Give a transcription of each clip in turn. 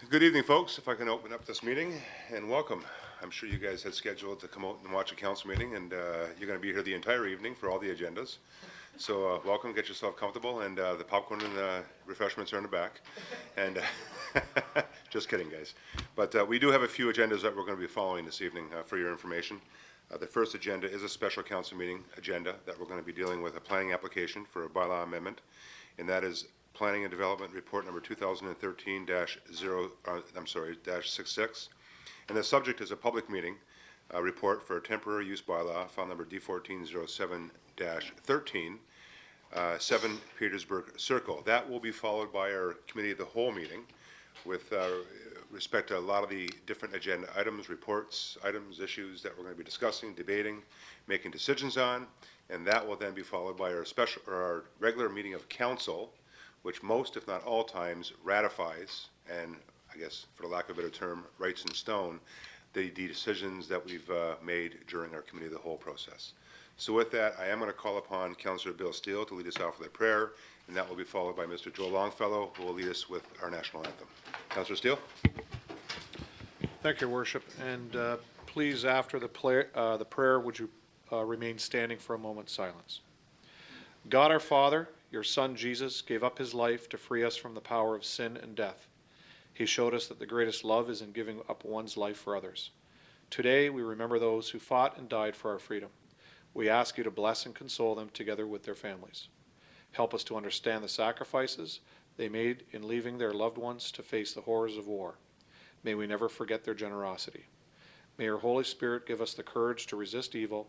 Good evening, folks. If I can open up this meeting, and welcome. I'm sure you guys had scheduled to come out and watch a council meeting, and you're going to be here the entire evening for all the agendas. So welcome, get yourself comfortable, and the popcorn and the refreshments are in the back. And just kidding, guys. But we do have a few agendas that we're going to be following this evening for your information. The first agenda is a special council meeting agenda that we're going to be dealing with a planning application for a bylaw amendment, and that is Planning and Development Report number 2013-66. And the subject is a public meeting report for a temporary use bylaw, file number D1407-13, 7 Petersburg Circle. That will be followed by our Committee of the Whole meeting with respect to a lot of the different agenda items, reports, items, issues that we're going to be discussing, debating, making decisions on, and that will then be followed by our regular meeting of council, which most, if not all times, ratifies and, I guess, for the lack of a better term, writes in stone the decisions that we've made during our Committee of the Whole process. So with that, I am going to call upon Councillor Bill Steele to lead us off with a prayer, and that will be followed by Mr. Joe Longfellow, who will lead us with our national anthem. Councillor Steele. Thank you, Worship. And please, after the prayer, would you remain standing for a moment's silence. God our Father, your Son Jesus gave up his life to free us from the power of sin and death. He showed us that the greatest love is in giving up one's life for others. Today we remember those who fought and died for our freedom. We ask you to bless and console them together with their families. Help us to understand the sacrifices they made in leaving their loved ones to face the horrors of war. May we never forget their generosity. May your Holy Spirit give us the courage to resist evil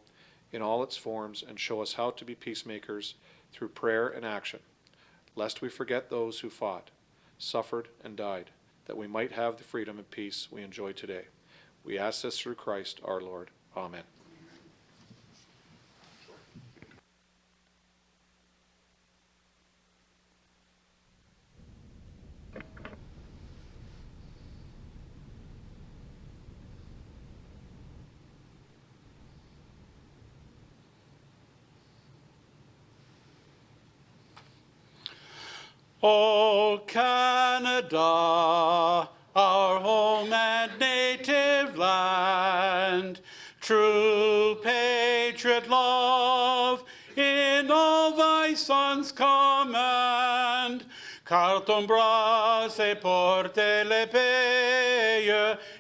in all its forms and show us how to be peacemakers through prayer and action, lest we forget those who fought, suffered, and died, that we might have the freedom and peace we enjoy today. We ask this through Christ our Lord. Amen. O Canada, our home and native land, true patriot love in all thy sons' command. Car ton bras s'est porté l'épée,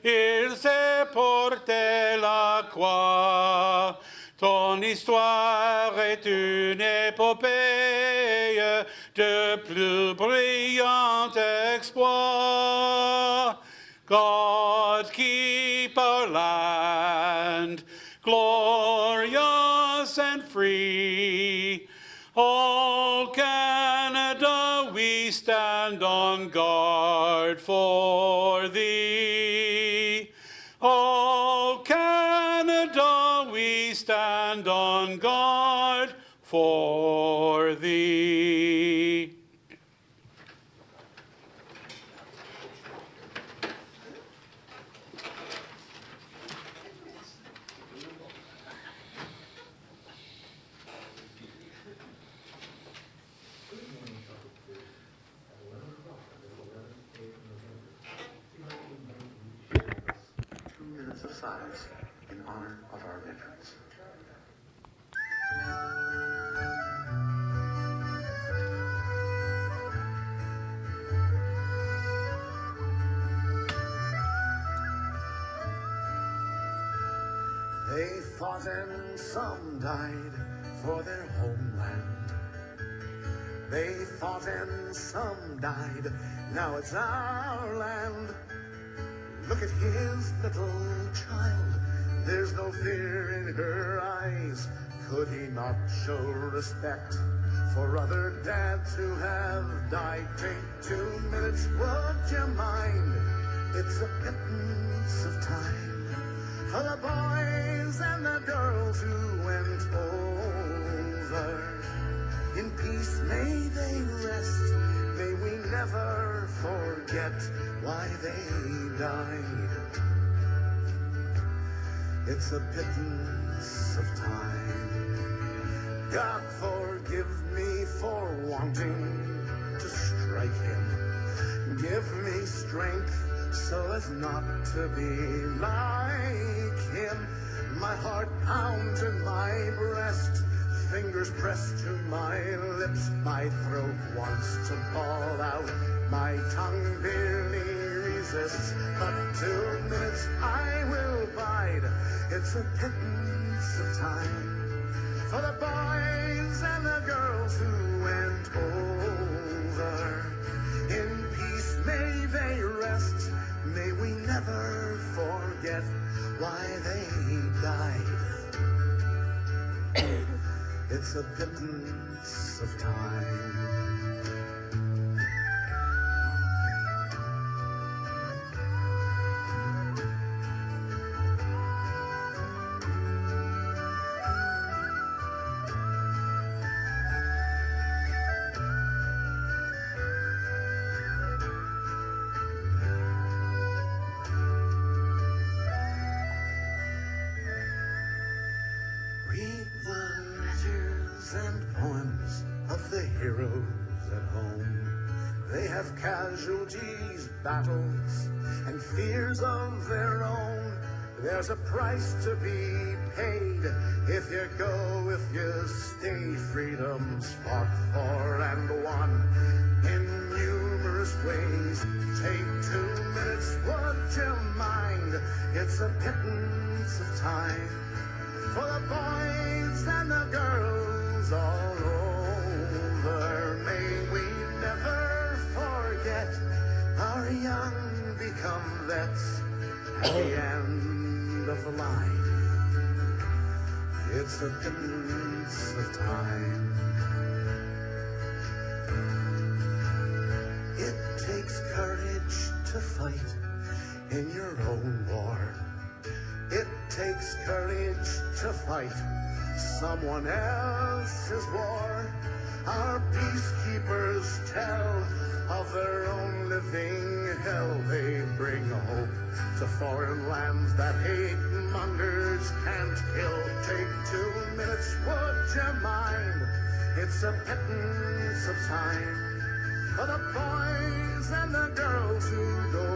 il s'est porté la croix. Ton histoire est une épopée de plus brillant exploit. God keep our land glorious and free. O Canada, we stand on guard for thee. O Canada, we stand on guard for thee. Of silence in honor of our veterans. They fought and some died for their homeland. They fought and some died, now it's our land. Look at his little child, there's no fear in her eyes. Could he not show respect for other dads who have died? Take 2 minutes, would you mind? It's a pittance of time for the boys and the girls who went over. In peace may they rest, may we never forget why they died. It's a pittance of time. God forgive me for wanting to strike him. Give me strength so as not to be like him. My heart pounds in my breast, fingers pressed to my lips. My throat wants to bawl out, my tongue barely resists. But 2 minutes I will bide, it's a pittance of time for the boys and the girls who went over. In peace may they rest, may we never forget why they died. It's a pittance of time. Read the letters and poems of the heroes at home. They have casualties, battles, and fears of their own. There's a price to be paid if you go, if you stay. Freedom's fought for and won in numerous ways. Take 2 minutes, would you mind? It's a pittance of time for the boys and the girls all over. May we never forget our young become vets at the end of the line. It's a pittance of time. It takes courage to fight in your own war. It takes courage to fight someone else's war. Our peacekeepers tell of their own living hell. They bring hope to foreign lands that hate mongers can't kill. Take 2 minutes, would you mind? It's a pittance of time for the boys and the girls who go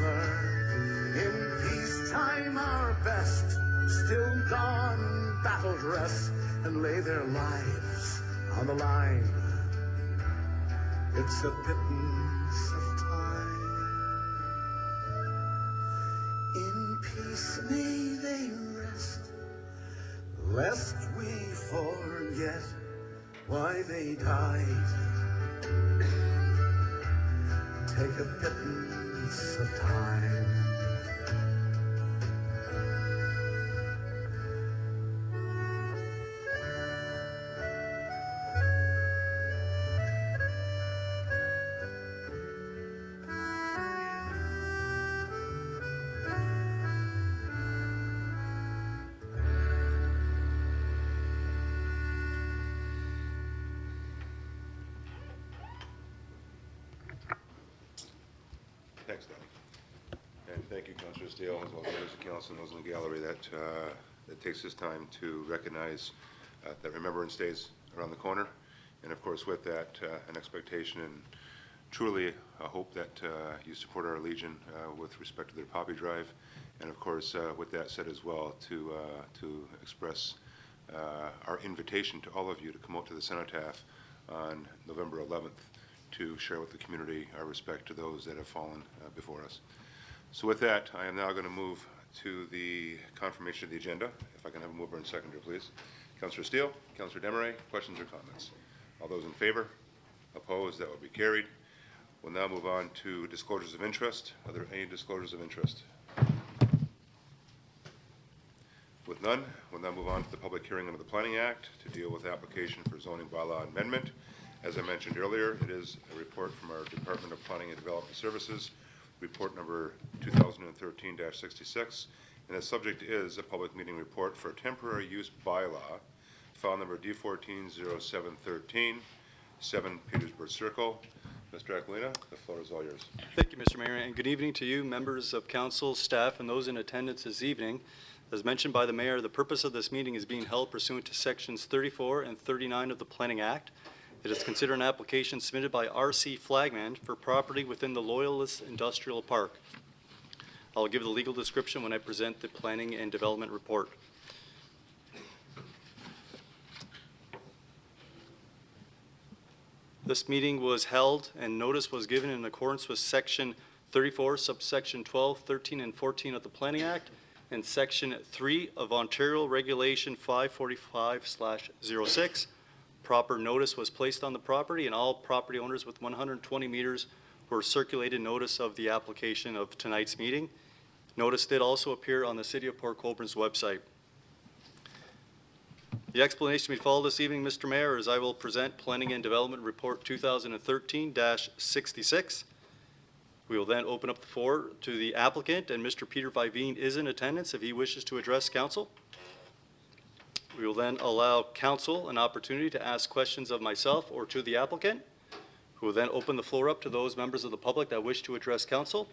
over. In peacetime our best, still don battle dress and lay their lives on the line. It's a pittance of time. In peace may they rest, lest we forget why they died. Take a pittance of time. Thanks, Donnie. And thank you, Councillor Steele, as well as members of council and those in the gallery that takes this time to recognize that Remembrance Day is around the corner. And of course, with that, an expectation and truly a hope that you support our Legion with respect to their Poppy Drive. And of course, with that said as well, to express our invitation to all of you to come out to the Cenotaph on November 11th to share with the community our respect to those that have fallen before us. So with that, I am now going to move to the confirmation of the agenda. If I can have a mover and seconder, please. Councillor Steele, Councillor Desmarais, questions or comments? All those in favor? Opposed? That will be carried. We'll now move on to disclosures of interest. Are there any disclosures of interest? With none, we'll now move on to the public hearing under the Planning Act to deal with application for zoning bylaw amendment. As I mentioned earlier, it is a report from our Department of Planning and Development Services, report number 2013-66, and the subject is a public meeting report for a temporary use bylaw, file number D140713, 7 Petersburg Circle. Mr. Aquilina, the floor is all yours. Thank you, Mr. Mayor, and good evening to you, members of council, staff, and those in attendance this evening. As mentioned by the Mayor, the purpose of this meeting is being held pursuant to Sections 34 and 39 of the Planning Act. It is considered an application submitted by RC Flagman for property within the Loyalist Industrial Park. I'll give the legal description when I present the planning and development report. This meeting was held and notice was given in accordance with Section 34, subsection 12, 13, and 14 of the Planning Act and Section 3 of Ontario Regulation 545/06. Proper notice was placed on the property, and all property owners with 120 meters were circulated notice of the application of tonight's meeting. Notice did also appear on the City of Port Colborne's website. The explanation we follow this evening, Mr. Mayor, is I will present Planning and Development Report 2013-66. We will then open up the floor to the applicant, and Mr. Peter Viveen is in attendance if he wishes to address council. We will then allow council an opportunity to ask questions of myself or to the applicant, who will then open the floor up to those members of the public that wish to address council.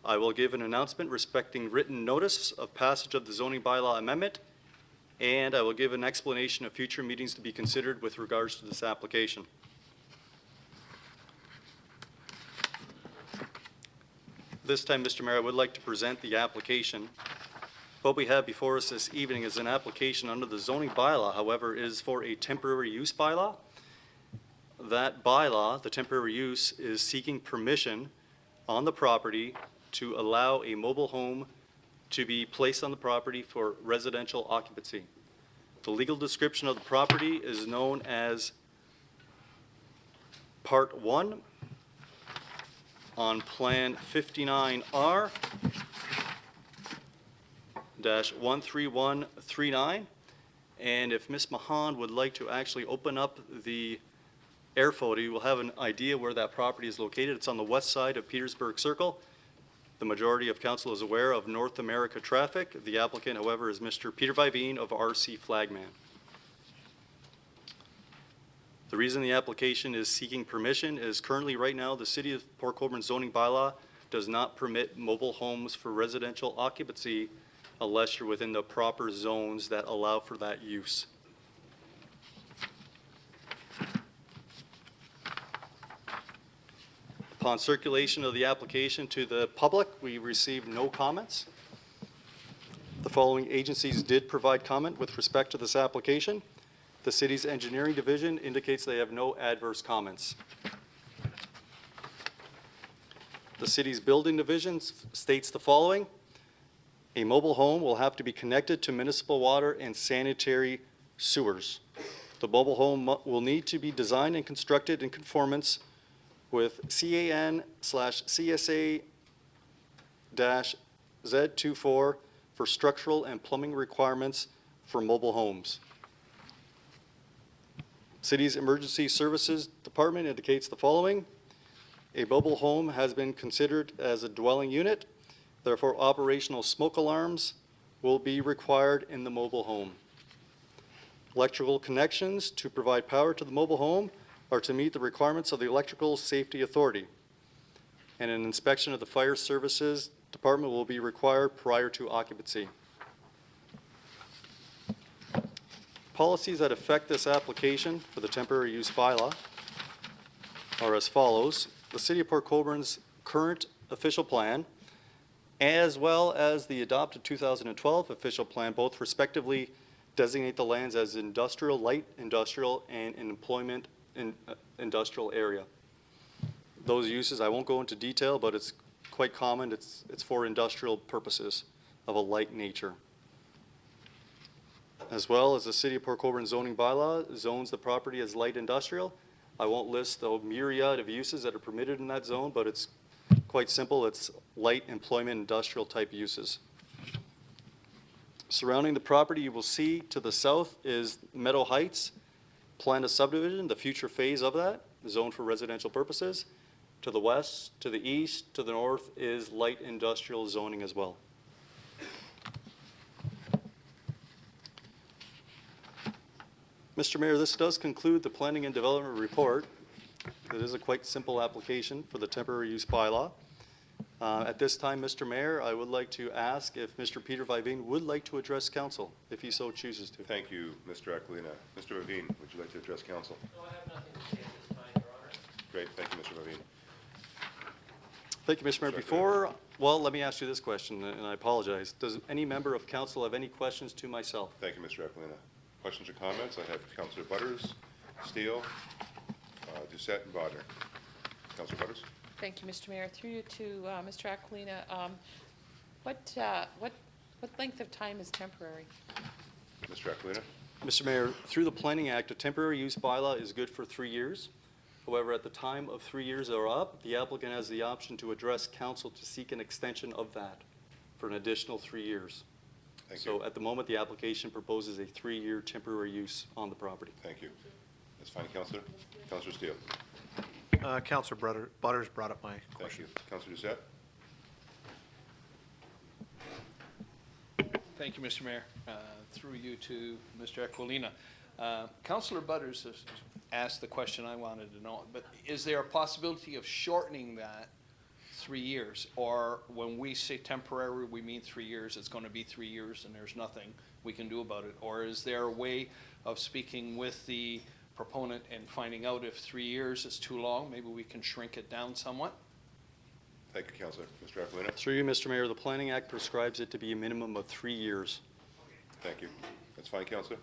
I will give an announcement respecting written notice of passage of the zoning bylaw amendment, and I will give an explanation of future meetings to be considered with regards to this application. This time, Mr. Mayor, I would like to present the application. What we have before us this evening is an application under the zoning bylaw, however, is for a temporary use bylaw. That bylaw, the temporary use, is seeking permission on the property to allow a mobile home to be placed on the property for residential occupancy. The legal description of the property is known as Part 1 on Plan 59R-13139. And if Ms. Mahan would like to actually open up the air photo, you will have an idea where that property is located. It's on the west side of Petersburg Circle. The majority of council is aware of North America traffic. The applicant, however, is Mr. Peter Viveen of RC Flagman. The reason the application is seeking permission is currently right now the City of Port Colborne zoning bylaw does not permit mobile homes for residential occupancy unless you're within the proper zones that allow for that use. Upon circulation of the application to the public, we received no comments. The following agencies did provide comment with respect to this application. The city's engineering division indicates they have no adverse comments. The city's building division states the following. A mobile home will have to be connected to municipal water and sanitary sewers. The mobile home will need to be designed and constructed in conformance with CAN/CSA-Z24 for structural and plumbing requirements for mobile homes. City's Emergency Services Department indicates the following. A mobile home has been considered as a dwelling unit, therefore operational smoke alarms will be required in the mobile home. Electrical connections to provide power to the mobile home are to meet the requirements of the Electrical Safety Authority. And an inspection of the Fire Services Department will be required prior to occupancy. Policies that affect this application for the temporary use bylaw are as follows. The City of Port Colborne's current official plan, as well as the adopted 2012 official plan, both respectively designate the lands as industrial, light industrial, and an employment industrial area. Those uses, I won't go into detail, but it's quite common. It's for industrial purposes of a light nature. As well as the City of Port Colborne zoning bylaw zones the property as light industrial. I won't list the myriad of uses that are permitted in that zone, but it's quite simple. It's light employment industrial type uses. Surrounding the property, you will see to the south is Meadow Heights, plan a subdivision, the future phase of that, zoned for residential purposes. To the west, to the east, to the north is light industrial zoning as well. Mr. Mayor, this does conclude the planning and development report. It is a quite simple application for the temporary use bylaw. At this time, Mr. Mayor, I would like to ask if Mr. Peter Viveen would like to address council, if he so chooses to. Thank you, Mr. Aquilina. Mr. Vaveen, would you like to address council? No, I have nothing to say at this time, Your Honor. Great, thank you, Mr. Vaveen. Thank you, Mr. Mayor. Let me ask you this question, and I apologize. Does any member of council have any questions to myself? Thank you, Mr. Aquilina. Questions or comments? I have Councillor Butters, Steele, Doucette, and Bodnar. Councillor Butters? Thank you, Mr. Mayor. Through you to Mr. Aquilina, what length of time is temporary? Mr. Aquilina? Mr. Mayor, through the Planning Act, a temporary use bylaw is good for 3 years. However, at the time of 3 years are up, the applicant has the option to address council to seek an extension of that for an additional 3 years. Thank So you. at the moment, the application proposes a 3-year temporary use on the property. Thank you. That's fine, Councillor. Councillor Steele? Councillor Butters brought up my Thank question. you. Councillor Doucette? Thank you, Mr. Mayor. Through you to Mr. Aquilina. Councillor Butters has asked the question I wanted to know, but is there a possibility of shortening that 3 years? Or when we say temporary, we mean 3 years, it's going to be 3 years and there's nothing we can do about it? Or is there a way of speaking with the proponent and finding out if 3 years is too long? Maybe we can shrink it down somewhat? Thank you, Councillor. Mr. Aquilina? Through you, Mr. Mayor, the Planning Act prescribes it to be a minimum of 3 years. Thank you. That's fine, Councillor.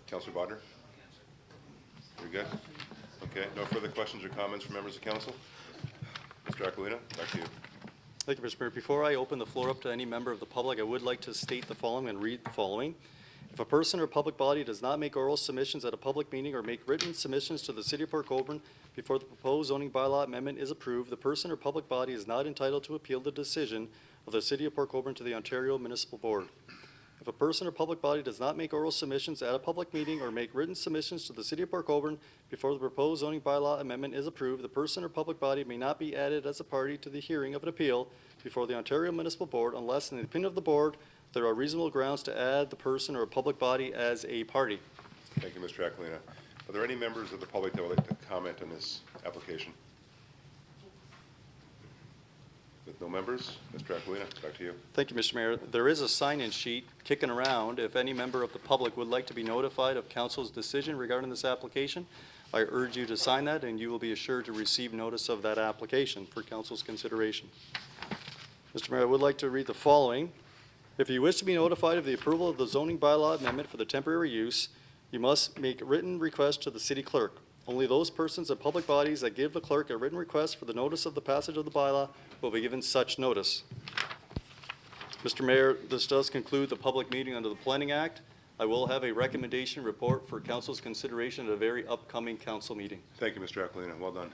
Councillor Bodnar? You're good? Okay, no further questions or comments from members of council? Mr. Aquilina, back to you. Thank you, Mr. Mayor. Before I open the floor up to any member of the public, I would like to state the following and read the following. If a person or public body does not make oral submissions at a public meeting or make written submissions to the City of Port Colborne before the proposed zoning bylaw amendment is approved, the person or public body is not entitled to appeal the decision of the City of Port Colborne to the Ontario Municipal Board. If a person or public body does not make oral submissions at a public meeting or make written submissions to the City of Port Colborne before the proposed zoning bylaw amendment is approved, the person or public body may not be added as a party to the hearing of an appeal before the Ontario Municipal Board unless, in the opinion of the board, there are reasonable grounds to add the person or a public body as a party. Thank you, Mr. Aquilina. Are there any members of the public that would like to comment on this application? With no members, Mr. Aquilina, back to you. Thank you, Mr. Mayor. There is a sign-in sheet kicking around. If any member of the public would like to be notified of council's decision regarding this application, I urge you to sign that, and you will be assured to receive notice of that application for council's consideration. Mr. Mayor, I would like to read the following. If you wish to be notified of the approval of the zoning bylaw amendment for the temporary use, you must make written request to the city clerk. Only those persons and public bodies that give the clerk a written request for the notice of the passage of the bylaw will be given such notice. Mr. Mayor, this does conclude the public meeting under the Planning Act. I will have a recommendation report for council's consideration at a very upcoming council meeting. Thank you, Mr. Aquilina. Well done.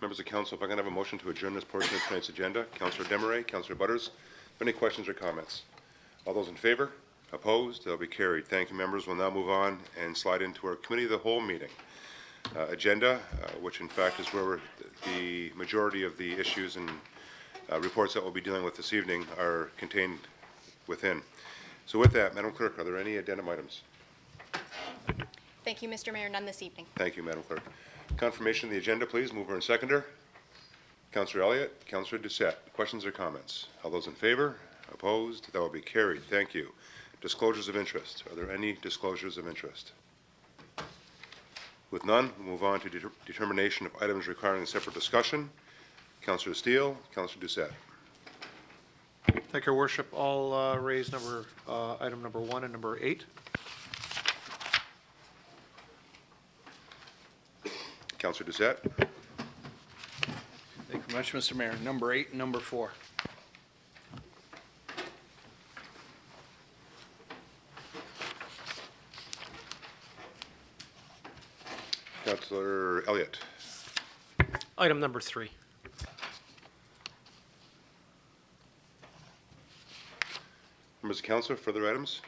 Members of council, if I can have a motion to adjourn this portion of tonight's agenda. Councillor Desmarais, Councillor Butters, any questions or comments? All those in favor? Opposed? They'll be carried. Thank you, members. We'll now move on and slide into our Committee of the Whole meeting agenda, which in fact is where the majority of the issues and reports that we'll be dealing with this evening are contained within. So with that, Madam Clerk, are there any addendum items? Thank you, Mr. Mayor. None this evening. Thank you, Madam Clerk. Confirmation of the agenda, please. Mover and seconder. Councillor Elliott, Councillor Doucette. Questions or comments? All those in favor? Opposed? That will be carried. Thank you. Disclosures of interest. Are there any disclosures of interest? With none, we'll move on to determination of items requiring a separate discussion. Councillor Steele, Councillor Doucette. Thank you, Your Worship. I'll raise item number 1 and number 8. Councillor Doucette. Thank you very much, Mr. Mayor. Number 8 and number 4. Councillor Elliott. Item number 3. Members of council, further items?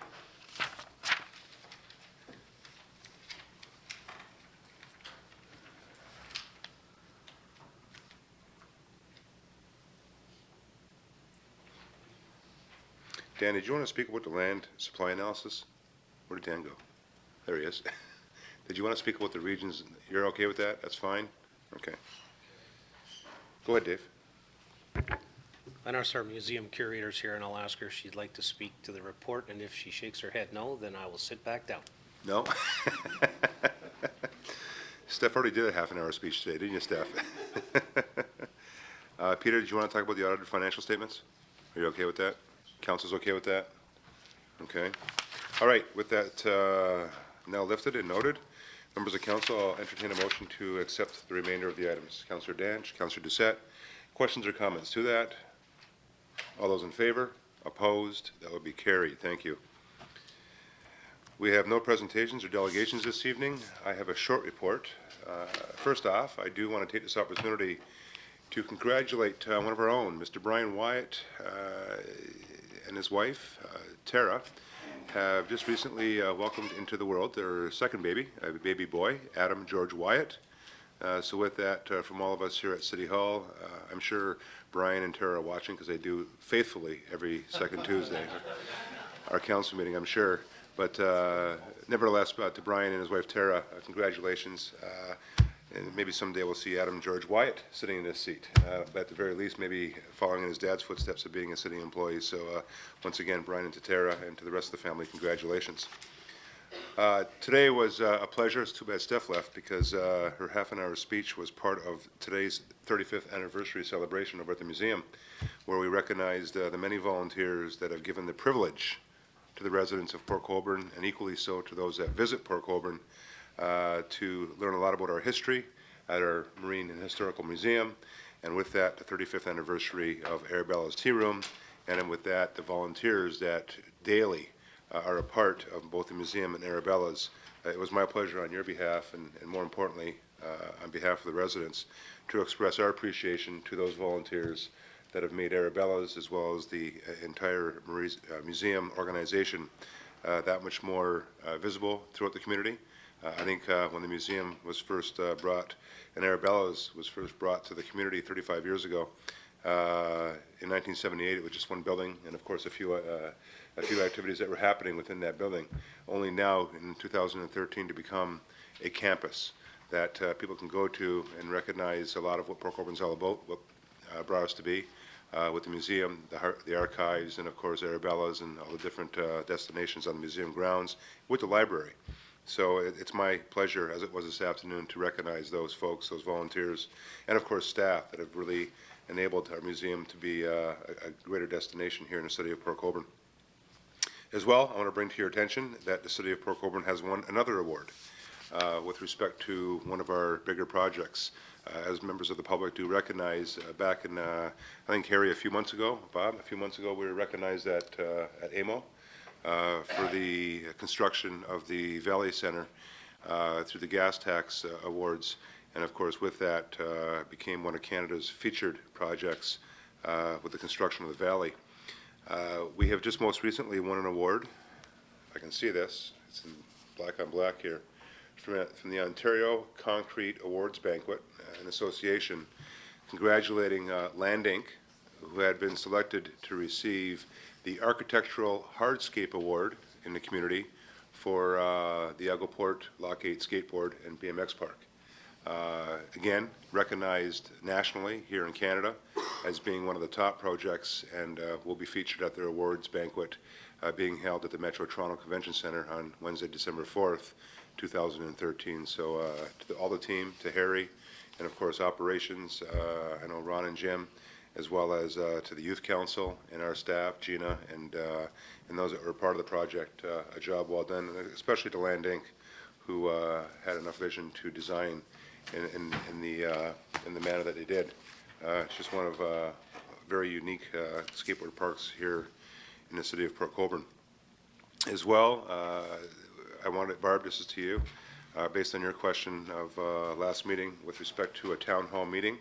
Dan, did you want to speak about the land supply analysis? Where did Dan go? There he is. Did you want to speak about the regions? You're okay with that? That's fine? Okay. Go ahead, Dave. I notice our museum curator's here, and I'll ask her if she'd like to speak to the report, and if she shakes her head no, then I will sit back down. No? Steph already did a half-an-hour speech today, didn't you, Steph? Peter, did you want to talk about the audited financial statements? Are you okay with that? Council's okay with that? Okay. All right, with that now lifted and noted, members of council, I'll entertain a motion to accept the remainder of the items. Councillor Danch, Councillor Doucette, questions or comments to that? All those in favor? Opposed? That would be carried. Thank you. We have no presentations or delegations this evening. I have a short report. First off, I do want to take this opportunity to congratulate one of our own, Mr. Brian Wyatt and his wife, Tara, have just recently welcomed into the world their second baby, a baby boy, Adam George Wyatt. So with that, from all of us here at City Hall, I'm sure Brian and Tara are watching because they do faithfully every second Tuesday, our council meeting, I'm sure. But nevertheless, to Brian and his wife Tara, congratulations. And maybe someday we'll see Adam George Wyatt sitting in this seat. But at the very least, maybe following in his dad's footsteps of being a city employee. So once again, Brian and to Tara and to the rest of the family, congratulations. Today was a pleasure. It's too bad Steph left because her half-an-hour speech was part of today's 35th anniversary celebration over at the museum, where we recognized the many volunteers that have given the privilege to the residents of Port Colborne, and equally so to those that visit Port Colborne, to learn a lot about our history at our Marine and Historical Museum, and with that, the 35th anniversary of Arabella's Tea Room, and then with that, the volunteers that daily are a part of both the museum and Arabella's. It was my pleasure on your behalf, and more importantly, on behalf of the residents, to express our appreciation to those volunteers that have made Arabella's, as well as the entire museum organization, that much more visible throughout the community. I think when the museum was first brought, and Arabella's was first brought to the community 35 years ago, in 1978, it was just one building, and of course a few activities that were happening within that building. Only now, in 2013, to become a campus that people can go to and recognize a lot of what Port Colborne's all about, what brought us to be, with the museum, the archives, and of course Arabella's and all the different destinations on the museum grounds, with the library. So it's my pleasure, as it was this afternoon, to recognize those folks, those volunteers, and of course staff that have really enabled our museum to be a greater destination here in the city of Port Colborne. As well, I want to bring to your attention that the city of Port Colborne has won another award with respect to one of our bigger projects. As members of the public do recognize, back in, I think, Harry, a few months ago, Bob, a few months ago, we were recognized at AMO for the construction of the Valley Center through the gas tax awards. And of course, with that, became one of Canada's featured projects with the construction of the Valley. We have just most recently won an award. I can see this. It's in black on black here. From the Ontario Concrete Awards Banquet and Association, congratulating Land Inc., who had been selected to receive the Architectural Hardscape Award in the community for the Eagleport Lock 8 Skateboard and BMX Park. Again, recognized nationally here in Canada as being one of the top projects, and will be featured at their awards banquet being held at the Metro Toronto Convention Centre on Wednesday, December 4th, 2013. So to all the team, to Harry, and of course operations, I know Ron and Jim, as well as to the Youth Council and our staff, Gina, and those that were part of the project, a job well done, and especially to Land Inc., who had enough vision to design in the manner that they did. It's just one of very unique skateboard parks here in the city of Port Colborne. As well, I wanted, Barb, this is to you, based on your question of last meeting with respect to a town hall meeting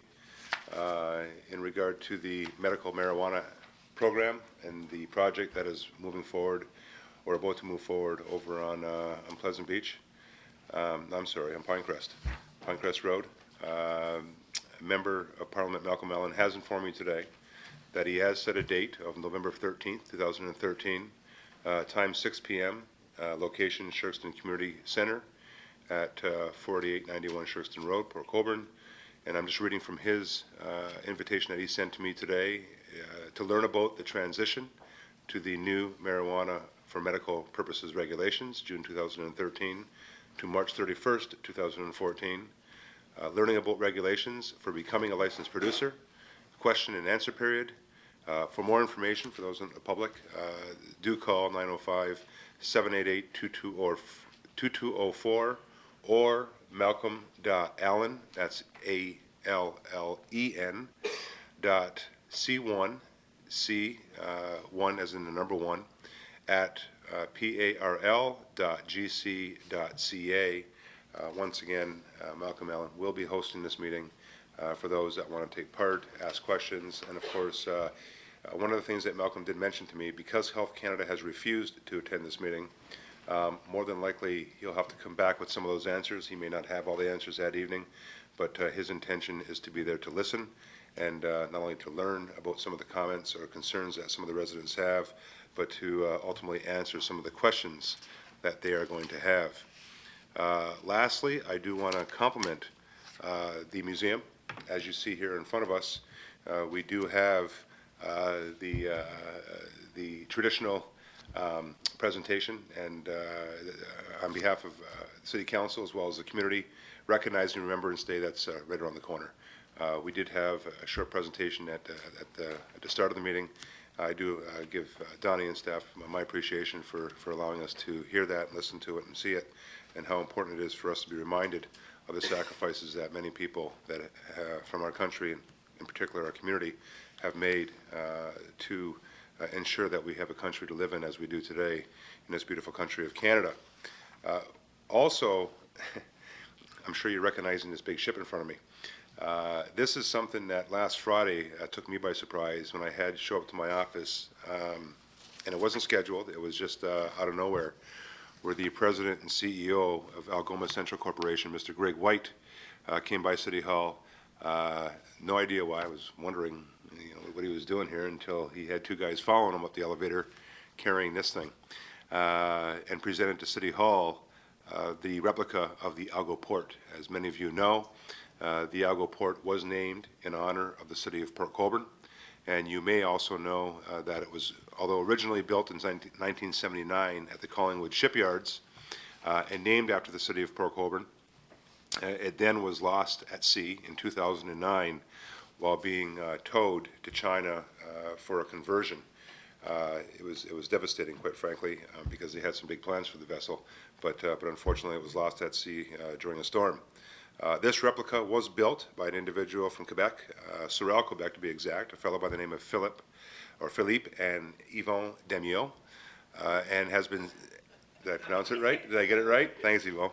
in regard to the medical marijuana program and the project that is moving forward or about to move forward over on Pleasant Beach. I'm sorry, on Pinecrest Road. Member of Parliament Malcolm Allen has informed me today that he has set a date of November 13th, 2013, time 6 p.m., location Sherkston Community Center at 4891 Sherkston Road, Port Colborne. And I'm just reading from his invitation that he sent to me today, to learn about the transition to the new marijuana for medical purposes regulations, June 2013 to March 31st, 2014, learning about regulations for becoming a licensed producer, question and answer period. For more information, for those in the public, do call 905-788-2204 or malcolm.allen, that's ALLEN, .C1, one as in the number 1, at parl.gc.ca. Once again, Malcolm Allen will be hosting this meeting for those that want to take part, ask questions, and of course, one of the things that Malcolm did mention to me, because Health Canada has refused to attend this meeting, more than likely he'll have to come back with some of those answers. He may not have all the answers that evening, but his intention is to be there to listen and not only to learn about some of the comments or concerns that some of the residents have, but to ultimately answer some of the questions that they are going to have. Lastly, I do want to compliment the museum. As you see here in front of us, we do have the traditional presentation, and on behalf of City Council as well as the community, recognizing Remembrance Day that's right around the corner. We did have a short presentation at the start of the meeting. I do give Donnie and staff my appreciation for allowing us to hear that and listen to it and see it, and how important it is for us to be reminded of the sacrifices that many people that from our country, and in particular our community, have made to ensure that we have a country to live in as we do today in this beautiful country of Canada. Also, I'm sure you're recognizing this big ship in front of me. This is something that last Friday took me by surprise when I had to show up to my office, and it wasn't scheduled, it was just out of nowhere, where the president and CEO of Algoma Central Corporation, Mr. Greg White, came by City Hall. No idea why. I was wondering what he was doing here until he had 2 guys following him up the elevator carrying this thing, and presented to City Hall the replica of the Algo Port. As many of you know, the Algo Port was named in honor of the city of Port Colborne, and you may also know that it was, although originally built in 1979 at the Collingwood Shipyards and named after the city of Port Colborne, it then was lost at sea in 2009 while being towed to China for a conversion. It was devastating, quite frankly, because they had some big plans for the vessel, but unfortunately it was lost at sea during a storm. This replica was built by an individual from Quebec, Sorel, Quebec to be exact, a fellow by the name of Philippe and Yvon Damiot, and has been, did I pronounce it right? Did I get it right? Thanks, Yvon.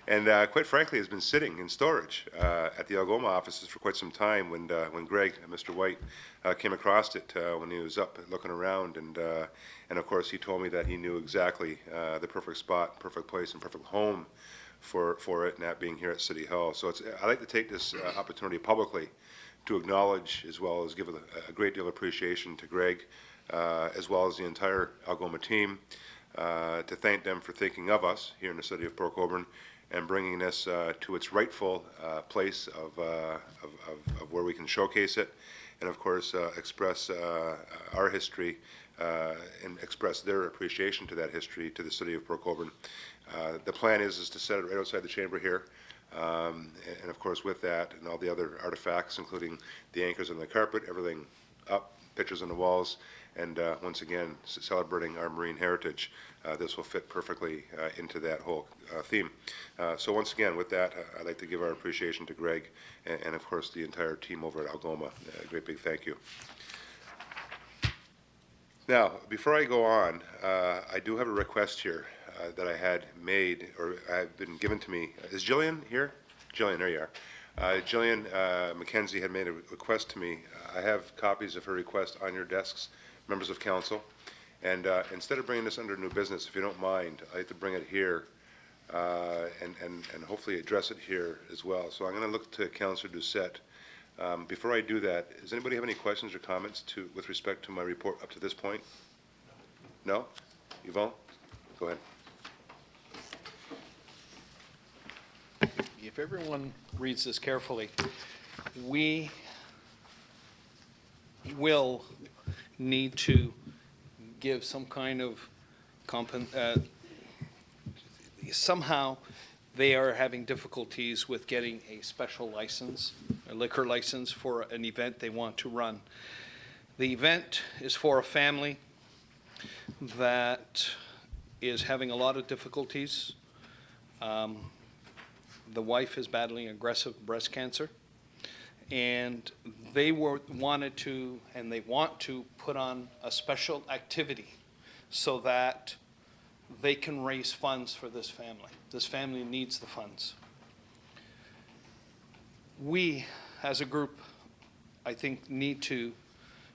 And quite frankly, has been sitting in storage at the Algoma offices for quite some time when Greg, Mr. White, came across it when he was up looking around, and of course he told me that he knew exactly the perfect spot, perfect place, and perfect home for it, and that being here at City Hall. So I'd like to take this opportunity publicly to acknowledge, as well as give a great deal of appreciation to Greg, as well as the entire Algoma team, to thank them for thinking of us here in the city of Port Colborne and bringing this to its rightful place of where we can showcase it, and of course express our history and express their appreciation to that history to the city of Port Colborne. The plan is to set it right outside the chamber here, and of course with that and all the other artifacts, including the anchors on the carpet, everything up, pictures on the walls, and once again celebrating our marine heritage. This will fit perfectly into that whole theme. So once again, with that, I'd like to give our appreciation to Greg and of course the entire team over at Algoma. A great big thank you. Now, before I go on, I do have a request here that I had made, or had been given to me. Is Jillian here? Jillian, there you are. Jillian McKenzie had made a request to me. I have copies of her request on your desks, members of council. And instead of bringing this under new business, if you don't mind, I'd like to bring it here and hopefully address it here as well. So I'm going to look to Councillor Doucette. Before I do that, does anybody have any questions or comments with respect to my report up to this point? No? Yvonne? Go ahead. If everyone reads this carefully, we will need to give some kind of somehow they are having difficulties with getting a special license, a liquor license for an event they want to run. The event is for a family that is having a lot of difficulties. The wife is battling aggressive breast cancer, and they wanted to, and they want to put on a special activity so that they can raise funds for this family. This family needs the funds. We, as a group, I think need to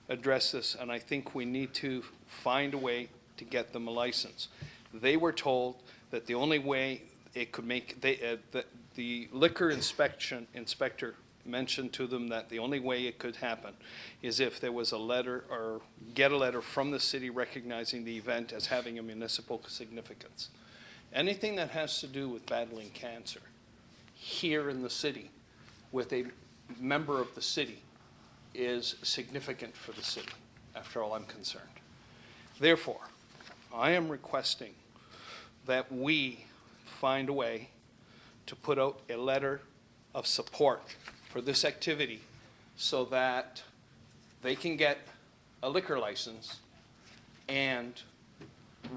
address this, and I think we need to find a way to get them a license. They were told that the only way it could make, the liquor inspector mentioned to them that the only way it could happen is if there was a letter or get a letter from the city recognizing the event as having a municipal significance. Anything that has to do with battling cancer here in the city with a member of the city is significant for the city, after all I'm concerned. Therefore, I am requesting that we find a way to put out a letter of support for this activity so that they can get a liquor license and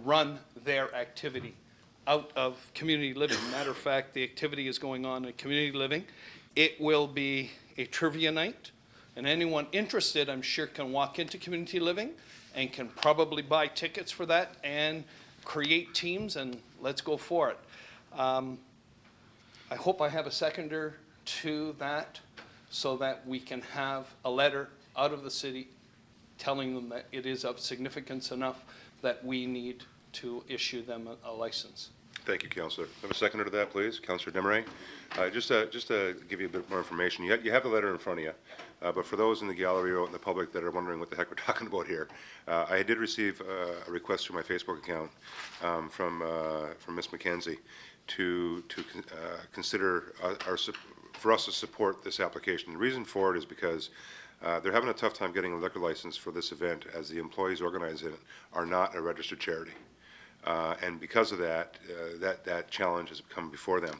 run their activity out of community living. Matter of fact, the activity is going on in community living. It will be a trivia night, and anyone interested, I'm sure, can walk into community living and can probably buy tickets for that and create teams, and let's go for it. I hope I have a seconder to that so that we can have a letter out of the city telling them that it is of significance enough that we need to issue them a license. Thank you, Councillor. Have a seconder to that, please. Councillor Desmarais. Just to give you a bit more information, you have the letter in front of you, but for those in the gallery or in the public that are wondering what the heck we're talking about here, I did receive a request through my Facebook account from Ms. McKenzie to consider for us to support this application. The reason for it is because they're having a tough time getting a liquor license for this event, as the employees organizing it are not a registered charity. And because of that, that challenge has come before them.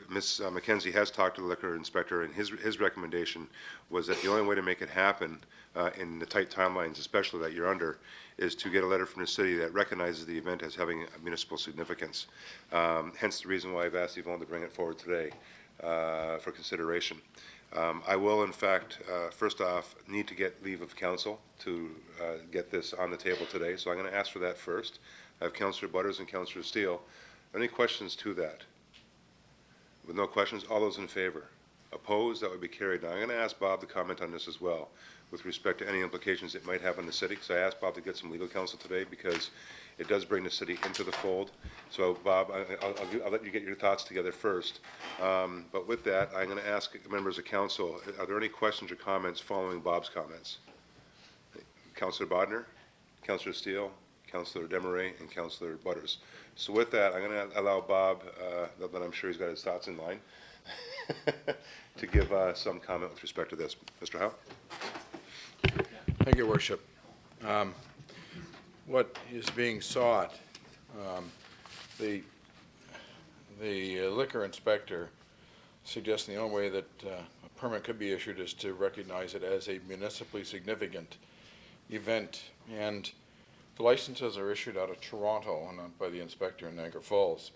Ms. McKenzie has talked to the liquor inspector, and his recommendation was that the only way to make it happen in the tight timelines, especially that you're under, is to get a letter from the city that recognizes the event as having a municipal significance. Hence the reason why I've asked Yvonne to bring it forward today for consideration. I will, in fact, first off, need to get leave of council to get this on the table today, so I'm going to ask for that first. I have Councillor Butters and Councillor Steele. Any questions to that? With no questions, all those in favor? Opposed? That would be carried. Now, I'm going to ask Bob to comment on this as well with respect to any implications it might have on the city, because I asked Bob to get some legal counsel today because it does bring the city into the fold. So, Bob, I'll let you get your thoughts together first. But with that, I'm going to ask members of council, are there any questions or comments following Bob's comments? Councillor Bodner, Councillor Steele, Councillor Desmarais, and Councillor Butters. So with that, I'm going to allow Bob, that I'm sure he's got his thoughts in line, to give some comment with respect to this. Mr. Howe? Thank you, Worship. What is being sought, the liquor inspector suggests the only way that a permit could be issued is to recognize it as a municipally significant event. And the licenses are issued out of Toronto and not by the inspector in Niagara Falls.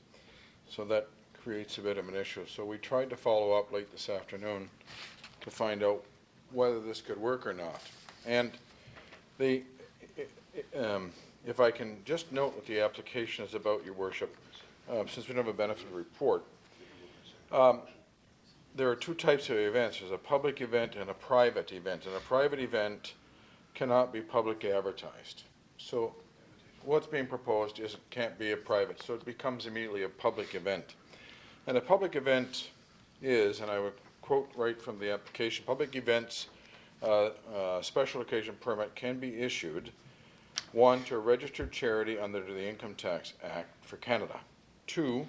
So that creates a bit of an issue. So we tried to follow up late this afternoon to find out whether this could work or not. And the, if I can just note what the application is about, Your Worship, since we don't have a benefit report. There are two types of events. There's a public event and a private event. And a private event cannot be publicly advertised. So what's being proposed is it can't be a private. So it becomes immediately a public event. And a public event is, and I would quote right from the application, public events, special occasion permit can be issued, 1, to a registered charity under the Income Tax Act for Canada. 2,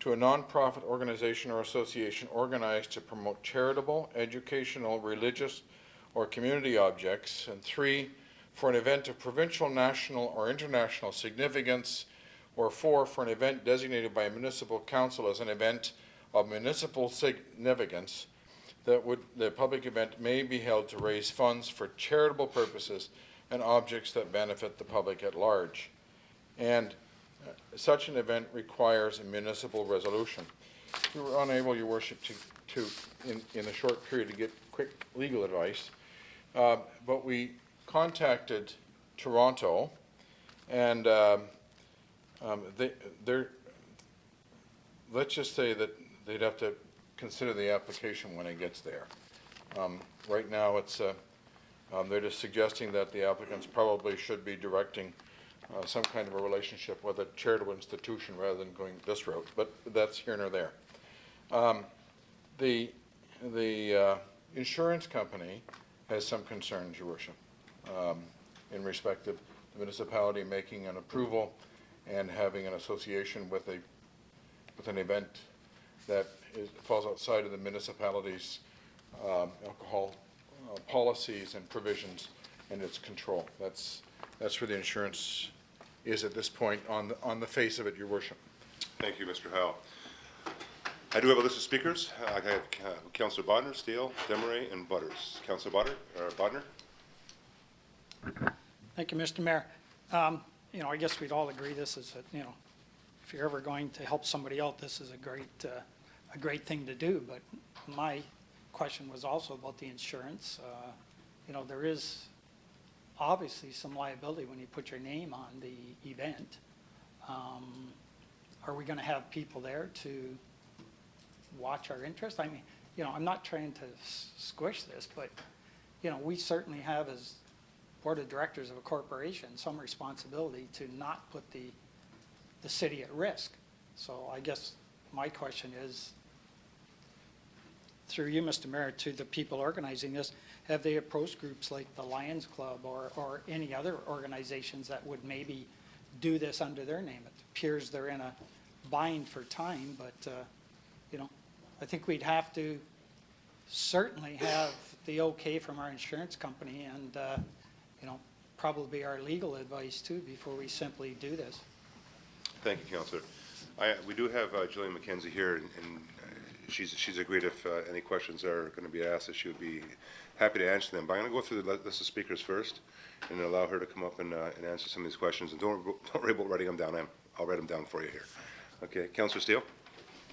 to a non-profit organization or association organized to promote charitable, educational, religious, or community objects, and 3, for an event of provincial, national, or international significance, or 4, for an event designated by a municipal council as an event of municipal significance, the public event may be held to raise funds for charitable purposes and objects that benefit the public at large. And such an event requires a municipal resolution. We were unable, Your Worship, in a short period to get quick legal advice, but we contacted Toronto, and let's just say that they'd have to consider the application when it gets there. Right now, it's they're just suggesting that the applicants probably should be directing some kind of a relationship with a charitable institution rather than going this route, but that's here nor there. The insurance company has some concerns, Your Worship, in respect of the municipality making an approval and having an association with an event that falls outside of the municipality's alcohol policies and provisions and its control. That's where the insurance is at this point on the face of it, Your Worship. Thank you, Mr. Howe. I do have a list of speakers. I have Councillor Bodner, Steele, Desmarais, and Butters. Councillor Bodner? Thank you, Mr. Mayor. You know, I guess we'd all agree this is, you know, if you're ever going to help somebody out, this is a great thing to do. But my question was also about the insurance. You know, there is obviously some liability when you put your name on the event. Are we going to have people there to watch our interest? I mean, you know, I'm not trying to squish this, but, you know, we certainly have, as board of directors of a corporation, some responsibility to not put the city at risk. So I guess my question is, through you, Mr. Mayor, to the people organizing this, have they approached groups like the Lions Club or any other organizations that would maybe do this under their name? It appears they're in a bind for time, but, you know, I think we'd have to certainly have the okay from our insurance company and, you know, probably our legal advice too before we simply do this. Thank you, Councillor. We do have Jillian McKenzie here, and she's agreed if any questions are going to be asked, that she would be happy to answer them. But I'm going to go through the list of speakers first and allow her to come up and answer some of these questions. And don't worry about writing them down. I'll write them down for you here. Okay, Councillor Steele.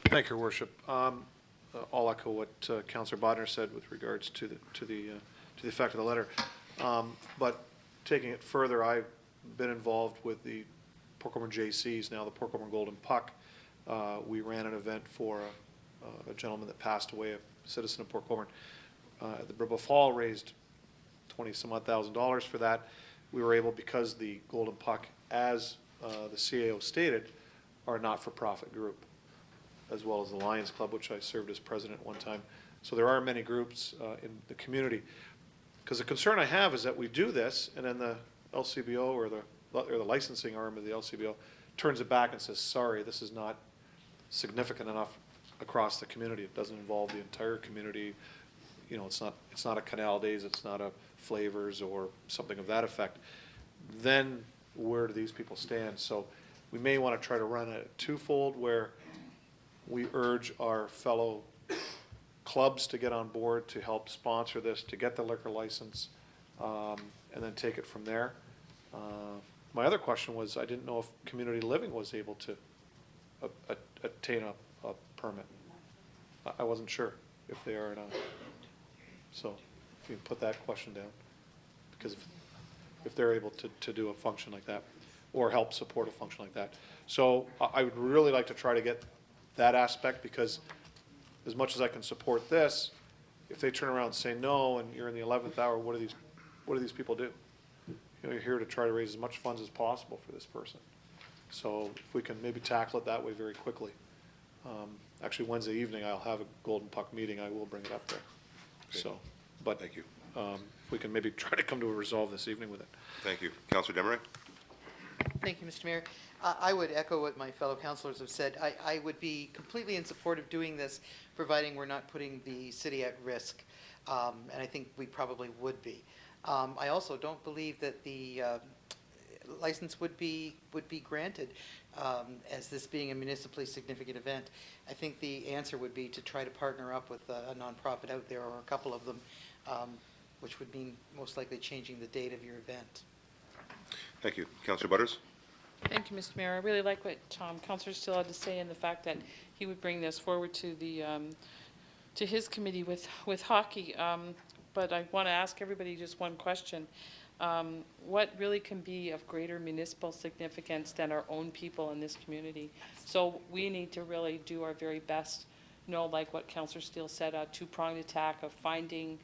Thank you, Your Worship. I'll echo what Councillor Bodner said with regards to the effect of the letter. But taking it further, I've been involved with the Port Colborne JCs, now the Port Colborne Golden Puck. We ran an event for a gentleman that passed away, a citizen of Port Colborne. The Bribba Fall raised $20,000 for that. We were able, because the Golden Puck, as the CAO stated, are a not-for-profit group, as well as the Lions Club, which I served as president at one time. So there are many groups in the community. Because the concern I have is that we do this, and then the LCBO or the licensing arm of the LCBO turns it back and says, sorry, this is not significant enough across the community. It doesn't involve the entire community. You know, it's not a Canal Days, it's not a Flavors or something of that effect. Then where do these people stand? So we may want to try to run it twofold, where we urge our fellow clubs to get on board to help sponsor this, to get the liquor license, and then take it from there. My other question was, I didn't know if community living was able to attain a permit. I wasn't sure if they are or not. So if you can put that question down, because if they're able to do a function like that or help support a function like that. So I would really like to try to get that aspect, because as much as I can support this, if they turn around and say no and you're in the 11th hour, what do these people do? You know, you're here to try to raise as much funds as possible for this person. So if we can maybe tackle it that way very quickly. Actually, Wednesday evening I'll have a Golden Puck meeting. I will bring it up there. Okay. So, but thank you. We can maybe try to come to a resolve this evening with it. Thank you. Councillor Desmarais. Thank you, Mr. Mayor. I would echo what my fellow councillors have said. I would be completely in support of doing this, providing we're not putting the city at risk. and I think we probably would be. I also don't believe that the license would be granted as this being a municipally significant event. I think the answer would be to try to partner up with a nonprofit out there or a couple of them, which would mean most likely changing the date of your event. Thank you. Councillor Butters? Thank you, Mr. Mayor. I really like what Councillor Steele had to say, and the fact that he would bring this forward to the to his committee with hockey. But I want to ask everybody just one question. What really can be of greater municipal significance than our own people in this community? So we need to really do our very best, like what Councillor Steele said, a two-pronged attack of finding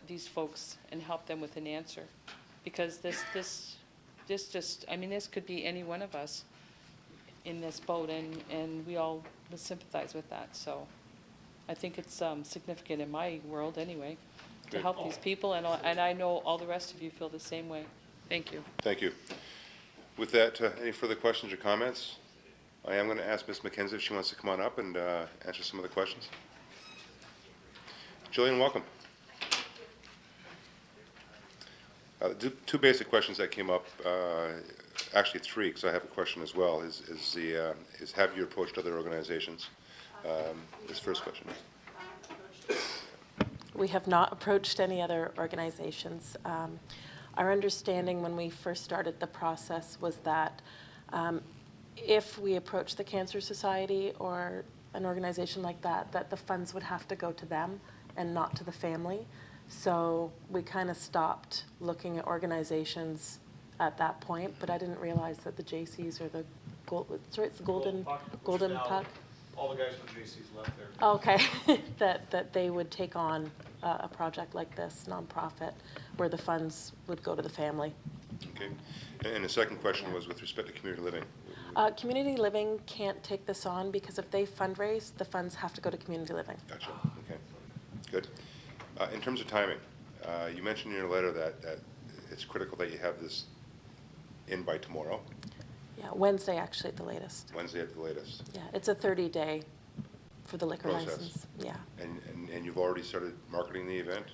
these folks and help them with an answer. Because this could be any one of us in this boat, and we all sympathize with that. So I think it's significant in my world anyway, to help these people, and I know all the rest of you feel the same way. Thank you. Thank you. With that, any further questions or comments? I am going to ask Ms. McKenzie if she wants to come on up and answer some of the questions. Jillian, welcome. Two basic questions that came up, actually three, because I have a question as well, is have you approached other organizations? This first question. We have not approached any other organizations. Our understanding when we first started the process was that if we approached the Cancer Society or an organization like that, that the funds would have to go to them and not to the family. So we kind of stopped looking at organizations at that point, but I didn't realize that the JCs or the Golden Puck. All the guys from JC's left there. Okay, that they would take on a project like this, nonprofit, where the funds would go to the family. Okay. And the second question was with respect to community living. Community living can't take this on because if they fundraise, the funds have to go to community living. Gotcha. Okay. Good. In terms of timing, you mentioned in your letter that it's critical that you have this in by tomorrow. Yeah, Wednesday actually at the latest. Wednesday at the latest. Yeah, it's a 30-day for the liquor Process. license. Yeah. And you've already started marketing the event?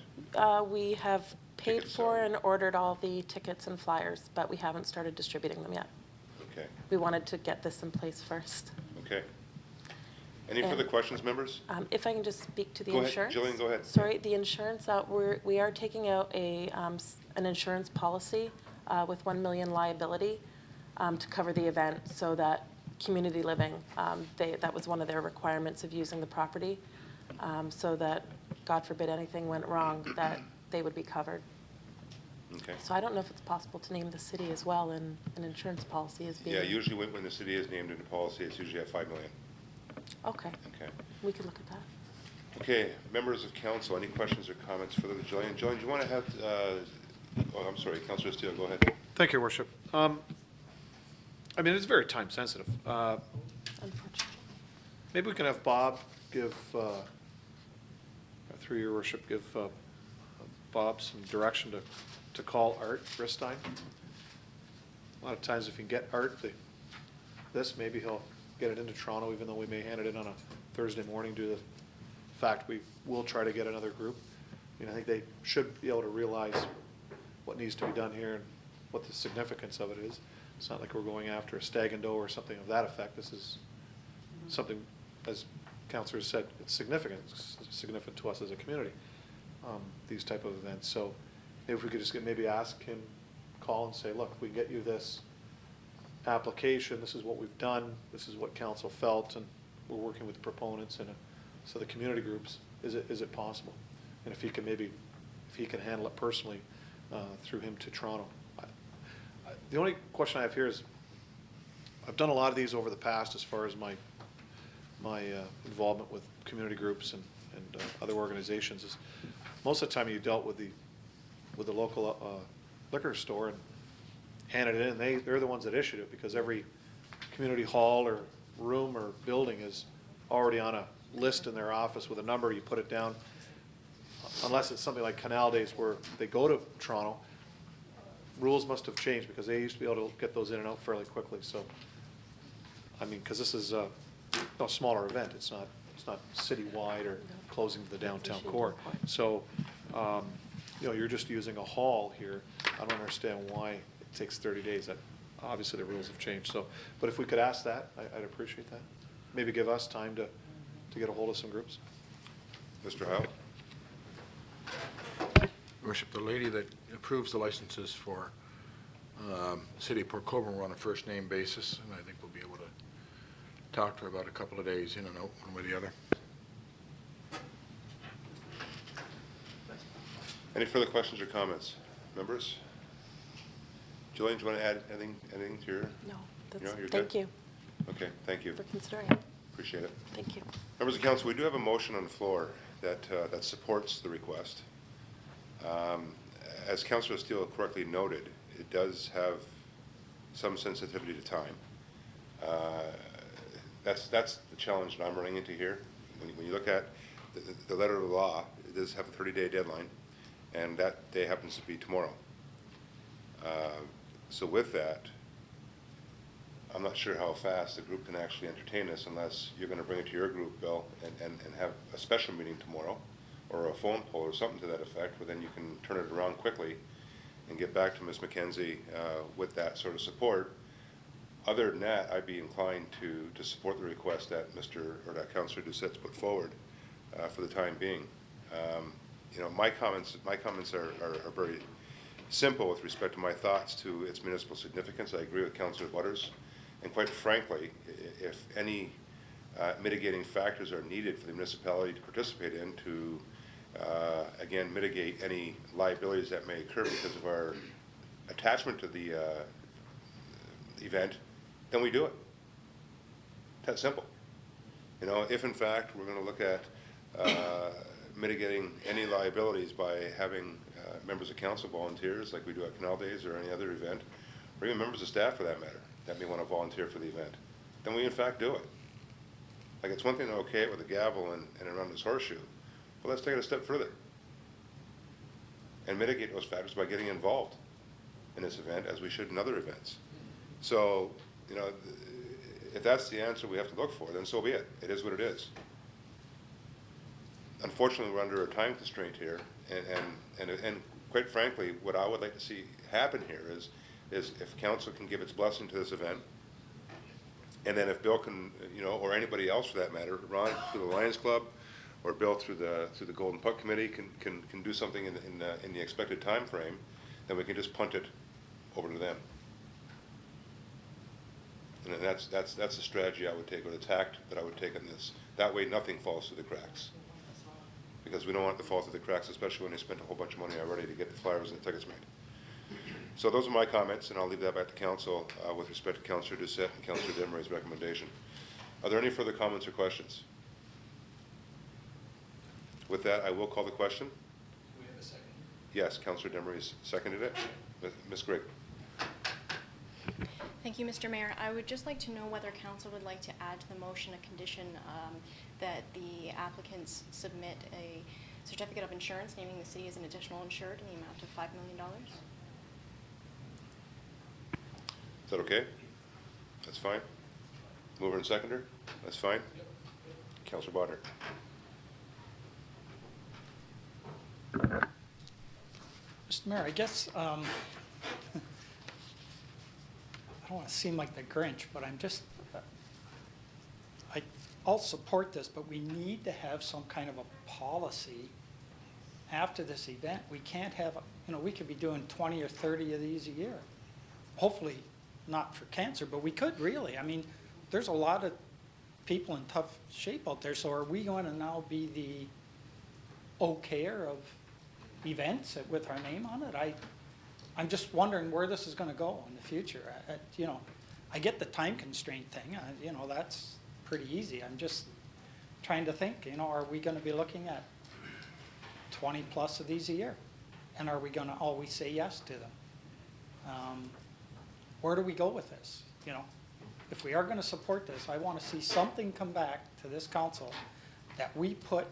We have paid Tickets for sold. and ordered all the tickets and flyers, but we haven't started distributing them yet. Okay. We wanted to get this in place first. Okay. Any further questions, members? If I can just speak to the Go ahead. insurance. Jillian, go ahead. Sorry, the insurance, we are taking out an insurance policy with 1 million liability to cover the event, so that community living, that was one of their requirements of using the property, so that, God forbid, anything went wrong, that they would be covered. Okay. So I don't know if it's possible to name the city as well in an insurance policy as being. Yeah, usually when the city is named in the policy, it's usually at 5 million. Okay. Okay. We could look at that. Okay, members of council, any questions or comments further to Jillian? Jillian, do you want to have, I'm sorry, Councillor Steele, go ahead. Thank you, Your Worship. It's very time sensitive. Unfortunately. Maybe we can have Bob give, through Your Worship, give Bob some direction to call Art Bristein. A lot of times if you can get Art this, maybe he'll get it into Toronto, even though we may hand it in on a Thursday morning due to the fact we will try to get another group. I think they should be able to realize what needs to be done here and what the significance of it is. It's not like we're going after a stag and doe or something of that effect. This is something, as Councillor said, it's significant. It's significant to us as a community, these type of events. So if we could just maybe ask him, call and say, look, we can get you this application, this is what we've done, this is what council felt, and we're working with the proponents and so the community groups, is it possible? And if he can handle it personally through him to Toronto. The only question I have here is, I've done a lot of these over the past as far as my involvement with community groups and other organizations. Is most of the time you dealt with the local liquor store and handed it in. They're the ones that issued it, because every community hall or room or building is already on a list in their office with a number. You put it down. Unless it's something like Canal Days where they go to Toronto, rules must have changed, because they used to be able to get those in and out fairly quickly. So, because this is a smaller event. It's It's not citywide or closing the downtown core. So, you're just using a hall here. I don't understand why it takes 30 days. That, obviously, the rules have changed. So, but if we could ask that, I'd appreciate that. Maybe give us time to get a hold of some groups. Mr. Howe? Worship, the lady that approves the licenses for City of Port Colborne were on a first-name basis, and I think we'll be able to talk to her about a couple of days, in and out, one way or the other. Any further questions or comments? Members? Julian, do you want to add anything to your? No, you're thank good? you Okay, thank you. for considering. Appreciate it. Thank you. Members of council, we do have a motion on the floor that supports the request. As Councillor Steele correctly noted, it does have some sensitivity to time. That's the challenge that I'm running into here. When you look at the letter of the law, it does have a 30-day deadline, and that day happens to be tomorrow. So with that, I'm not sure how fast the group can actually entertain this unless you're going to bring it to your group, Bill, and have a special meeting tomorrow, or a phone poll or something to that effect, where then you can turn it around quickly and get back to Ms. McKenzie with that sort of support. Other than that, I'd be inclined to support the request that that Councillor Doucette's put forward for the time being. My comments are very simple with respect to my thoughts to its municipal significance. I agree with Councillor Butters, and quite frankly, if any mitigating factors are needed for the municipality to participate in to again mitigate any liabilities that may occur because of our attachment to the event, then we do it. That simple. If in fact we're going to look at mitigating any liabilities by having members of council volunteers like we do at Canal Days or any other event, or even members of staff for that matter, that may want to volunteer for the event, then we in fact do it. Like, it's one thing to okay it with a gavel and around this horseshoe, but let's take it a step further and mitigate those factors by getting involved in this event as we should in other events. So, if that's the answer we have to look for, then so be it. It is what it is. Unfortunately, we're under a time constraint here, and quite frankly, what I would like to see happen here is if council can give its blessing to this event, and then if Bill can, or anybody else for that matter, Ron through the Lions Club, or Bill through the Golden Puck Committee can do something in the expected time frame, then we can just punt it over to them. And that's the strategy I would take, or the tact that I would take on this. That way, nothing falls through the cracks. Because we don't want it to fall through the cracks, especially when they spent a whole bunch of money already to get the flyers and the tickets made. So those are my comments, and I'll leave that back to council with respect to Councillor Doucette and Councillor Demery's recommendation. Are there any further comments or questions? With that, I will call the question. Do we have a second? Yes, Councillor Demery's seconded it. Ms. Grigg. Thank you, Mr. Mayor. I would just like to know whether council would like to add to the motion a condition that the applicants submit a certificate of insurance naming the city as an additional insured in the amount of $5 million. Is that okay? That's fine. Mover and seconder? That's fine. Councillor Bonner. Mr. Mayor, I guess, I don't want to seem like the Grinch, but I'll support this, but we need to have some kind of a policy after this event. We can't have, we could be doing 20 or 30 of these a year. Hopefully not for cancer, but we could really. I mean, there's a lot of people in tough shape out there, so are we going to now be the okayer of events with our name on it? I'm just wondering where this is going to go in the future. I get the time constraint thing. That's pretty easy. I'm just trying to think. Are we going to be looking at 20 plus of these a year, and are we going to always say yes to them? Where do we go with this? If we are going to support this, I want to see something come back to this council that we put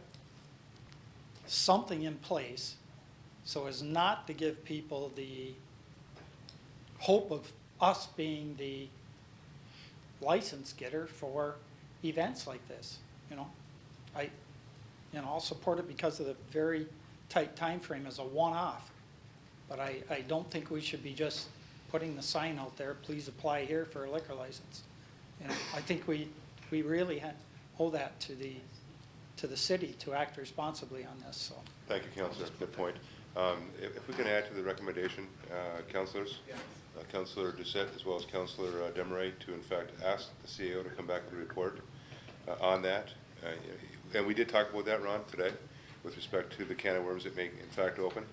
something in place so as not to give people the hope of us being the license getter for events like this. I'll support it because of the very tight time frame as a one-off. But I don't think we should be just putting the sign out there, please apply here for a liquor license. I think we really owe that to the city to act responsibly on this, so. Thank you, Councillor. Good point. If we can add to the recommendation, councillors, Councillor Doucette as well as Councillor Desmarais to in fact ask the CAO to come back with a report on that. And we did talk about that, Ron, today with respect to the can of worms that may in fact open.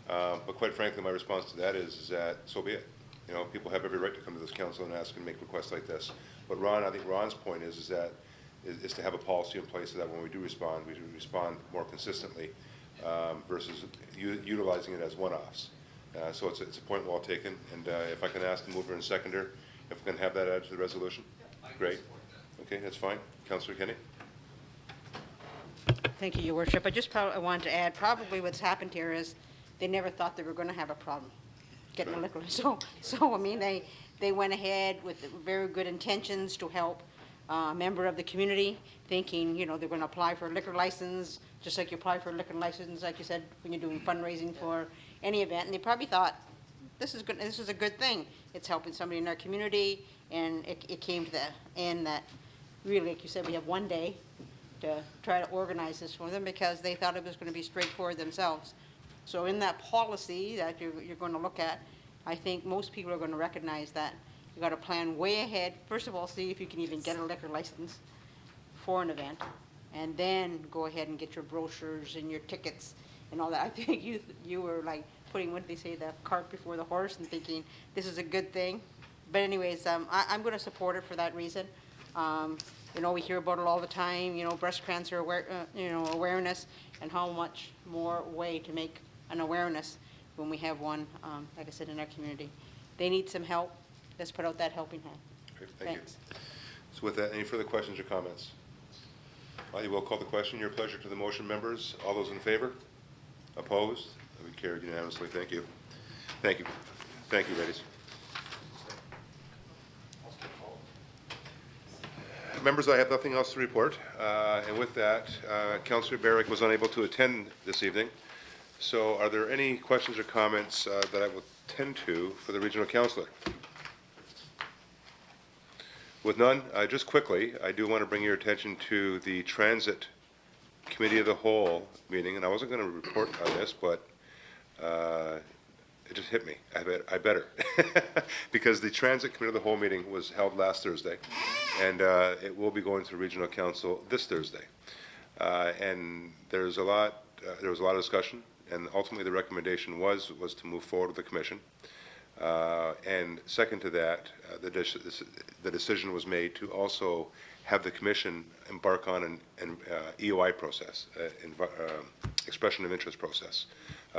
But quite frankly, my response to that is that so be it. You know, people have every right to come to this council and ask and make requests like this. But Ron, I think Ron's point is to have a policy in place so that when we do respond, we do respond more consistently versus utilizing it as one-offs. So it's a point well taken. And if I can ask the mover and seconder, if we can have that added to the resolution, great. Okay, that's fine. Councillor Kenny. Thank you, Your Worship. I wanted to add, probably what's happened here is they never thought they were going to have a problem getting a liquor license. So I mean, they went ahead with very good intentions to help a member of the community, thinking, you know, they're going to apply for a liquor license, just like you apply for a liquor license, like you said, when you're doing fundraising for any event. And they probably thought, this is good. This is a good thing. It's helping somebody in our community. And it came to the end that really, like you said, we have one day to try to organize this for them because they thought it was going to be straightforward themselves. So in that policy that you're going to look at, I think most people are going to recognize that you got to plan way ahead. First of all, see if you can even get a liquor license for an event, and then go ahead and get your brochures and your tickets and all that. I think you were like putting, what do they say, the cart before the horse, and thinking this is a good thing. But anyways, I'm going to support it for that reason. You know, we hear about it all the time, you know, breast cancer awareness, and how much more way to make an awareness when we have one, like I said, in our community. They need some help. Let's put out that helping hand. Great, thank you. So with that, any further questions or comments? I will call the question. Your pleasure to the motion, members. All those in favor? Opposed? That be carried unanimously. Thank you. Thank you. Thank you, ladies. Members, I have nothing else to report. And with that, Councillor Barrick was unable to attend this evening. So are there any questions or comments that I will tend to for the regional councillor? With none, just quickly, I do want to bring your attention to the Transit Committee of the Whole meeting, and I wasn't going to report on this, but it just hit me. I better. Because the Transit Committee of the Whole meeting was held last Thursday, and it will be going to the Regional Council this Thursday. And there was a lot of discussion, and ultimately the recommendation was to move forward with the Commission. And second to that, the decision was made to also have the Commission embark on an EOI process, expression of interest process,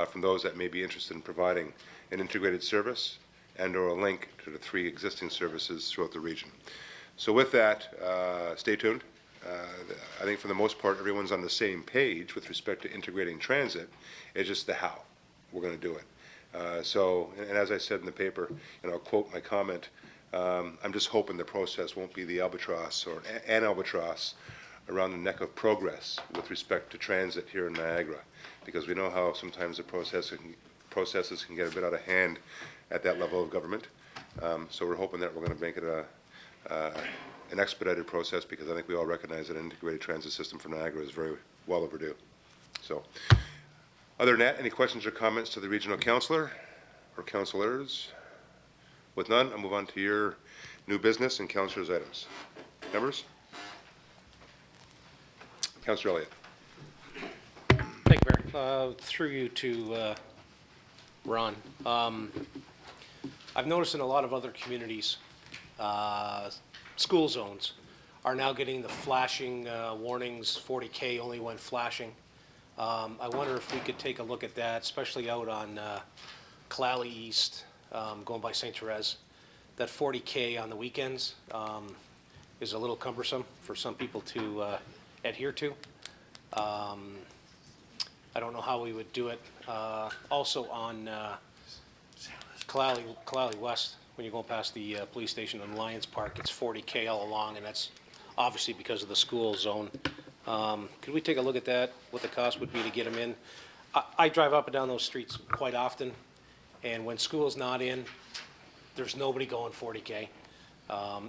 from those that may be interested in providing an integrated service and or a link to the 3 existing services throughout the region. So with that, stay tuned. I think for the most part, everyone's on the same page with respect to integrating transit. It's just the how we're going to do it. And as I said in the paper, and I'll quote my comment, I'm just hoping the process won't be the albatross or an albatross around the neck of progress with respect to transit here in Niagara, because we know how sometimes the processes can get a bit out of hand at that level of government. So we're hoping that we're going to make it an expedited process, because I think we all recognize that an integrated transit system for Niagara is very well overdue. So, other than that, any questions or comments to the regional councillor or councillors? With none, I'll move on to your new business and councillors' items. Members? Councillor Elliott. Thank you, Mayor. Through you to Ron. I've noticed in a lot of other communities, school zones are now getting the flashing warnings, 40K only when flashing. I wonder if we could take a look at that, especially out on Kalali East, going by St. Therese. That 40K on the weekends is a little cumbersome for some people to adhere to. I don't know how we would do it. Also on Kalali West, when you're going past the police station in Lions Park, it's 40K all along, and that's obviously because of the school zone. Could we take a look at that, what the cost would be to get them in? I drive up and down those streets quite often, and when school's not in, there's nobody going 40K.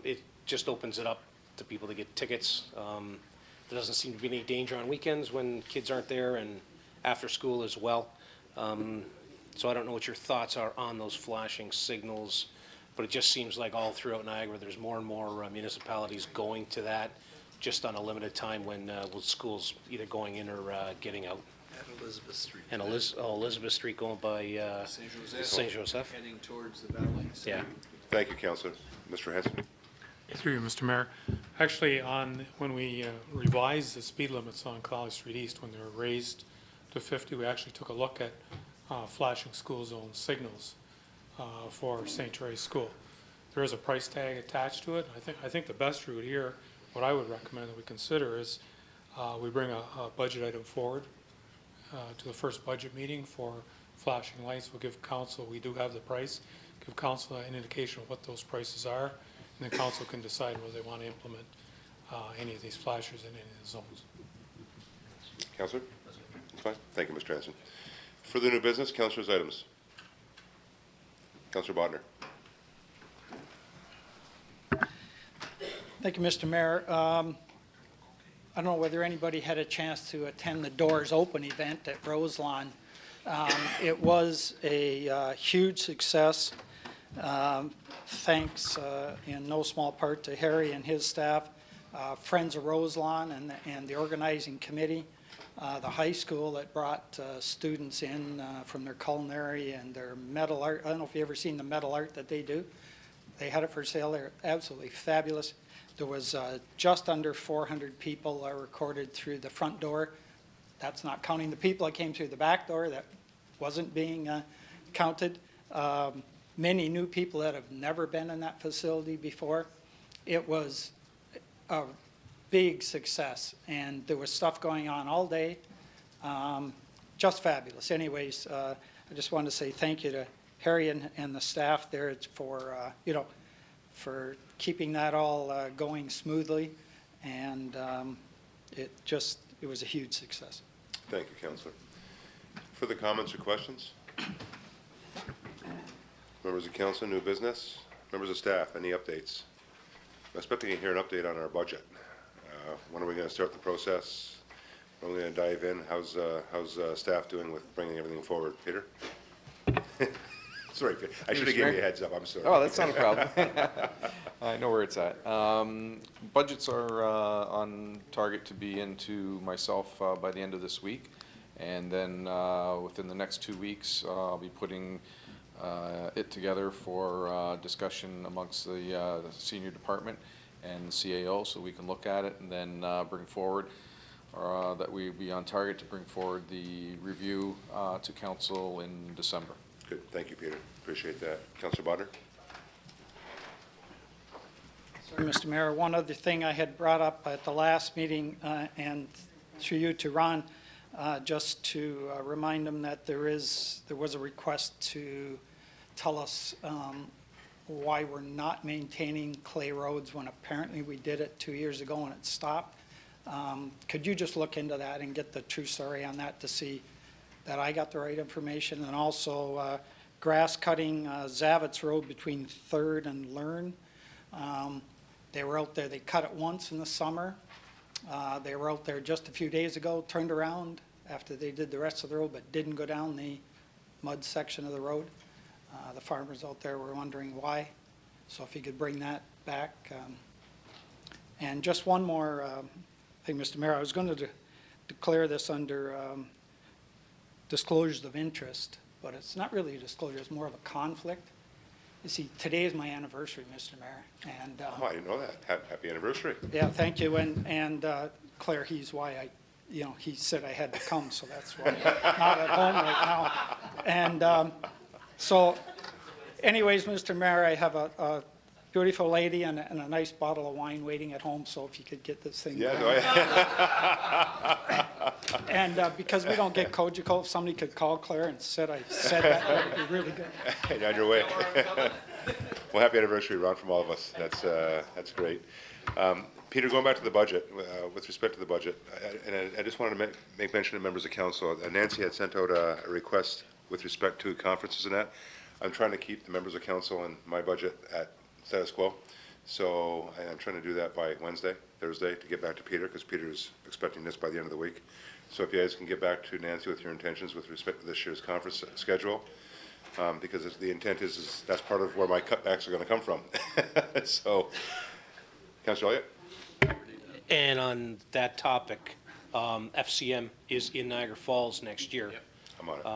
It just opens it up to people to get tickets. There doesn't seem to be any danger on weekends when kids aren't there, and after school as well. So I don't know what your thoughts are on those flashing signals, but it just seems like all throughout Niagara, there's more and more municipalities going to that just on a limited time when school's either going in or getting out. At Elizabeth Street. And Elizabeth Street going by Saint Joseph. Heading towards the valley. Yeah. Thank you, Councillor. Mr. Henson? Through you, Mr. Mayor. Actually, when we revised the speed limits on Clowley Street East, when they were raised to 50, we actually took a look at flashing school zone signals for St. Therese School. There is a price tag attached to it. I think the best route here, what I would recommend that we consider is we bring a budget item forward to the first budget meeting for flashing lights. We'll give council, we do have the price, give council an indication of what those prices are, and the council can decide whether they want to implement any of these flashers in any of the zones. Councillor? That's fine. Thank you, Mr. Hanson. Further new business, councillors' items. Councillor Bodner. Thank you, Mr. Mayor. I don't know whether anybody had a chance to attend the Doors Open event at Roselawn. It was a huge success. Thanks in no small part to Harry and his staff, Friends of Roselawn and the organizing committee, the high school that brought students in from their culinary and their metal art. I don't know if you've ever seen the metal art that they do. They had it for sale. They're absolutely fabulous. There was just under 400 people recorded through the front door. That's not counting the people that came through the back door. That wasn't being counted. Many new people that have never been in that facility before. It was a big success, and there was stuff going on all day. Just fabulous. Anyways, I just wanted to say thank you to Harry and the staff there for, for keeping that all going smoothly, and it was a huge success. Thank you, Councillor. Further comments or questions? Members of council, new business? Members of staff, any updates? I'm expecting to hear an update on our budget. When are we going to start the process? When are we going to dive in? How's staff doing with bringing everything forward? Peter? Sorry, I should have given you a heads up. I'm sorry. Oh, that's not a problem. I know where it's at. Budgets are on target to be into myself by the end of this week. And then within the next 2 weeks, I'll be putting it together for discussion amongst the senior department and the CAO, so we can look at it and then bring forward that we be on target to bring forward the review to council in December. Good. Thank you, Peter. Appreciate that. Councillor Bodner? Sorry, Mr. Mayor, one other thing I had brought up at the last meeting, and through you to Ron, just to remind them that there was a request to tell us why we're not maintaining clay roads when apparently we did it 2 years ago and it stopped. Could you just look into that and get the true story on that to see that I got the right information? And also grass cutting Zavitz Road between 3rd and Learn. They were out there, they cut it once in the summer. They were out there just a few days ago, turned around after they did the rest of the road, but didn't go down the mud section of the road. The farmers out there were wondering why. So if you could bring that back. And just one more thing, Mr. Mayor, I was going to declare this under disclosures of interest, but it's not really a disclosure, it's more of a conflict. You see, today is my anniversary, Mr. Mayor, and oh, I didn't know that. Happy anniversary. yeah, thank you. And Claire, he's why he said I had to come, so that's why I'm not at home right now. And so, anyways, Mr. Mayor, I have a beautiful lady and a nice bottle of wine waiting at home, so if you could get this thing. Yeah, and because we don't get COGECO, if somebody could call Claire and said I said that, that would be really good. Hey, on your way. Well, happy anniversary, Ron, from all of us. That's great. Peter, going back to the budget, with respect to the budget, I just wanted to make mention to members of council, Nancy had sent out a request with respect to conferences and that. I'm trying to keep the members of council and my budget at status quo. So I'm trying to do that by Wednesday, Thursday, to get back to Peter, because Peter's expecting this by the end of the week. So if you guys can get back to Nancy with your intentions with respect to this year's conference schedule, because the intent is that's part of where my cutbacks are going to come from. So, Councillor Elliott? And on that topic, FCM is in Niagara Falls next year. I'm on it.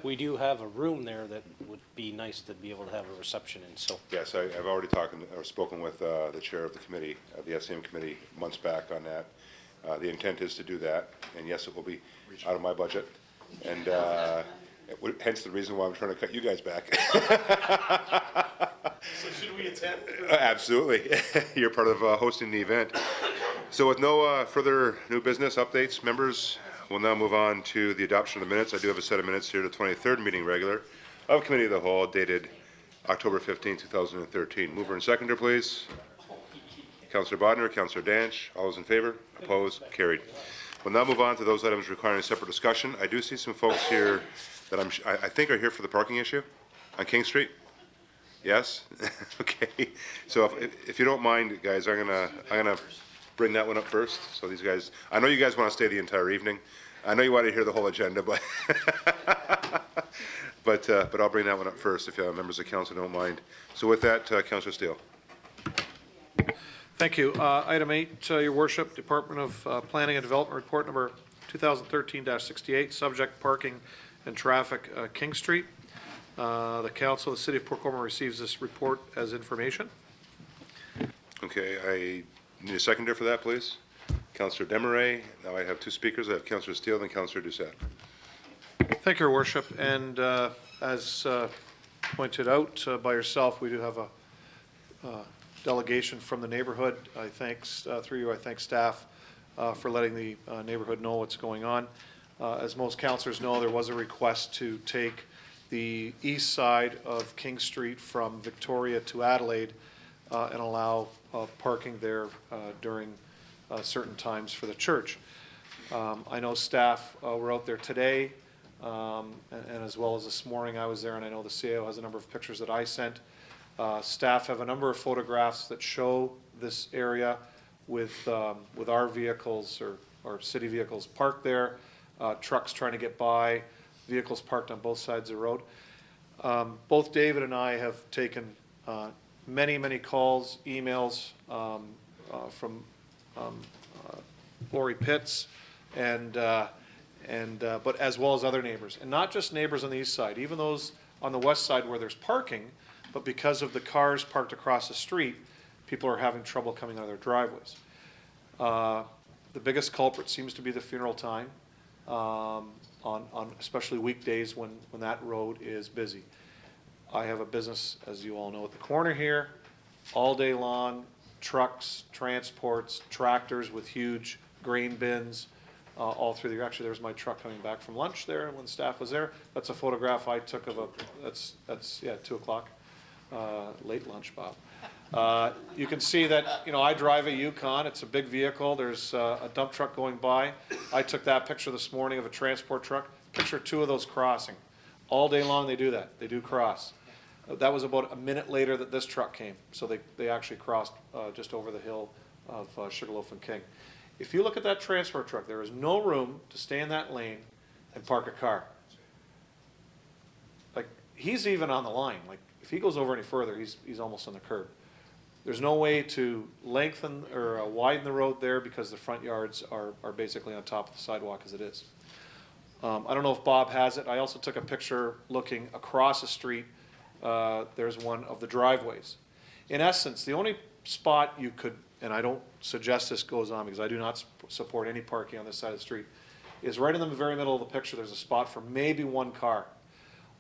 We do have a room there that would be nice to be able to have a reception in, so. Yes, I've already spoken with the chair of the committee, the FCM committee, months back on that. The intent is to do that, and yes, it will be out of my budget, and hence the reason why I'm trying to cut you guys back. So should we attend? Absolutely. You're part of hosting the event. So with no further new business updates, members, we'll now move on to the adoption of the minutes. I do have a set of minutes here, the 23rd meeting regular of Committee of the Whole, dated October 15, 2013. Mover and seconder, please. Councillor Bodnar, Councillor Danch, all those in favor? Opposed? Carried. We'll now move on to those items requiring a separate discussion. I do see some folks here that I think are here for the parking issue on King Street. Yes? Okay. So if you don't mind, guys, I'm gonna bring that one up first. So these guys, I know you guys want to stay the entire evening. I know you want to hear the whole agenda, but but I'll bring that one up first if members of council don't mind. So with that, Councillor Steele. Thank you. Item 8, Your Worship, Department of Planning and Development Report number 2013-68, subject parking and traffic, King Street. The council of the City of Port Colborne receives this report as information. Okay, I need a seconder for that, please. Councillor Desmarais. Now I have two speakers. I have Councillor Steele and Councillor Doucette. Thank you, Your Worship. And as pointed out by yourself, we do have a delegation from the neighborhood. I thank, through you, I thank staff for letting the neighborhood know what's going on. As most councillors know, there was a request to take the east side of King Street from Victoria to Adelaide and allow parking there during certain times for the church. I know staff were out there today, and as well as this morning I was there, and I know the CAO has a number of pictures that I sent. Staff have a number of photographs that show this area with our vehicles or city vehicles parked there, trucks trying to get by, vehicles parked on both sides of the road. Both David and I have taken many calls, emails from Lori Pitts but as well as other neighbors, and not just neighbors on the east side, even those on the west side where there's parking, but because of the cars parked across the street, people are having trouble coming out of their driveways. The biggest culprit seems to be the funeral time, on especially weekdays when that road is busy. I have a business, as you all know, at the corner here, all day long, trucks, transports, tractors with huge grain bins, all through the, actually there's my truck coming back from lunch there when staff was there. That's a photograph I took of that's yeah, 2 o'clock, late lunch, Bob. You can see that, I drive a Yukon. It's a big vehicle. There's a dump truck going by. I took that picture this morning of a transport truck. Picture 2 of those crossing. All day long they do that. They do cross. That was about a minute later that this truck came. So they actually crossed just over the hill of Sugarloaf and King. If you look at that transport truck, there is no room to stay in that lane and park a car. Like, he's even on the line. Like, if he goes over any further, he's almost on the curb. There's no way to lengthen or widen the road there because the front yards are basically on top of the sidewalk as it is. I don't know if Bob has it. I also took a picture looking across the street. There's one of the driveways. In essence, the only spot you could, and I don't suggest this goes on because I do not support any parking on this side of the street, is right in the very middle of the picture. There's a spot for maybe one car.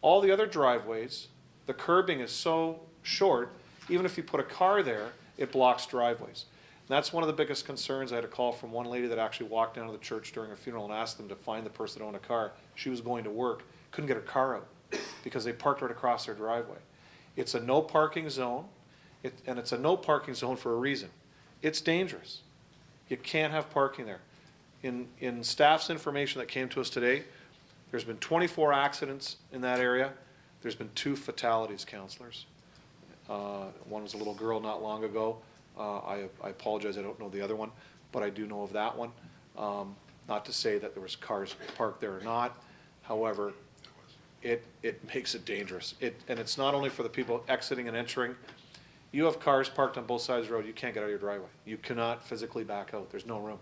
All the other driveways, the curbing is so short, even if you put a car there, it blocks driveways. And that's one of the biggest concerns. I had a call from one lady that actually walked down to the church during a funeral and asked them to find the person that owned a car. She was going to work, couldn't get her car out because they parked right across their driveway. It's a no parking zone. And it's a no parking zone for a reason. It's dangerous. You can't have parking there. In staff's information that came to us today, there's been 24 accidents in that area. There's been 2 fatalities, councillors. One was a little girl not long ago. I apologize, I don't know the other one, but I do know of that one. Not to say that there was cars parked there or not. However, it makes it dangerous. And it's not only for the people exiting and entering. You have cars parked on both sides of the road, you can't get out of your driveway. You cannot physically back out, there's no room.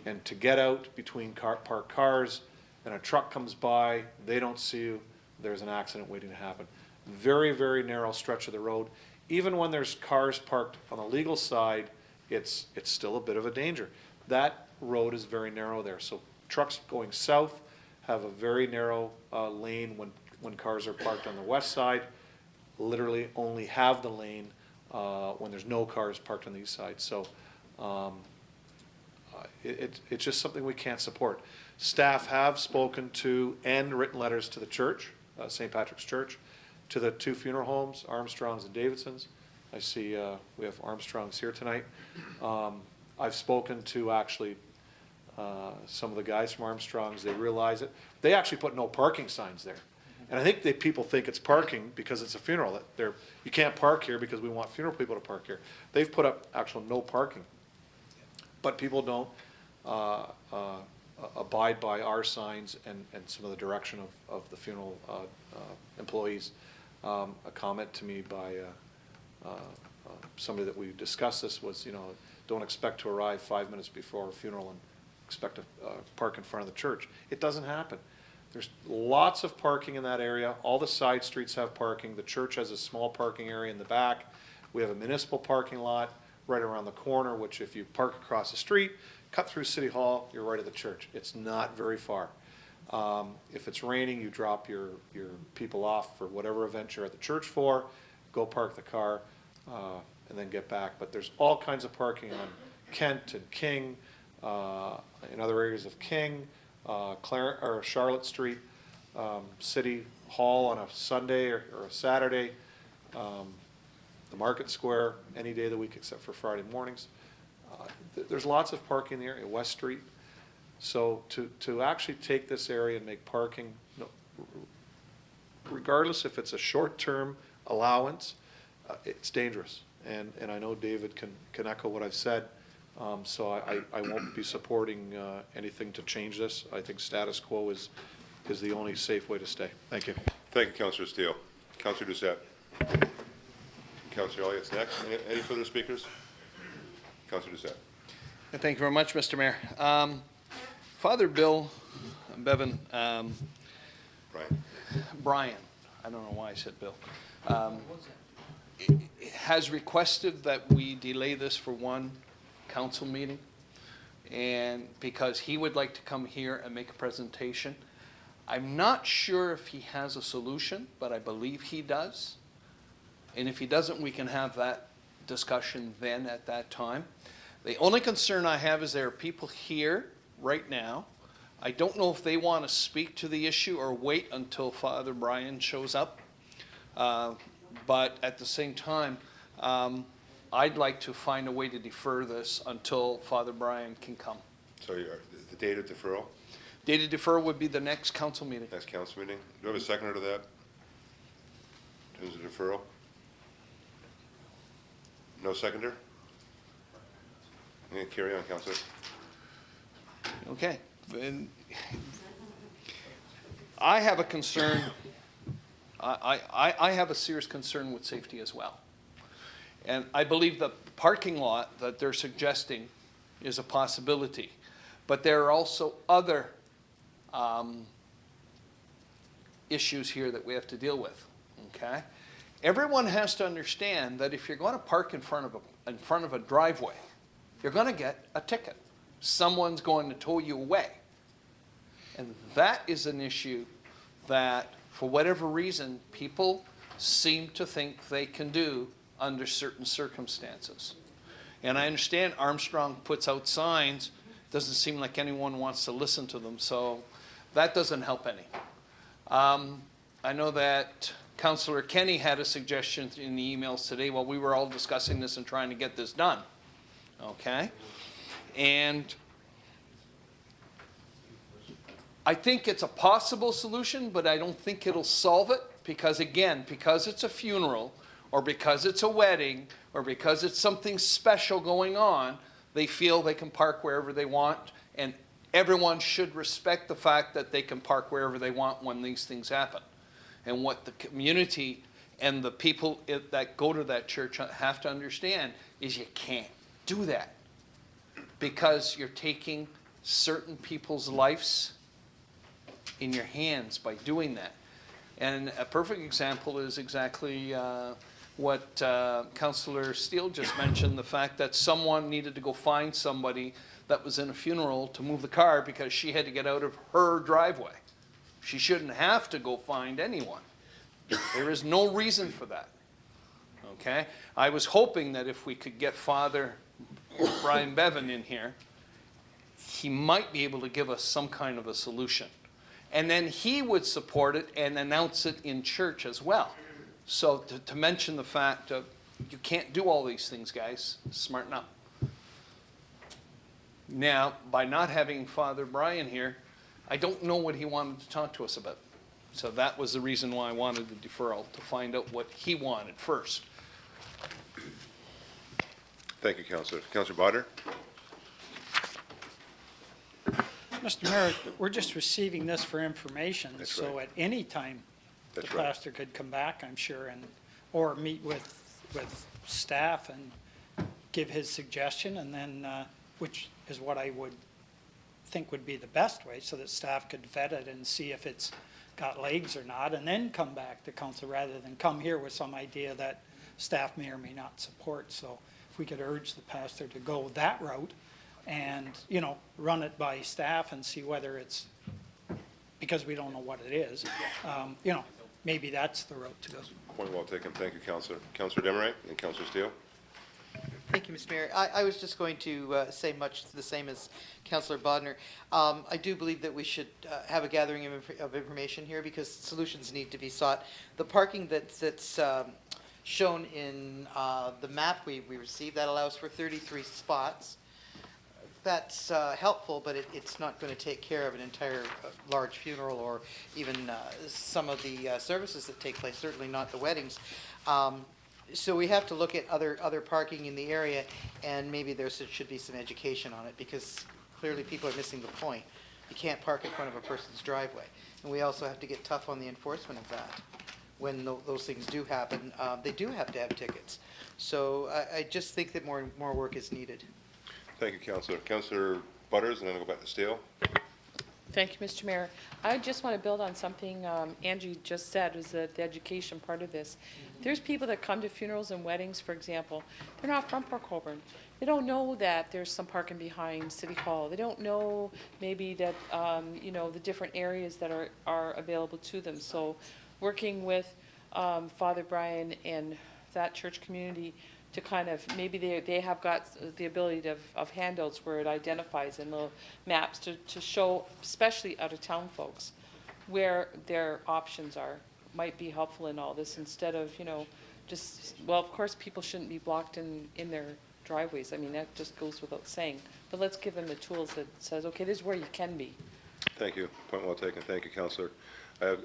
And to get out between parked cars, and a truck comes by, they don't see you, there's an accident waiting to happen. Very, very narrow stretch of the road. Even when there's cars parked on the legal side, it's still a bit of a danger. That road is very narrow there, so trucks going south have a very narrow lane when cars are parked on the west side. Literally only have the lane when there's no cars parked on the east side. So it's just something we can't support. Staff have spoken to and written letters to the church, St. Patrick's Church, to the 2 funeral homes, Armstrong's and Davidson's. I see we have Armstrong's here tonight. I've spoken to actually some of the guys from Armstrong's. They realize it. They actually put no parking signs there. And I think people think it's parking because it's a funeral. That you can't park here because we want funeral people to park here. They've put up actual no parking. But people don't abide by our signs and some of the direction of the funeral employees. A comment to me by somebody that we discussed this was, don't expect to arrive 5 minutes before a funeral and expect to park in front of the church. It doesn't happen. There's lots of parking in that area. All the side streets have parking. The church has a small parking area in the back. We have a municipal parking lot right around the corner, which if you park across the street, cut through City Hall, you're right at the church. It's not very far. If it's raining, you drop your people off for whatever event you're at the church for, go park the car, and then get back. But there's all kinds of parking on Kent and King, in other areas of King, Charlotte Street, City Hall on a Sunday or a Saturday, the Market Square any day of the week except for Friday mornings. There's lots of parking in the area, West Street. So to actually take this area and make parking, regardless if it's a short-term allowance, it's dangerous. And I know David can echo what I've said. So I won't be supporting anything to change this. I think status quo is the only safe way to stay. Thank you. Thank you, Councillor Steele. Councillor Doucette. Councillor Elliott's next. Any further speakers? Councillor Doucette. Thank you very much, Mr. Mayor. Father Bill Bevan, Brian, I don't know why I said Bill, has requested that we delay this for one council meeting, and because he would like to come here and make a presentation. I'm not sure if he has a solution, but I believe he does. And if he doesn't, we can have that discussion then at that time. The only concern I have is there are people here right now. I don't know if they want to speak to the issue or wait until Father Brian shows up. But at the same time, I'd like to find a way to defer this until Father Brian can come. So the date of deferral? Date of deferral would be the next council meeting. Next council meeting. Do you have a seconder to that? In terms of deferral? No seconder? Yeah, carry on, Councillor. Okay. Then I have a concern. I have a serious concern with safety as well. And I believe the parking lot that they're suggesting is a possibility. But there are also other issues here that we have to deal with, okay? Everyone has to understand that if you're going to park in front of a driveway, you're going to get a ticket. Someone's going to tow you away. And that is an issue that, for whatever reason, people seem to think they can do under certain circumstances. And I understand Armstrong puts out signs. Doesn't seem like anyone wants to listen to them, so that doesn't help any. I know that Councillor Kenny had a suggestion in the emails today while we were all discussing this and trying to get this done. Okay? And I think it's a possible solution, but I don't think it'll solve it because, again, because it's a funeral or because it's a wedding or because it's something special going on, they feel they can park wherever they want, and everyone should respect the fact that they can park wherever they want when these things happen. And what the community and the people that go to that church have to understand is you can't do that because you're taking certain people's lives in your hands by doing that. And a perfect example is exactly what Councillor Steele just mentioned, the fact that someone needed to go find somebody that was in a funeral to move the car because she had to get out of her driveway. She shouldn't have to go find anyone. There is no reason for that. Okay? I was hoping that if we could get Father Brian Bevan in here, he might be able to give us some kind of a solution. And then he would support it and announce it in church as well. So to mention the fact of you can't do all these things, guys, smarten up. Now, by not having Father Brian here, I don't know what he wanted to talk to us about. So that was the reason why I wanted the deferral, to find out what he wanted first. Thank you, Councillor. Councillor Bodner? Mr. Mayor, we're just receiving this for information. That's so right. at any time, That's the right. pastor could come back, I'm sure, and or meet with staff and give his suggestion, and then which is what I would think would be the best way, so that staff could vet it and see if it's got legs or not, and then come back to council rather than come here with some idea that staff may or may not support. So if we could urge the pastor to go that route and, you know, run it by staff and see whether it's, because we don't know what it is, you know, maybe that's the route to go. Point well taken. Thank you, Councillor. Councillor Demeray and Councillor Steele? Thank you, Mr. Mayor. I was just going to say much the same as Councillor Bodner. I do believe that we should have a gathering of information here because solutions need to be sought. The parking that's shown in the map we received, that allows for 33 spots. That's helpful, but it's not going to take care of an entire large funeral or even some of the services that take place, certainly not the weddings. So we have to look at other parking in the area, and maybe there should be some education on it, because clearly people are missing the point. You can't park in front of a person's driveway. And we also have to get tough on the enforcement of that. When those things do happen, they do have to have tickets. So I just think that more work is needed. Thank you, Councillor. Councillor Butters, and then I'll go back to Steele. Thank you, Mr. Mayor. I just want to build on something Angie just said, was the education part of this. There's people that come to funerals and weddings, for example. They're not from Port Colborne. They don't know that there's some parking behind City Hall. They don't know maybe that, you know, the different areas that are available to them. So working with Father Brian and that church community to kind of, maybe they have got the ability of handouts where it identifies in little maps to show, especially out-of-town folks, where their options are, might be helpful in all this, instead of, you know, just, well, of course, people shouldn't be blocked in their driveways. I mean, that just goes without saying. But let's give them the tools that says, okay, this is where you can be. Thank you. Point well taken. Thank you, Councillor. I'm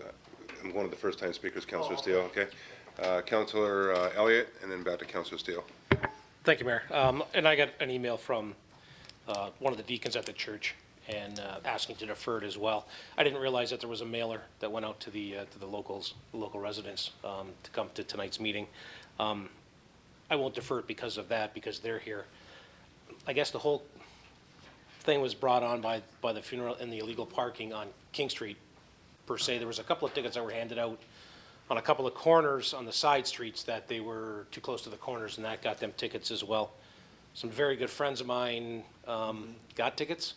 one of the first-time speakers, Councillor Steele, okay? Councillor Elliott, and then back to Councillor Steele. Thank you, Mayor. And I got an email from one of the deacons at the church and asking to defer it as well. I didn't realize that there was a mailer that went out to the local residents to come to tonight's meeting. I won't defer it because of that, because they're here. I guess the whole thing was brought on by the funeral and the illegal parking on King Street, per se. There was a couple of tickets that were handed out on a couple of corners on the side streets that they were too close to the corners, and that got them tickets as well. Some very good friends of mine got tickets,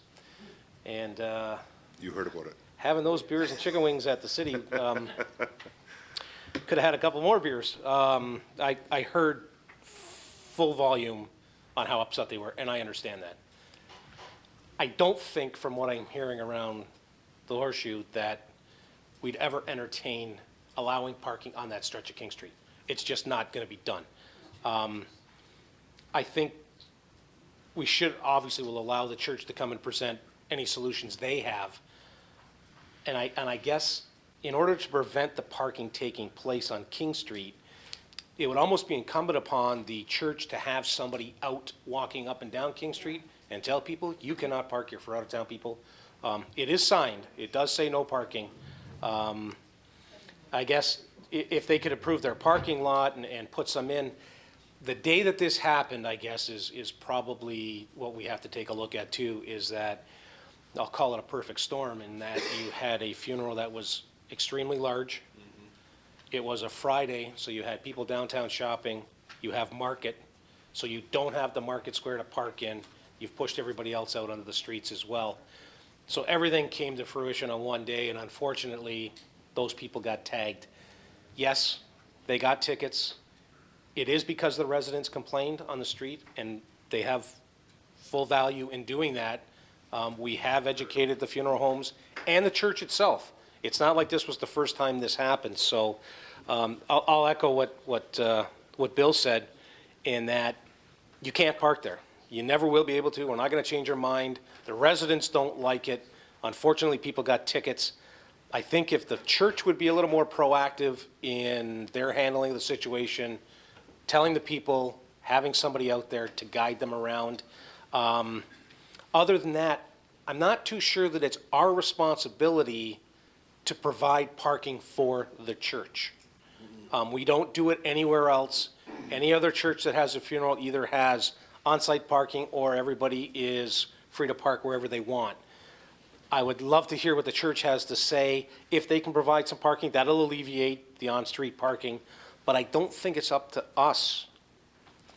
and you heard about it. Having those beers and chicken wings at the city, could have had a couple more beers. I heard full volume on how upset they were, and I understand that. I don't think, from what I'm hearing around the Horseshoe, that we'd ever entertain allowing parking on that stretch of King Street. It's just not going to be done. I think we should, obviously will allow the church to come and present any solutions they have. And I guess in order to prevent the parking taking place on King Street, it would almost be incumbent upon the church to have somebody out walking up and down King Street and tell people, you cannot park here for out-of-town people. It is signed. It does say no parking. I guess if they could approve their parking lot and put some in, the day that this happened, I guess, is probably what we have to take a look at too, is that, I'll call it a perfect storm, in that you had a funeral that was extremely large. It was a Friday, so you had people downtown shopping. You have market, so you don't have the market square to park in. You've pushed everybody else out onto the streets as well. So everything came to fruition on one day, and unfortunately, those people got tagged. Yes, they got tickets. It is because the residents complained on the street, and they have full value in doing that. We have educated the funeral homes and the church itself. It's not like this was the first time this happened. So I'll echo what Bill said, in that you can't park there. You never will be able to. We're not going to change our mind. The residents don't like it. Unfortunately, people got tickets. I think if the church would be a little more proactive in their handling of the situation, telling the people, having somebody out there to guide them around. Other than that, I'm not too sure that it's our responsibility to provide parking for the church. We don't do it anywhere else. Any other church that has a funeral either has on-site parking or everybody is free to park wherever they want. I would love to hear what the church has to say. If they can provide some parking, that'll alleviate the on-street parking. But I don't think it's up to us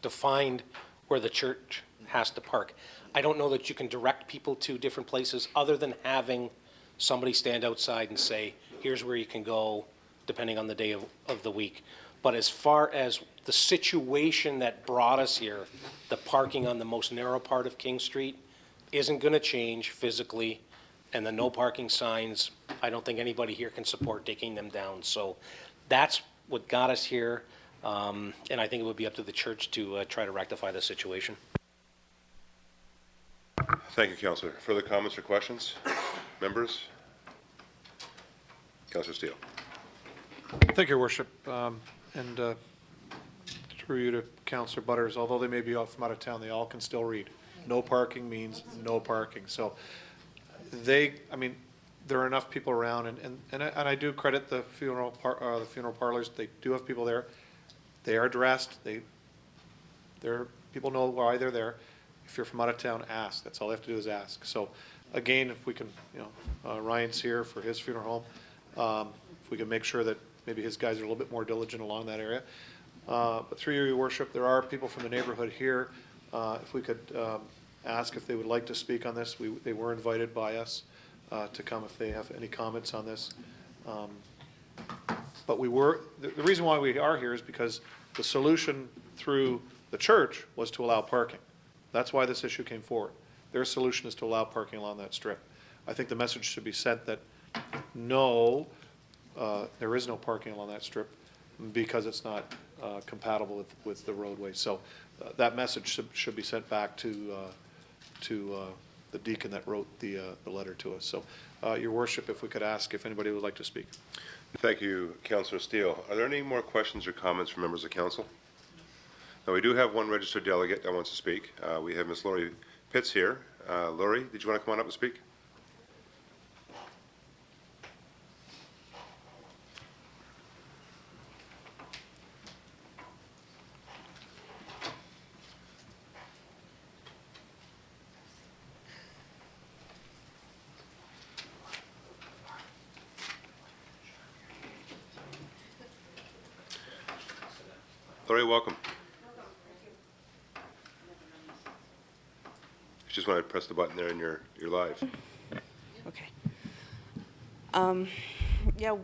to find where the church has to park. I don't know that you can direct people to different places other than having somebody stand outside and say, here's where you can go, depending on the day of the week. But as far as the situation that brought us here, the parking on the most narrow part of King Street isn't going to change physically. And the no parking signs, I don't think anybody here can support taking them down. So that's what got us here. And I think it would be up to the church to try to rectify the situation. Thank you, Councillor. Further comments or questions? Members? Councillor Steele. Thank you, Your Worship. And through you to Councillor Butters, although they may be from out of town, they all can still read. No parking means no parking. So I mean, there are enough people around, and I do credit the funeral parlors. They do have people there. They are dressed. People know why they're there. If you're from out of town, ask. That's all they have to do is ask. So again, if we can, Ryan's here for his funeral home. If we can make sure that maybe his guys are a little bit more diligent along that area. But through you, Your Worship, there are people from the neighborhood here. If we could ask if they would like to speak on this. They were invited by us to come if they have any comments on this. But the reason why we are here is because the solution through the church was to allow parking. That's why this issue came forward. Their solution is to allow parking along that strip. I think the message should be sent that no, there is no parking along that strip because it's not compatible with the roadway. So that message should be sent back to the deacon that wrote the letter to us. So, Your Worship, if we could ask if anybody would like to speak. Thank you, Councillor Steele. Are there any more questions or comments from members of council? Now, we do have one registered delegate that wants to speak. We have Ms. Lori Pitts here. Lori, did you want to come on up and speak? Lori, welcome. You just want to press the button there and you're live. Okay. Yeah,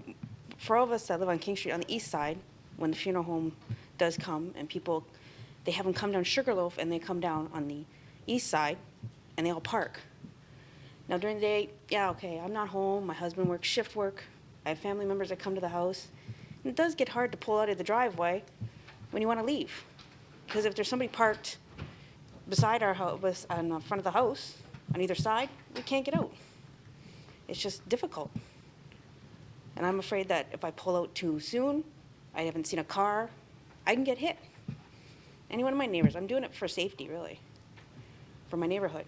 for all of us that live on King Street on the east side, when the funeral home does come and people, they have them come down Sugarloaf and they come down on the east side and they all park. Now during the day, yeah, okay, I'm not home. My husband works shift work. I have family members that come to the house. It does get hard to pull out of the driveway when you want to leave. Because if there's somebody parked beside our house, on the front of the house, on either side, we can't get out. It's just difficult. And I'm afraid that if I pull out too soon, I haven't seen a car, I can get hit. Any one of my neighbors. I'm doing it for safety, really, for my neighborhood.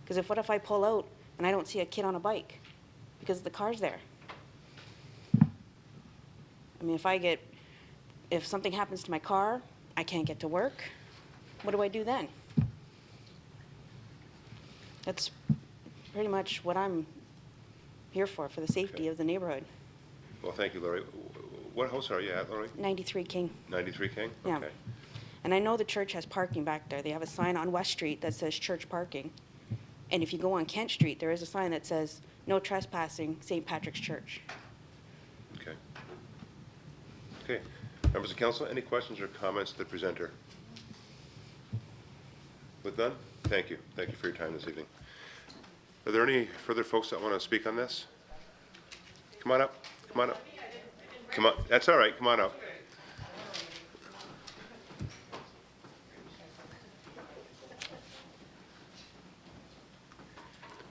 Because what if I pull out and I don't see a kid on a bike because the car's there? I mean, if something happens to my car, I can't get to work, what do I do then? That's pretty much what I'm here for the safety of the neighborhood. Well, thank you, Lori. What house are you at, Lori? 93 King. 93 King? Yeah. Okay. And I know the church has parking back there. They have a sign on West Street that says church parking. And if you go on Kent Street, there is a sign that says no trespassing, St. Patrick's Church. Okay. Okay. Members of council, any questions or comments to the presenter? With none, thank you. Thank you for your time this evening. Are there any further folks that want to speak on this? Come on up. Come on up. Come on. That's all right. Come on up.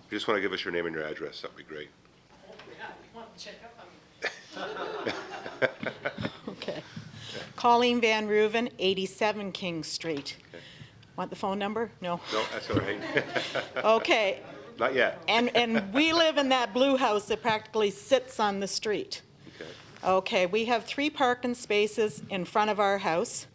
If you just want to give us your name and your address, that would be great. Okay. Colleen Van Rooven, 87 King Street. Okay. Want the phone number? No? No, that's all right. Okay. Not yet. And we live in that blue house that practically sits on the street. Okay. Okay, we have 3 parking spaces in front of our house.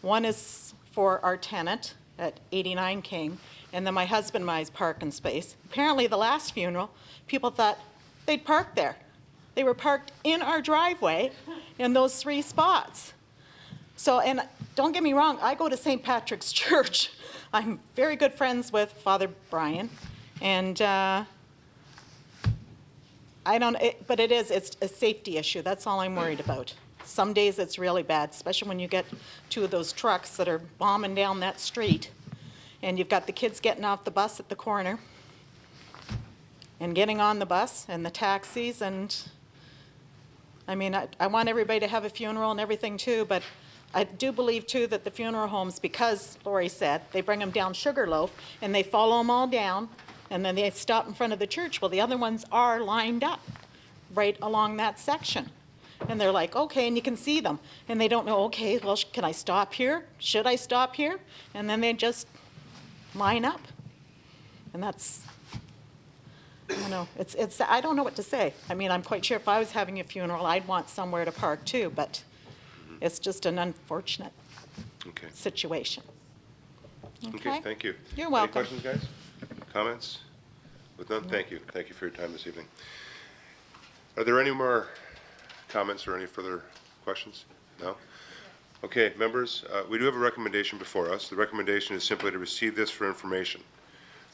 One is for our tenant at 89 King, and then my husband and I's parking space. Apparently, the last funeral, people thought they'd park there. They were parked in our driveway in those 3 spots. So, and don't get me wrong, I go to St. Patrick's Church. I'm very good friends with Father Brian, and it's a safety issue. That's all I'm worried about. Some days it's really bad, especially when you get 2 of those trucks that are bombing down that street, and you've got the kids getting off the bus at the corner and getting on the bus and the taxis, and I mean, I want everybody to have a funeral and everything too, but I do believe too that the funeral homes, because Lori said, they bring them down Sugarloaf and they follow them all down and then they stop in front of the church. Well, the other ones are lined up right along that section. And they're like, okay, and you can see them. And they don't know, okay, well, can I stop here? Should I stop here? And then they just line up. And that's, I don't know, I don't know what to say. I mean, I'm quite sure if I was having a funeral, I'd want somewhere to park too, but it's just an unfortunate situation. Okay, thank you. You're welcome. Any questions, guys? Comments? With none, thank you. Thank you for your time this evening. Are there any more comments or any further questions? No? Okay, members, we do have a recommendation before us. The recommendation is simply to receive this for information.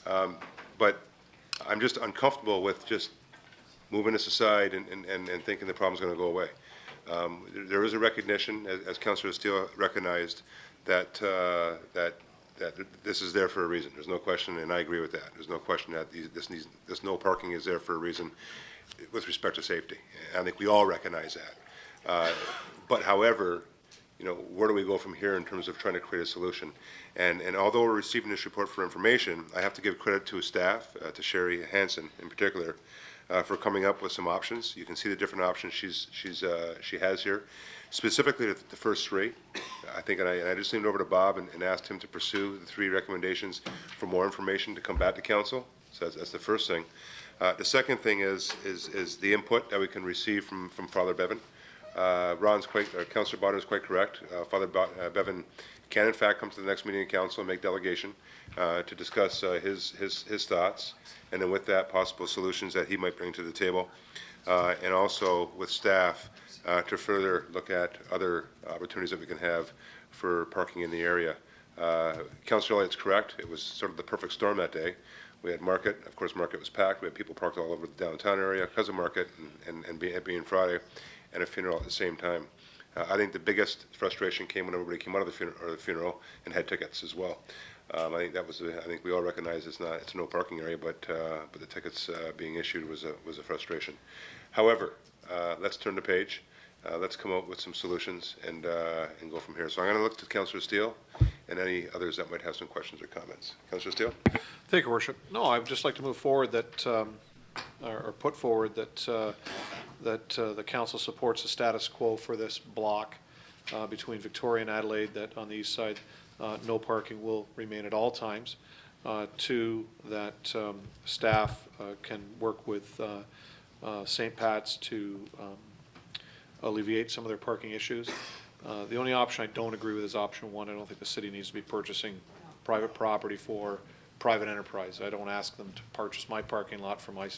But I'm just uncomfortable with just moving this aside and thinking the problem's going to go away. There is a recognition, as Councillor Steele recognized, that this is there for a reason. There's no question, and I agree with that. There's no question that this no parking is there for a reason with respect to safety. I think we all recognize that. But however, you know, where do we go from here in terms of trying to create a solution? And although we're receiving this report for information, I have to give credit to his staff, to Sherry Hansen in particular, for coming up with some options. You can see the different options she has here. Specifically, the first 3, I think, and I just leaned over to Bob and asked him to pursue the 3 recommendations for more information to come back to council. So that's the first thing. The second thing is the input that we can receive from Father Bevan. Councillor Bonner is quite correct. Father Bevan can in fact come to the next meeting of council and make delegation to discuss his thoughts, and then with that, possible solutions that he might bring to the table, and also with staff to further look at other opportunities that we can have for parking in the area. Councillor Elliott's correct. It was sort of the perfect storm that day. We had market. Of course, market was packed. We had people parked all over the downtown area because of market and being Friday, and a funeral at the same time. I think the biggest frustration came when everybody came out of the funeral and had tickets as well. I think that was. I think we all recognize it's a no parking area, but the tickets being issued was a frustration. However, let's turn the page let's come up with some solutions and go from here. So I'm going to look to Councillor Steele and any others that might have some questions or comments. Councillor Steele? Thank you, Worship. No, I'd just like to move forward that, or put forward that, the council supports the status quo for this block between Victoria and Adelaide, that on the east side, no parking will remain at all times. Two, that staff can work with St. Pat's to alleviate some of their parking issues. The only option I don't agree with is option one. I don't think the city needs to be purchasing private property for private enterprise. I don't ask them to purchase my parking lot for my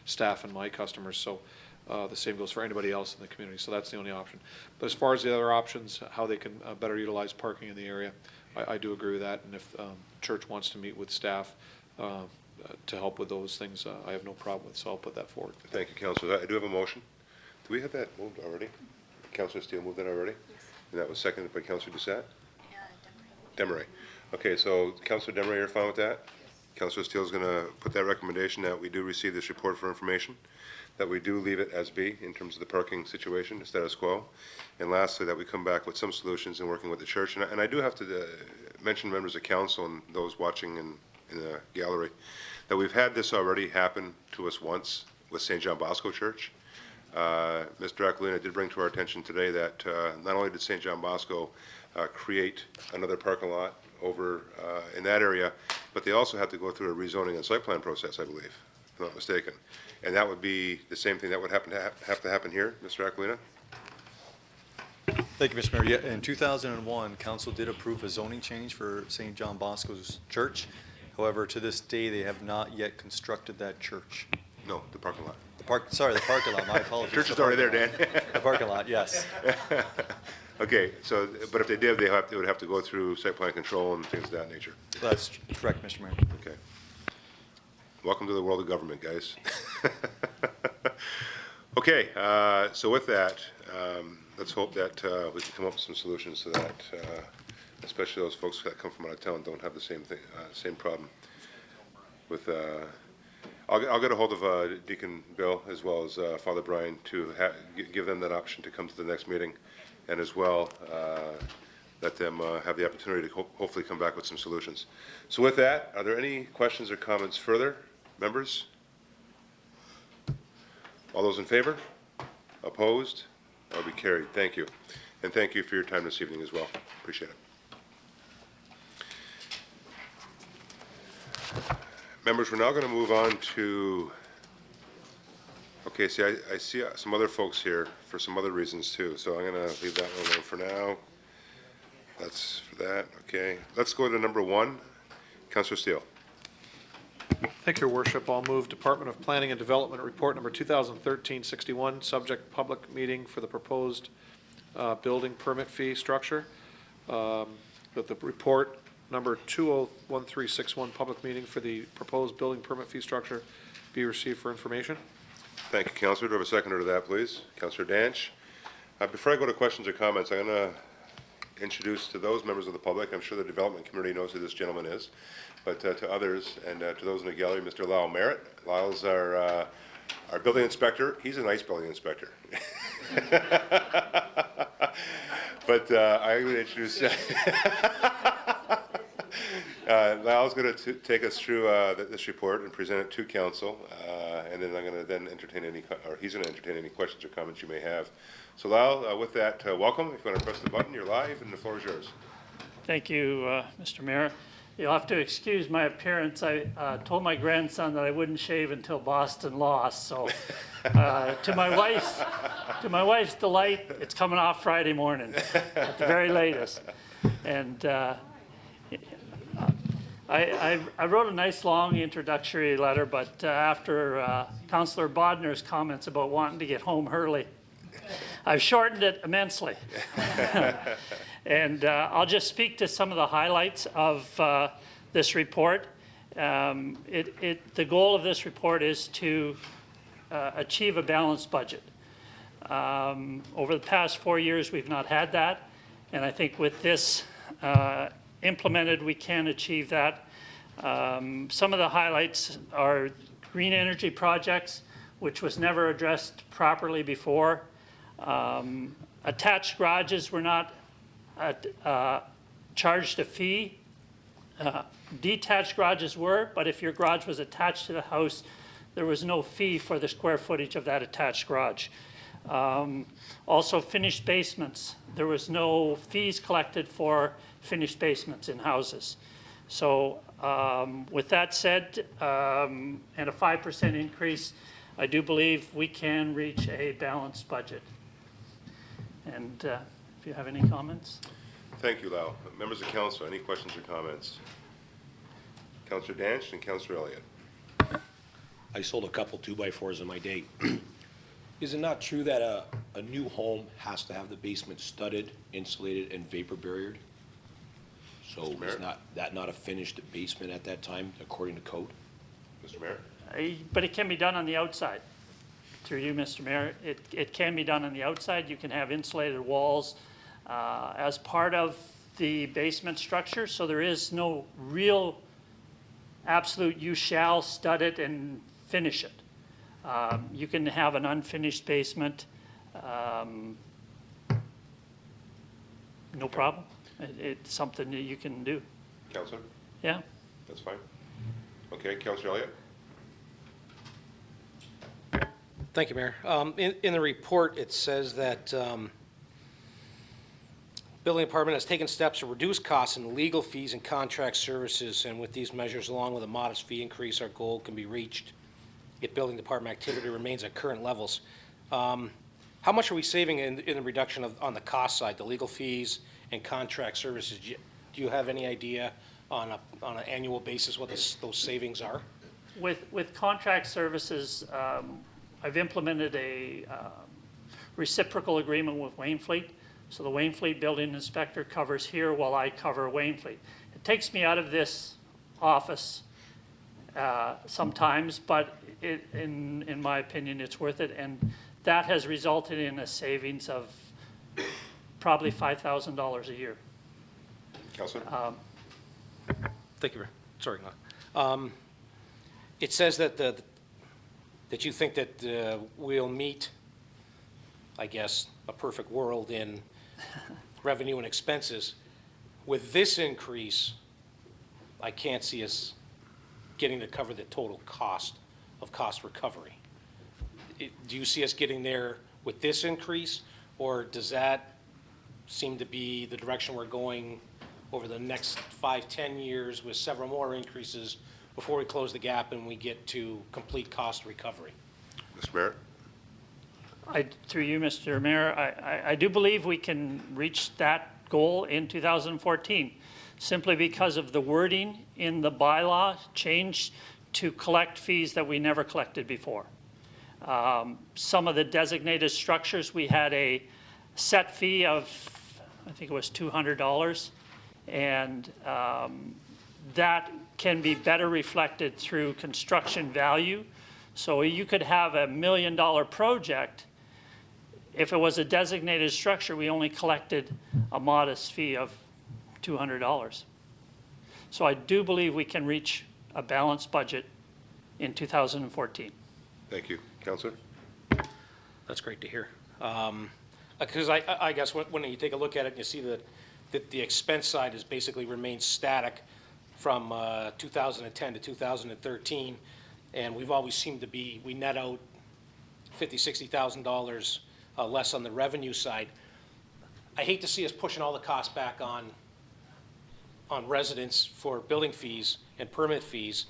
staff and my customers, so the same goes for anybody else in the community. So that's the only option. But as far as the other options, how they can better utilize parking in the area, I do agree with that. And if church wants to meet with staff to help with those things, I have no problem with, so I'll put that forward. Thank you, Councillor. I do have a motion. Do we have that moved already? Councillor Steele moved that already? Yes. And that was seconded by Councillor Doucette? Demeray. Okay, so Councillor Demeray, you're fine with that? Yes. Councillor Steele is going to put that recommendation that we do receive this report for information, that we do leave it as be in terms of the parking situation, the status quo, and lastly, that we come back with some solutions in working with the church. And I do have to mention, members of council and those watching in the gallery, that we've had this already happen to us once with St. John Bosco Church. Mr. Aquilina did bring to our attention today that not only did St. John Bosco create another parking lot over in that area, but they also have to go through a rezoning and site plan process, I believe, if I'm not mistaken. And that would be the same thing that would have to happen here, Mr. Aquilina? Thank you, Mr. Mayor. Yeah, in 2001, council did approve a zoning change for St. John Bosco's church. However, to this day, they have not yet constructed that church. No, the parking lot. The parking lot. My apologies. Church is already there, Dan. The parking lot, yes. Okay, so, but if they did, they would have to go through site plan control and things of that nature. That's correct, Mr. Mayor. Okay. Welcome to the world of government, guys. Okay, so with that, let's hope that we can come up with some solutions to that, especially those folks that come from out of town don't have the same thing, same problem with. I'll get a hold of Deacon Bill as well as Father Brian to give them that option to come to the next meeting, and as well let them have the opportunity to hopefully come back with some solutions. So with that, are there any questions or comments further, members? All those in favor? Opposed? That will be carried. Thank you. And thank you for your time this evening as well. Appreciate it. Members, we're now going to move on to, okay, see, I see some other folks here for some other reasons too, so I'm going to leave that one alone for now. That's for that, okay. Let's go to number 1, Councillor Steele. Thank you, Your Worship. I'll move Department of Planning and Development Report number 2013-61, subject public meeting for the proposed building permit fee structure. That the report number 201361, public meeting for the proposed building permit fee structure, be received for information. Thank you, Councillor. Do I have a seconder to that, please? Councillor Danch. Before I go to questions or comments, I'm going to introduce to those members of the public, I'm sure the development community knows who this gentleman is, but to others and to those in the gallery, Mr. Lyle Merritt. Lyle's our building inspector. He's a nice building inspector. But I'm going to introduce Lyle's going to take us through this report and present it to council, and then I'm going to entertain any, or he's going to entertain any questions or comments you may have. So Lyle, with that, welcome. If you want to press the button, you're live, and the floor is yours. Thank you, Mr. Mayor. You'll have to excuse my appearance. I told my grandson that I wouldn't shave until Boston lost. So, to my wife's delight, it's coming off Friday morning at the very latest. And I wrote a nice long introductory letter, but after Councillor Bodner's comments about wanting to get home early, I've shortened it immensely. And I'll just speak to some of the highlights of this report. The goal of this report is to achieve a balanced budget. Over the past 4 years, we've not had that. And I think with this implemented, we can achieve that. Some of the highlights are green energy projects, which was never addressed properly before. Attached garages were not charged a fee. Detached garages were, but if your garage was attached to the house, there was no fee for the square footage of that attached garage. Also, finished basements. There was no fees collected for finished basements in houses. So with that said, and a 5% increase, I do believe we can reach a balanced budget. And if you have any comments? Thank you, Lau. Members of council, any questions or comments? Councillor Danch and Councillor Elliott. I sold a couple 2x4s in my day. Is it not true that a new home has to have the basement studded, insulated, and vapor barriered? So is that not a finished basement at that time, according to code? Mr. Mayor? But it can be done on the outside. Through you, Mr. Mayor, it can be done on the outside. You can have insulated walls as part of the basement structure, so there is no real absolute you shall stud it and finish it. You can have an unfinished basement, no problem. It's something that you can do. Councillor? Yeah. That's fine. Okay, Councillor Elliott? Thank you, Mayor. In the report, it says that Building Department has taken steps to reduce costs in legal fees and contract services, and with these measures, along with a modest fee increase, our goal can be reached if Building Department activity remains at current levels. How much are we saving in the reduction on the cost side, the legal fees and contract services? Do you have any idea on an annual basis what those savings are? With contract services, I've implemented a reciprocal agreement with Wainfleet. So the Wainfleet building inspector covers here while I cover Wainfleet. It takes me out of this office sometimes, but in my opinion, it's worth it. And that has resulted in a savings of probably $5,000 a year. Councillor? Thank you, sorry. It says that that you think that we'll meet, I guess, a perfect world in revenue and expenses. With this increase, I can't see us getting to cover the total cost of cost recovery. Do you see us getting there with this increase, or does that seem to be the direction we're going over the next 5-10 years with several more increases before we close the gap and we get to complete cost recovery? Mr. Mayor? Through you, Mr. Mayor, I do believe we can reach that goal in 2014, simply because of the wording in the bylaw change to collect fees that we never collected before. Some of the designated structures, we had a set fee of, I think it was $200, and that can be better reflected through construction value. So you could have $1 million project. If it was a designated structure, we only collected a modest fee of $200. So I do believe we can reach a balanced budget in 2014. Thank you. Councillor? That's great to hear. Because I guess when you take a look at it, you see that the expense side has basically remained static from 2010 to 2013, and we've always seemed to be, we net out $50,000, $60,000 less on the revenue side. I hate to see us pushing all the costs back on residents for building fees and permit fees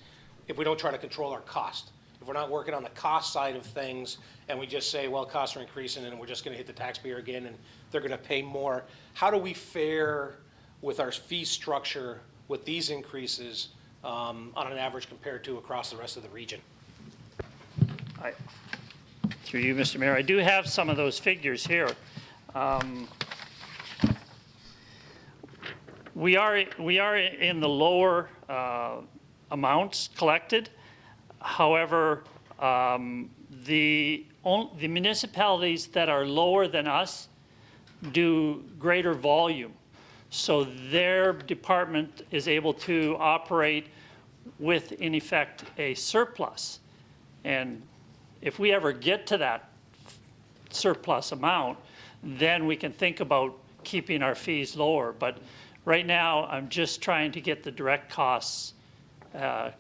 if we don't try to control our cost. If we're not working on the cost side of things and we just say, well, costs are increasing and we're just going to hit the taxpayer again and they're going to pay more, how do we fare with our fee structure with these increases on an average compared to across the rest of the region? Through you, Mr. Mayor, I do have some of those figures here. We are in the lower amounts collected. However, the municipalities that are lower than us do greater volume. So their department is able to operate with, in effect, a surplus. And if we ever get to that surplus amount, then we can think about keeping our fees lower. But right now, I'm just trying to get the direct costs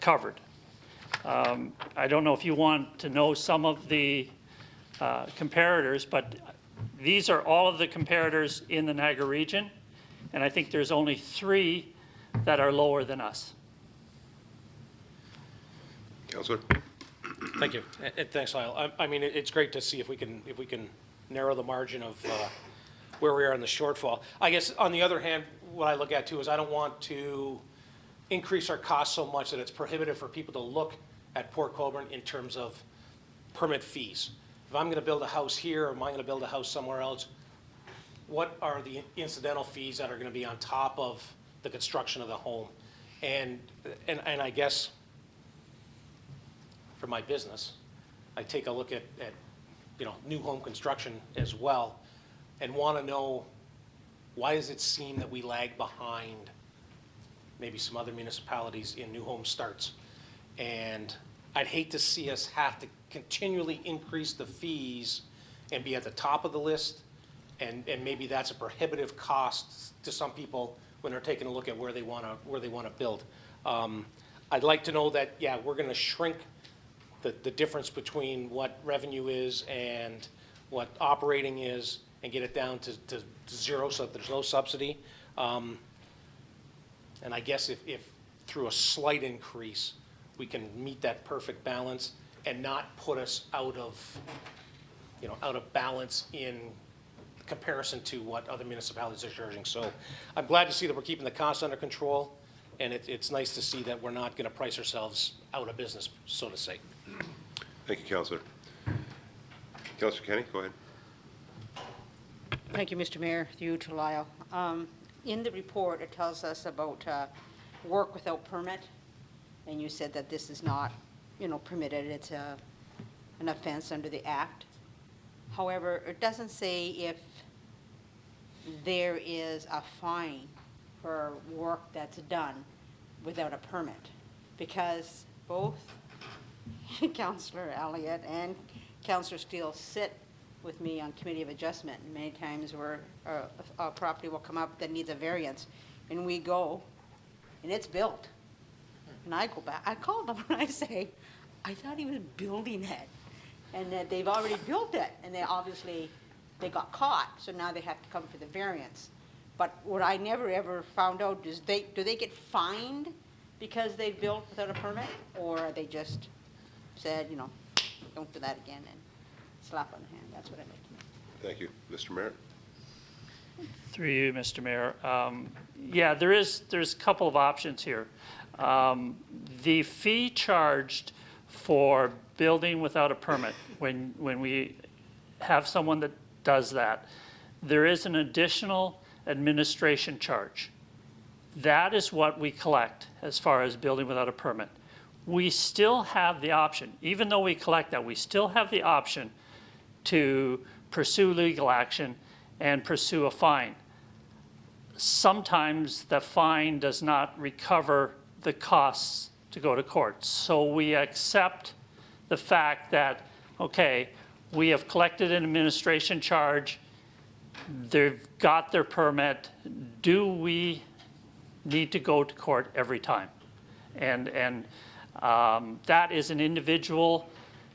covered. I don't know if you want to know some of the comparators, but these are all of the comparators in the Niagara region, and I think there's only 3 that are lower than us. Councillor? Thank you, and thanks, Lyle. I mean, it's great to see if we can narrow the margin of where we are in the shortfall. I guess on the other hand, what I look at too is I don't want to increase our costs so much that it's prohibitive for people to look at Port Colborne in terms of permit fees. If I'm going to build a house here, or am I going to build a house somewhere else, what are the incidental fees that are going to be on top of the construction of the home? And I guess for my business, I take a look at new home construction as well, and want to know, why does it seem that we lag behind maybe some other municipalities in new home starts? And I'd hate to see us have to continually increase the fees and be at the top of the list, and maybe that's a prohibitive cost to some people when they're taking a look at where they want to build. I'd like to know that, yeah, we're going to shrink the difference between what revenue is and what operating is, and get it down to 0 so that there's no subsidy. And I guess if through a slight increase, we can meet that perfect balance and not put us out of balance in comparison to what other municipalities are charging. So I'm glad to see that we're keeping the costs under control, and it's nice to see that we're not going to price ourselves out of business, so to say. Thank you, Councillor. Councillor Kenny, go ahead. Thank you, Mr. Mayor, through you to Lyle. In the report, it tells us about work without permit, and you said that this is not, permitted. It's an offense under the Act. However, it doesn't say if there is a fine for work that's done without a permit, because both Councillor Elliott and Councillor Steele sit with me on Committee of Adjustment, and many times where a property will come up that needs a variance, and we go, and it's built. And I go back, I call them and I say, I thought he was building it, and that they've already built it, and they got caught, so now they have to come for the variance. But what I never ever found out is do they get fined because they built without a permit, or are they just said, don't do that again, and slap on the hand? That's what I meant to know. Thank you. Mr. Merritt? Through you, Mr. Mayor. Yeah, there's a couple of options here. The fee charged for building without a permit, when we have someone that does that, there is an additional administration charge. That is what we collect as far as building without a permit. We still have the option, even though we collect that, we still have the option to pursue legal action and pursue a fine. Sometimes the fine does not recover the costs to go to court. So we accept the fact that, okay, we have collected an administration charge, they've got their permit, do we need to go to court every time? And that is an individual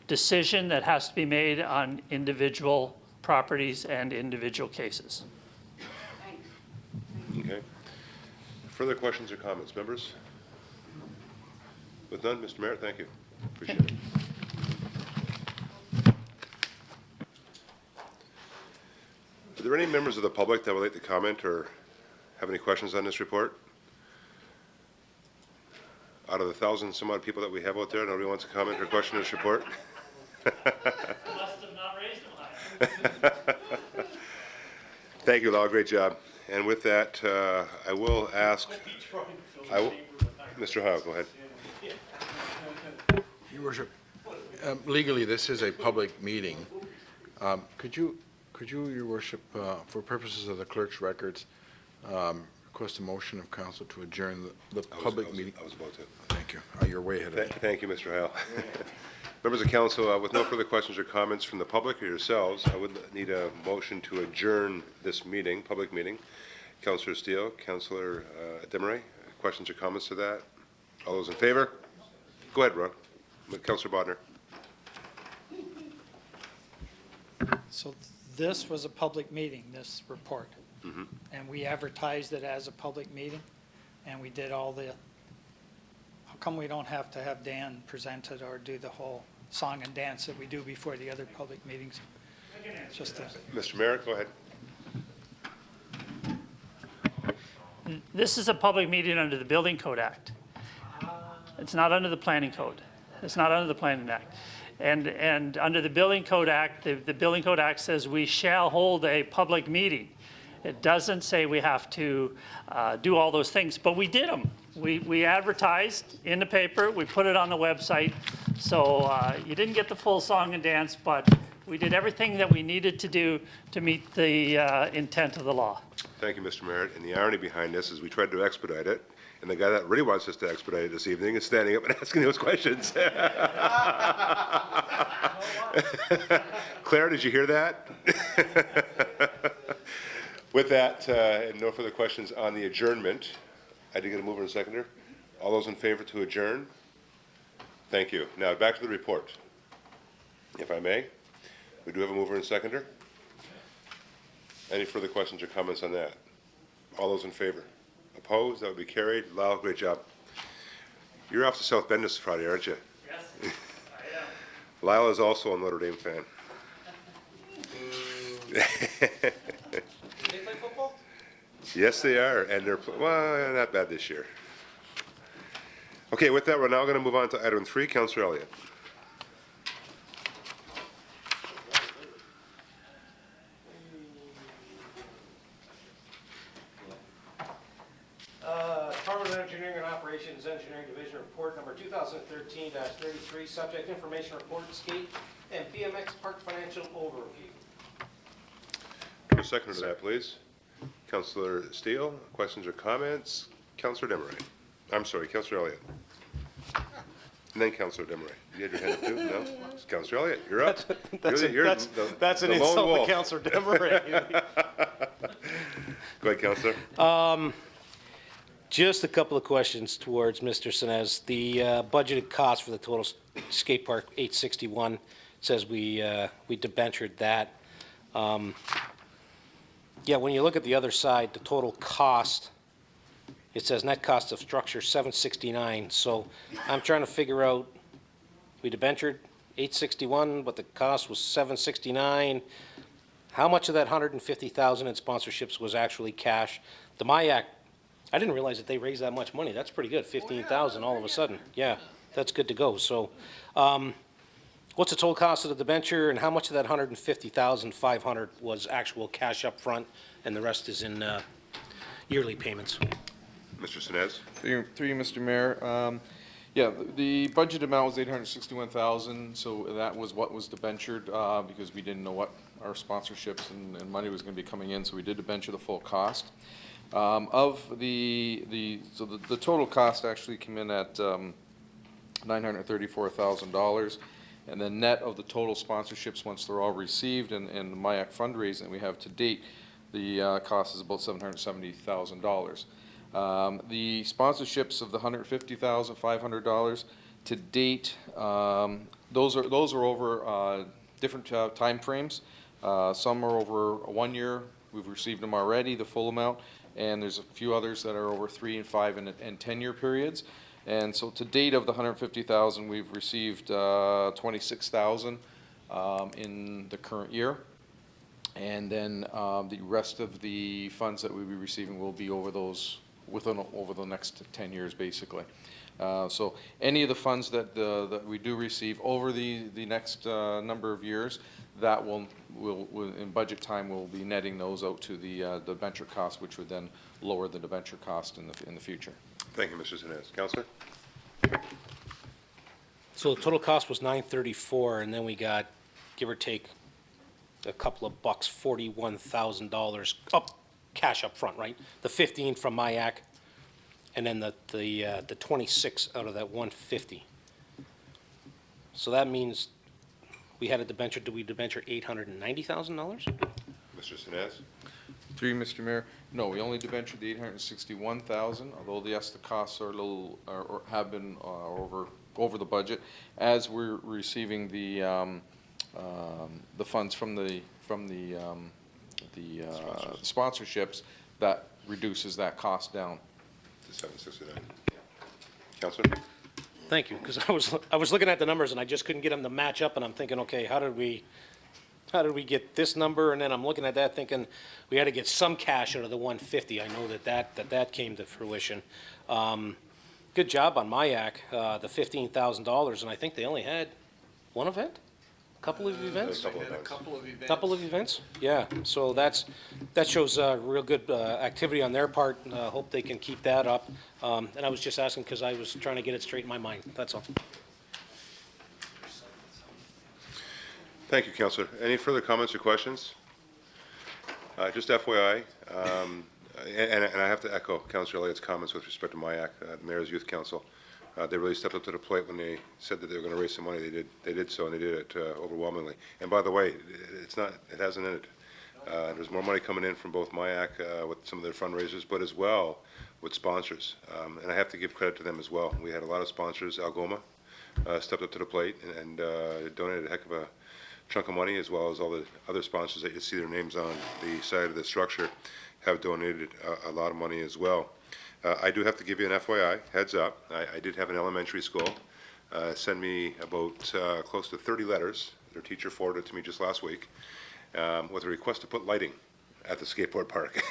decision that has to be made on individual properties and individual cases. Okay. Further questions or comments, members? With none, Mr. Merritt, thank you. Appreciate it. Are there any members of the public that would like to comment or have any questions on this report? Out of the 1,000 some odd people that we have out there, nobody wants to comment or question this report? Must have not raised them high. Thank you, Lau. Great job. And with that, I will ask. Mr. Howe, go ahead. Your Worship, legally, this is a public meeting. Could you, Your Worship, for purposes of the clerk's records, request a motion of council to adjourn the public meeting? I was about to. Thank you. You're way ahead of me. Thank you, Mr. Hale. Members of council, with no further questions or comments from the public or yourselves, I would need a motion to adjourn this meeting, public meeting. Councillor Steele, Councillor Desmarais, questions or comments to that? All those in favor? Go ahead, Ron. Councillor Bodnar. So this was a public meeting, this report. And we advertised it as a public meeting, and we did all the, how come we don't have to have Dan present it or do the whole song and dance that we do before the other public meetings? It's just a, Mr. Merritt, go ahead. This is a public meeting under the Building Code Act. It's not under the Planning Code. It's not under the Planning Act. And under the Building Code Act, the Building Code Act says we shall hold a public meeting. It doesn't say we have to do all those things, but we did them. We advertised in the paper, we put it on the website. So you didn't get the full song and dance, but we did everything that we needed to do to meet the intent of the law. Thank you, Mr. Merritt. And the irony behind this is we tried to expedite it, and the guy that really wants us to expedite it this evening is standing up and asking those questions. Claire, did you hear that? With that, and no further questions on the adjournment, I did get a mover and seconder. All those in favor to adjourn? Thank you. Now, back to the report. If I may, we do have a mover and seconder. Any further questions or comments on that? All those in favor? Opposed? That would be carried. Lyle, great job. You're off to South Bend this Friday, aren't you? Yes, I am. Lyle is also a Notre Dame fan. They play football? Yes, they are, and they're, well, not bad this year. Okay, with that, we're now going to move on to item 3. Councillor Elliott. Department of Engineering and Operations Engineering Division Report number 2013-33, subject information report, skate and BMX park financial overview. Number seconder to that, please. Councillor Steele, questions or comments? Councillor Desmarais. I'm sorry, Councillor Elliott. And then Councillor Desmarais. You had your hand up too? No? It's Councillor Elliott, you're up. That's an insult to Councillor Desmarais. Go ahead, Councillor. Just a couple of questions towards Mr. Sinez. The budgeted cost for the total skate park, 861, says we debentured that. Yeah, when you look at the other side, the total cost, it says net cost of structure 769. So I'm trying to figure out, we debentured 861, but the cost was 769. How much of that 150,000 in sponsorships was actually cash? The MIAC, I didn't realize that they raised that much money. That's pretty good, 15,000 all of a sudden. Yeah, that's good to go. So what's the total cost of the debenture, and how much of that 150,500 was actual cash up front, and the rest is in yearly payments? Mr. Sinez. Through you, Mr. Mayor. Yeah, the budget amount was 861,000, so that was what was debentured because we didn't know what our sponsorships and money was going to be coming in, so we did debenture the full cost. Of the total cost actually came in at $934,000, and the net of the total sponsorships once they're all received and the MIAC fundraising we have to date, the cost is about $770,000. The sponsorships of the $150,500 to date, those are over different time frames. Some are over 1 year. We've received them already, the full amount, and there's a few others that are over 3 and 5 and 10-year periods. And so to date of the 150,000, we've received 26,000 in the current year. And then the rest of the funds that we'll be receiving will be over those over the next 10 years, basically. So any of the funds that we do receive over the next number of years, that will in budget time we'll be netting those out to the debenture cost, which would then lower the debenture cost in the future. Thank you, Mr. Sinez. Councillor. So the total cost was $934, and then we got, give or take, a couple of bucks, $41,000 up cash up front, right? The 15 from MIAC, and then the 26 out of that 150. So that means we had a debenture, do we debenture $890,000? Mr. Sinez? Through you, Mr. Mayor. No, we only debentured the 861,000, although yes, the costs are a little, or have been over the budget. As we're receiving the funds from the sponsorships, that reduces that cost down. To 769. Councillor? Thank you, because I was looking at the numbers and I just couldn't get them to match up, and I'm thinking, okay, how did we get this number? And then I'm looking at that thinking we had to get some cash out of the 150. I know that came to fruition. Good job on MIAC, the $15,000, and I think they only had one event? Couple of events? Couple of events. Yeah, so that shows real good activity on their part. Hope they can keep that up. And I was just asking because I was trying to get it straight in my mind. That's all. Thank you, Councillor. Any further comments or questions? Just FYI, and I have to echo Councillor Elliott's comments with respect to MIAC, the Mayor's Youth Council. They really stepped up to the plate when they said that they were going to raise some money. They did so, and they did it overwhelmingly. And by the way, it hasn't ended. There's more money coming in from both MIAC with some of their fundraisers, but as well with sponsors. And I have to give credit to them as well. We had a lot of sponsors. Algoma stepped up to the plate and donated a heck of a chunk of money, as well as all the other sponsors that you see their names on the side of the structure have donated a lot of money as well. I do have to give you an FYI, heads up. I did have an elementary school send me about close to 30 letters. Their teacher forwarded it to me just last week with a request to put lighting at the skateboard park.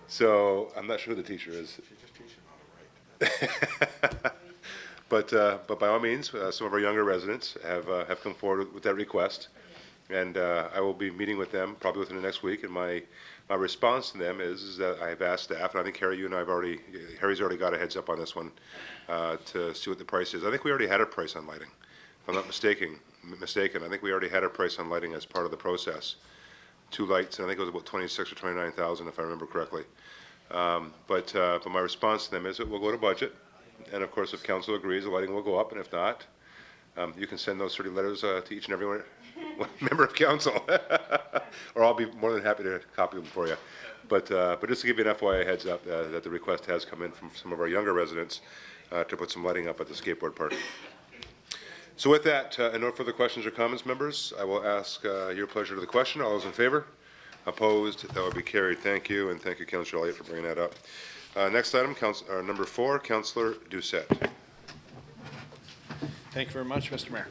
So I'm not sure who the teacher is. But by all means, some of our younger residents have come forward with that request, and I will be meeting with them probably within the next week. And my response to them is that I have asked staff, and I think Harry, you and I Harry's already got a heads up on this one to see what the price is. I think we already had a price on lighting, if I'm not mistaken. I think we already had a price on lighting as part of the process. 2 lights, and I think it was about 26 or 29,000, if I remember correctly. But my response to them is that we'll go to budget. And of course, if council agrees, the lighting will go up, and if not, you can send those 30 letters to each and every one member of council, or I'll be more than happy to copy them for you. But just to give you an FYI heads up, that the request has come in from some of our younger residents to put some lighting up at the skateboard park. So with that, no further questions or comments, members, I will ask your pleasure to the question. All those in favor? Opposed? That will be carried. Thank you, and thank you, Councillor Elliott, for bringing that up. Next item, number 4, Councillor Doucette. Thank you very much, Mr. Mayor.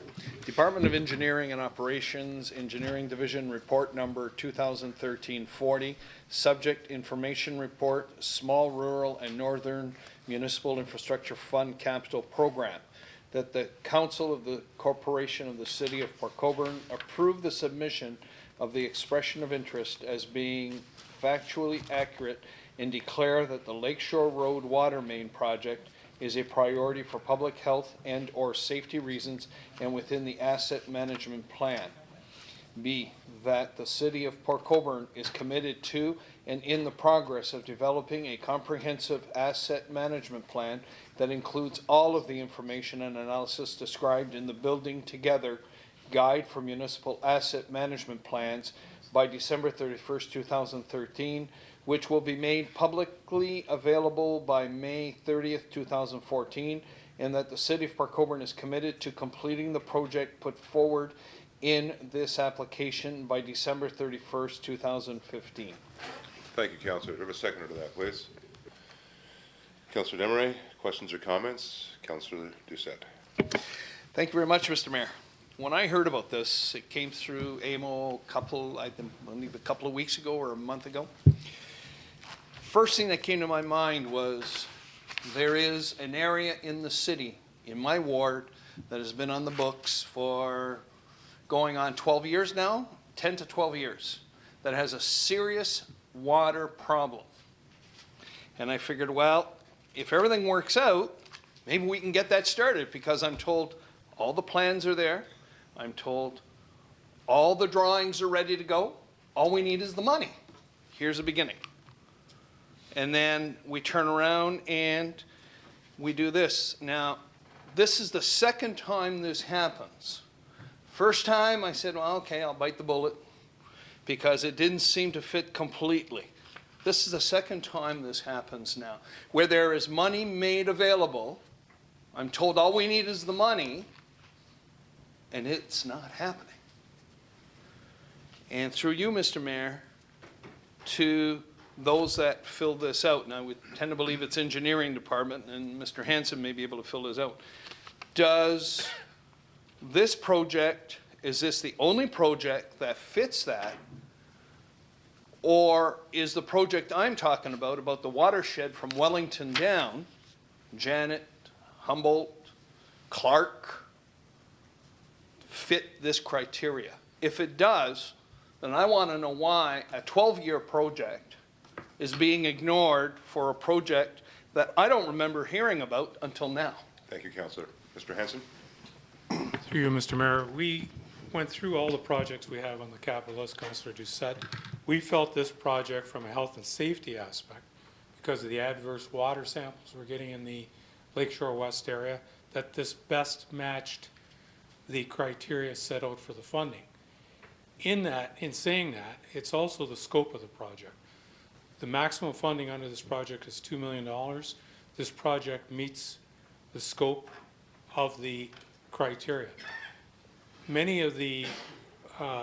Department of Engineering and Operations, Engineering Division, Report Number 2013-40, Subject Information Report, Small Rural and Northern Municipal Infrastructure Fund Capital Program. That the Council of the Corporation of the City of Port Colborne approve the submission of the expression of interest as being factually accurate and declare that the Lakeshore Road Water Main Project is a priority for public health and or safety reasons and within the asset management plan. B, that the City of Port Colborne is committed to and in the progress of developing a comprehensive asset management plan that includes all of the information and analysis described in the Building Together Guide for Municipal Asset Management Plans by December 31st, 2013, which will be made publicly available by May 30th, 2014, and that the City of Port Colborne is committed to completing the project put forward in this application by December 31st, 2015. Thank you, Councillor. Do we have a seconder to that, please? Councillor Desmarais, questions or comments? Councillor Doucette. Thank you very much, Mr. Mayor. When I heard about this, it came through AMO I think a couple of weeks ago or a month ago. First thing that came to my mind was there is an area in the city, in my ward, that has been on the books for going on 12 years now, 10 to 12 years, that has a serious water problem. And I figured, well, if everything works out, maybe we can get that started, because I'm told all the plans are there. I'm told all the drawings are ready to go. All we need is the money. Here's the beginning. And then we turn around and we do this. Now, This is the second time this happens. First time I said, well, okay, I'll bite the bullet because it didn't seem to fit completely. This is the second time this happens now, where there is money made available. I'm told all we need is the money, and it's not happening. And through you, Mr. Mayor, to those that fill this out, and I would tend to believe it's engineering department, and Mr. Hanson may be able to fill this out. Does this project, is this the only project that fits that? Or is the project I'm talking about the watershed from Wellington down, Janet, Humboldt, Clark, fit this criteria? If it does, then I want to know why a 12-year project is being ignored for a project that I don't remember hearing about until now. Thank you, Councillor. Mr. Hanson? Through you, Mr. Mayor, we went through all the projects we have on the capital list, Councillor Doucette. We felt this project from a health and safety aspect, because of the adverse water samples we're getting in the Lakeshore West area, that this best matched the criteria set out for the funding. In saying that, it's also the scope of the project. The maximum funding under this project is $2 million. This project meets the scope of the criteria. Many of the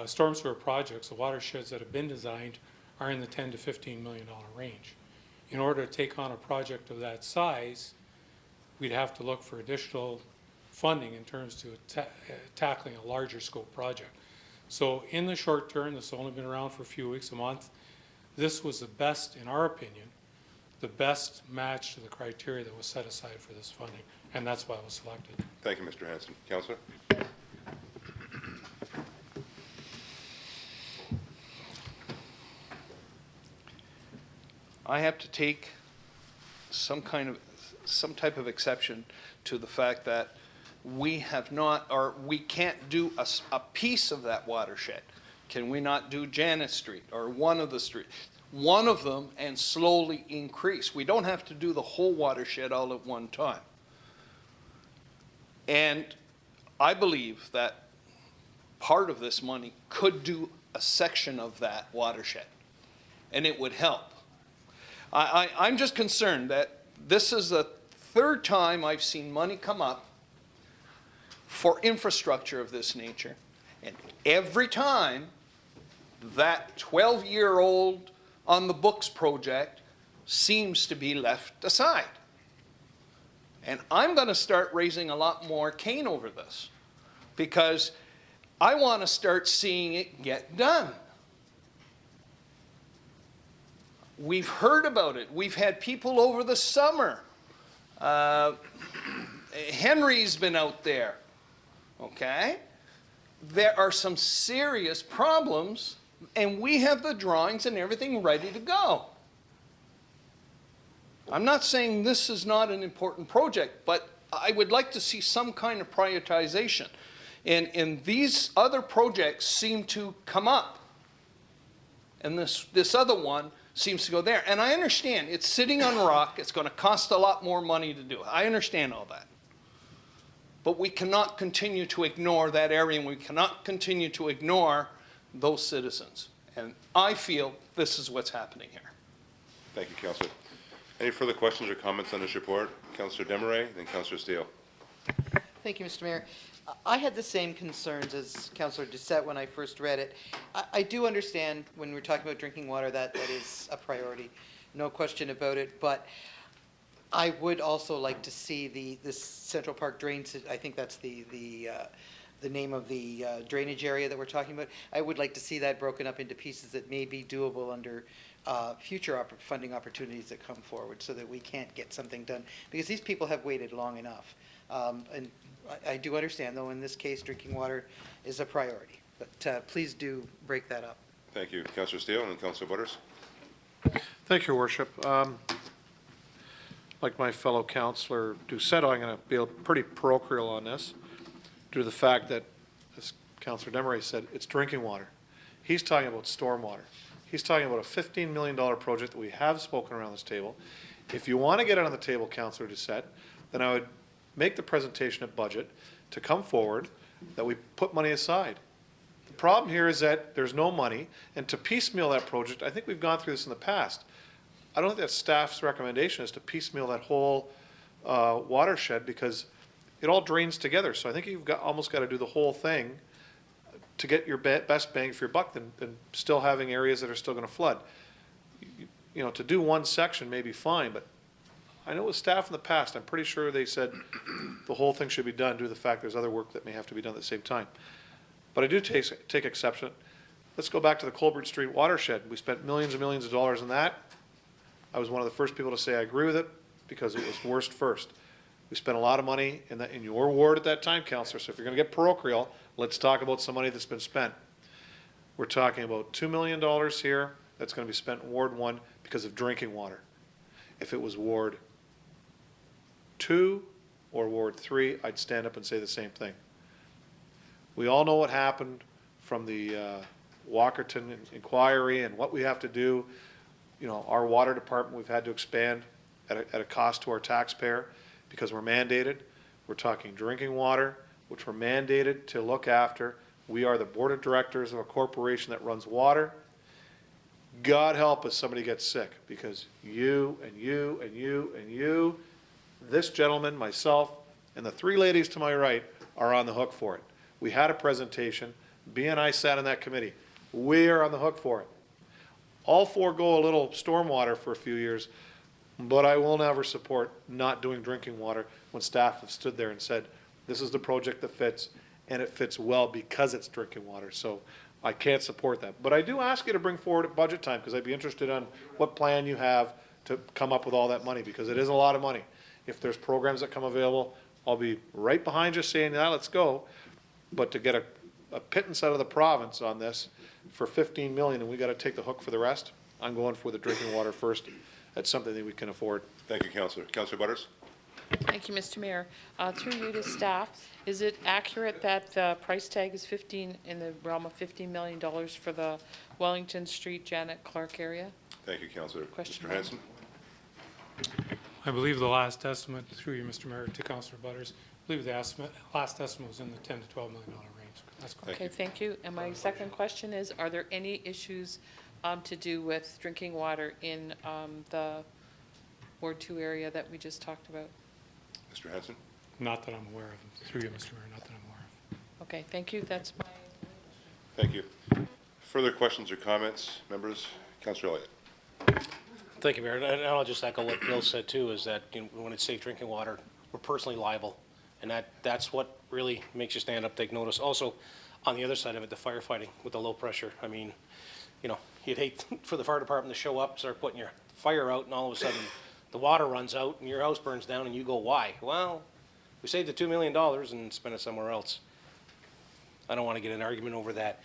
storm sewer projects, the watersheds that have been designed, are in the $10 to $15 million range. In order to take on a project of that size, we'd have to look for additional funding in terms of tackling a larger scope project. So in the short term, this has only been around for a few weeks, a month, this was the best, in our opinion, the best match to the criteria that was set aside for this funding, and that's why it was selected. Thank you, Mr. Hanson. Councillor? I have to take some type of exception to the fact that we have not, or we can't do a piece of that watershed. Can we not do Janet Street or one of the streets? One of them and slowly increase. We don't have to do the whole watershed all at one time. And I believe that part of this money could do a section of that watershed, and it would help. I'm just concerned that this is the third time I've seen money come up for infrastructure of this nature, and every time that 12-year-old on the books project seems to be left aside. And I'm going to start raising a lot more cane over this, because I want to start seeing it get done. We've heard about it. We've had people over the summer. Henry's been out there. Okay? There are some serious problems, and we have the drawings and everything ready to go. I'm not saying this is not an important project, but I would like to see some kind of prioritization. And these other projects seem to come up. And this other one seems to go there. And I understand, it's sitting on rock. It's going to cost a lot more money to do it. I understand all that. But we cannot continue to ignore that area, and we cannot continue to ignore those citizens. And I feel this is what's happening here. Thank you, Councillor. Any further questions or comments on this report? Councillor Desmarais, then Councillor Steele. Thank you, Mr. Mayor. I had the same concerns as Councillor Doucette when I first read it. I do understand when we're talking about drinking water that is a priority, no question about it. But I would also like to see this Central Park drains. I think that's the name of the drainage area that we're talking about. I would like to see that broken up into pieces that may be doable under future funding opportunities that come forward, so that we can't get something done, because these people have waited long enough. And I do understand, though, in this case, drinking water is a priority. But please do break that up. Thank you. Councillor Steele and Councillor Butters. Thank you, Your Worship. Like my fellow Councillor Doucette, I'm going to be pretty parochial on this, due to the fact that, as Councillor Desmarais said, it's drinking water. He's talking about stormwater. He's talking about a $15 million project that we have spoken around this table. If you want to get it on the table, Councillor Doucette, then I would make the presentation at budget, to come forward, that we put money aside. The problem here is that there's no money, and to piecemeal that project, I think we've gone through this in the past. I don't think that staff's recommendation is to piecemeal that whole watershed, because it all drains together. So I think you've almost got to do the whole thing to get your best bang for your buck than still having areas that are still going to flood. You know, to do one section may be fine, but I know with staff in the past, I'm pretty sure they said the whole thing should be done due to the fact there's other work that may have to be done at the same time. But I do take exception. Let's go back to the Colborne Street watershed. We spent millions and millions of dollars on that. I was one of the first people to say I agree with it because it was worst first. We spent a lot of money in your ward at that time, Councillor, so if you're going to get parochial, let's talk about some money that's been spent. We're talking about $2 million here that's going to be spent in Ward 1 because of drinking water. If it was Ward 2 or Ward 3, I'd stand up and say the same thing. We all know what happened from the Walkerton inquiry and what we have to do. You know, our water department, we've had to expand at a cost to our taxpayer because we're mandated. We're talking drinking water, which we're mandated to look after. We are the board of directors of a corporation that runs water. God help us somebody gets sick, because you and you and you and you, this gentleman, myself, and the three ladies to my right are on the hook for it. We had a presentation. B and I sat in that committee. We are on the hook for it. I'll forego a little stormwater for a few years, but I will never support not doing drinking water when staff have stood there and said, this is the project that fits, and it fits well because it's drinking water. So I can't support that. But I do ask you to bring forward at budget time, because I'd be interested on what plan you have to come up with all that money, because it is a lot of money. If there's programs that come available, I'll be right behind you saying, yeah, let's go. But to get a pittance out of the province on this for $15 million, and we got to take the hook for the rest, I'm going for the drinking water first. That's something that we can afford. Thank you, Councillor. Councillor Butters? Thank you, Mr. Mayor. Through you to staff, is it accurate that the price tag is in the realm of $15 million for the Wellington Street, Janet Clark area? Thank you, Councillor. Question Mr. Hanson? I believe the last estimate, through you, Mr. Mayor, to Councillor Butters, I believe the last estimate was in the $10 to $12 million range. That's correct. Okay, thank you. And my second question is, are there any issues to do with drinking water in the Ward 2 area that we just talked about? Mr. Hanson? Not that I'm aware of. Through you, Mr. Mayor, not that I'm aware of. Okay, thank you. That's my... Thank you. Further questions or comments, members? Councillor Elliott. Thank you, Mayor. And I'll just echo what Bill said too, is that when it's safe drinking water, we're personally liable. And that's what really makes you stand up, take notice. Also, on the other side of it, the firefighting with the low pressure. I mean, you know, you'd hate for the fire department to show up, start putting your fire out, and all of a sudden the water runs out and your house burns down and you go, why? Well, we saved the $2 million and spent it somewhere else. I don't want to get an argument over that.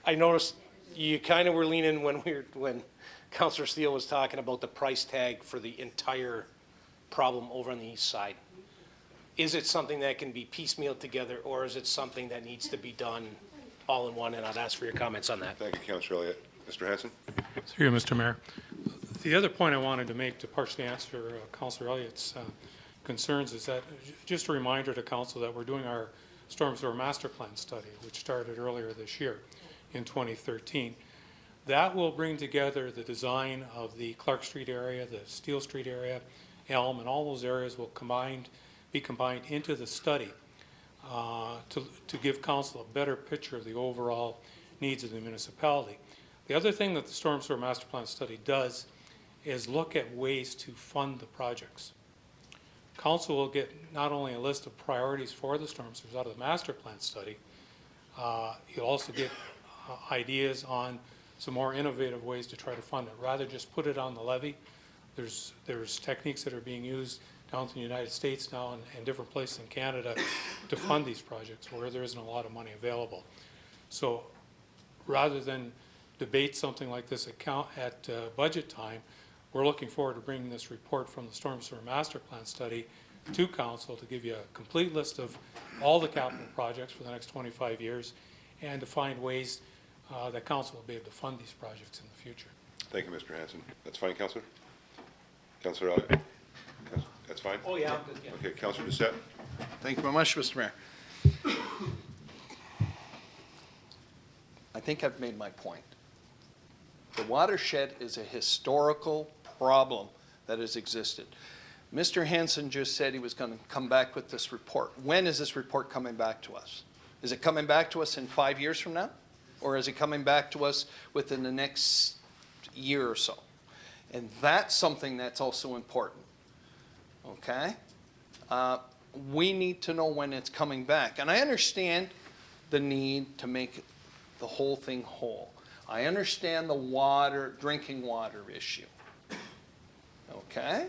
I noticed you kind of were leaning when Councillor Steele was talking about the price tag for the entire problem over on the east side. Is it something that can be piecemealed together, or is it something that needs to be done all in one? And I'd ask for your comments on that. Thank you, Councillor Elliott. Mr. Hanson? Through you, Mr. Mayor. The other point I wanted to make to partially answer Councillor Elliott's concerns is that just a reminder to Council that we're doing our Storm Sewer Master Plan study, which started earlier this year in 2013. That will bring together the design of the Clark Street area, the Steele Street area, Elm, and all those areas will be combined into the study to give Council a better picture of the overall needs of the municipality. The other thing that the Storm Sewer Master Plan study does is look at ways to fund the projects. Council will get not only a list of priorities for the storm sewers out of the master plan study, you'll also get ideas on some more innovative ways to try to fund it. Rather just put it on the levy. There's techniques that are being used down in the United States now and different places in Canada to fund these projects where there isn't a lot of money available. So rather than debate something like this at budget time, we're looking forward to bringing this report from the Storm Sewer Master Plan study to Council to give you a complete list of all the capital projects for the next 25 years and to find ways that Council will be able to fund these projects in the future. Thank you, Mr. Hanson. That's fine, Councillor. Councillor Elliott. That's fine? Oh, yeah, I'm good, yeah. Okay, Councillor Doucette? Thank you very much, Mr. Mayor. I think I've made my point. The watershed is a historical problem that has existed. Mr. Hansen just said he was going to come back with this report. When is this report coming back to us? Is it coming back to us in 5 years from now? Or is it coming back to us within the next year or so? And that's something that's also important. Okay? We need to know when it's coming back. And I understand the need to make the whole thing whole. I understand the drinking water issue. Okay?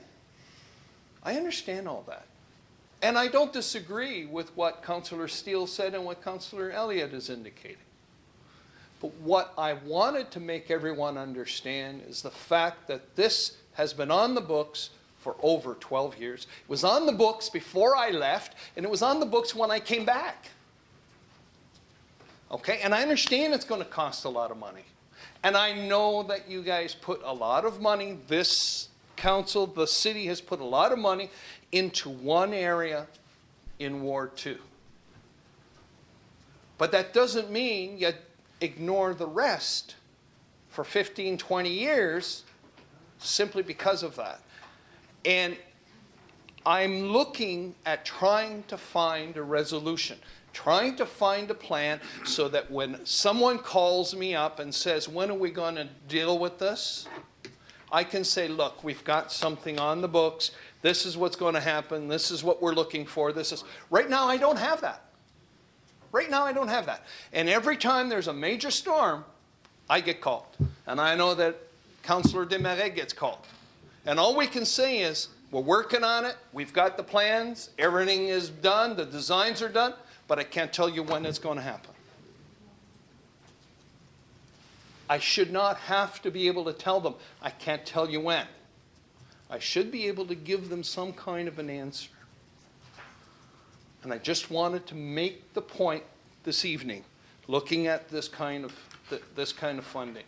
I understand all that. And I don't disagree with what Councillor Steele said and what Councillor Elliott is indicating. But what I wanted to make everyone understand is the fact that this has been on the books for over 12 years. It was on the books before I left, and it was on the books when I came back. Okay, and I understand it's going to cost a lot of money. And I know that you guys put a lot of money, this council, the city has put a lot of money into one area in Ward 2. But that doesn't mean you ignore the rest for 15, 20 years simply because of that. And I'm looking at trying to find a resolution, trying to find a plan so that when someone calls me up and says, when are we going to deal with this? I can say, look, we've got something on the books. This is what's going to happen. This is what we're looking for. This is right now I don't have that. Right now I don't have that. And every time there's a major storm, I get called. And I know that Councillor Desmarais gets called. And all we can say is, we're working on it. We've got the plans. Everything is done. The designs are done. But I can't tell you when it's going to happen. I should not have to be able to tell them, I can't tell you when. I should be able to give them some kind of an answer. And I just wanted to make the point this evening, looking at this kind of funding,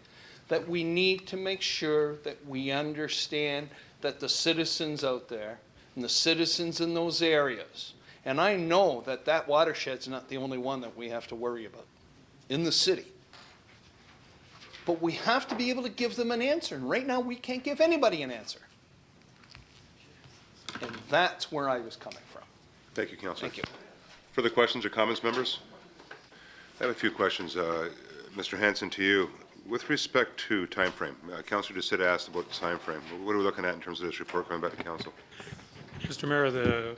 that we need to make sure that we understand that the citizens out there and the citizens in those areas, and I know that that watershed's not the only one that we have to worry about in the city. But we have to be able to give them an answer. And right now, we can't give anybody an answer. And that's where I was coming from. Thank you, Councillor. Thank you. Further questions or comments, members? I have a few questions. Mr. Hansen, to you. With respect to time frame, Councillor Doucette asked about the time frame. What are we looking at in terms of this report coming back to Council? Mr. Mayor, the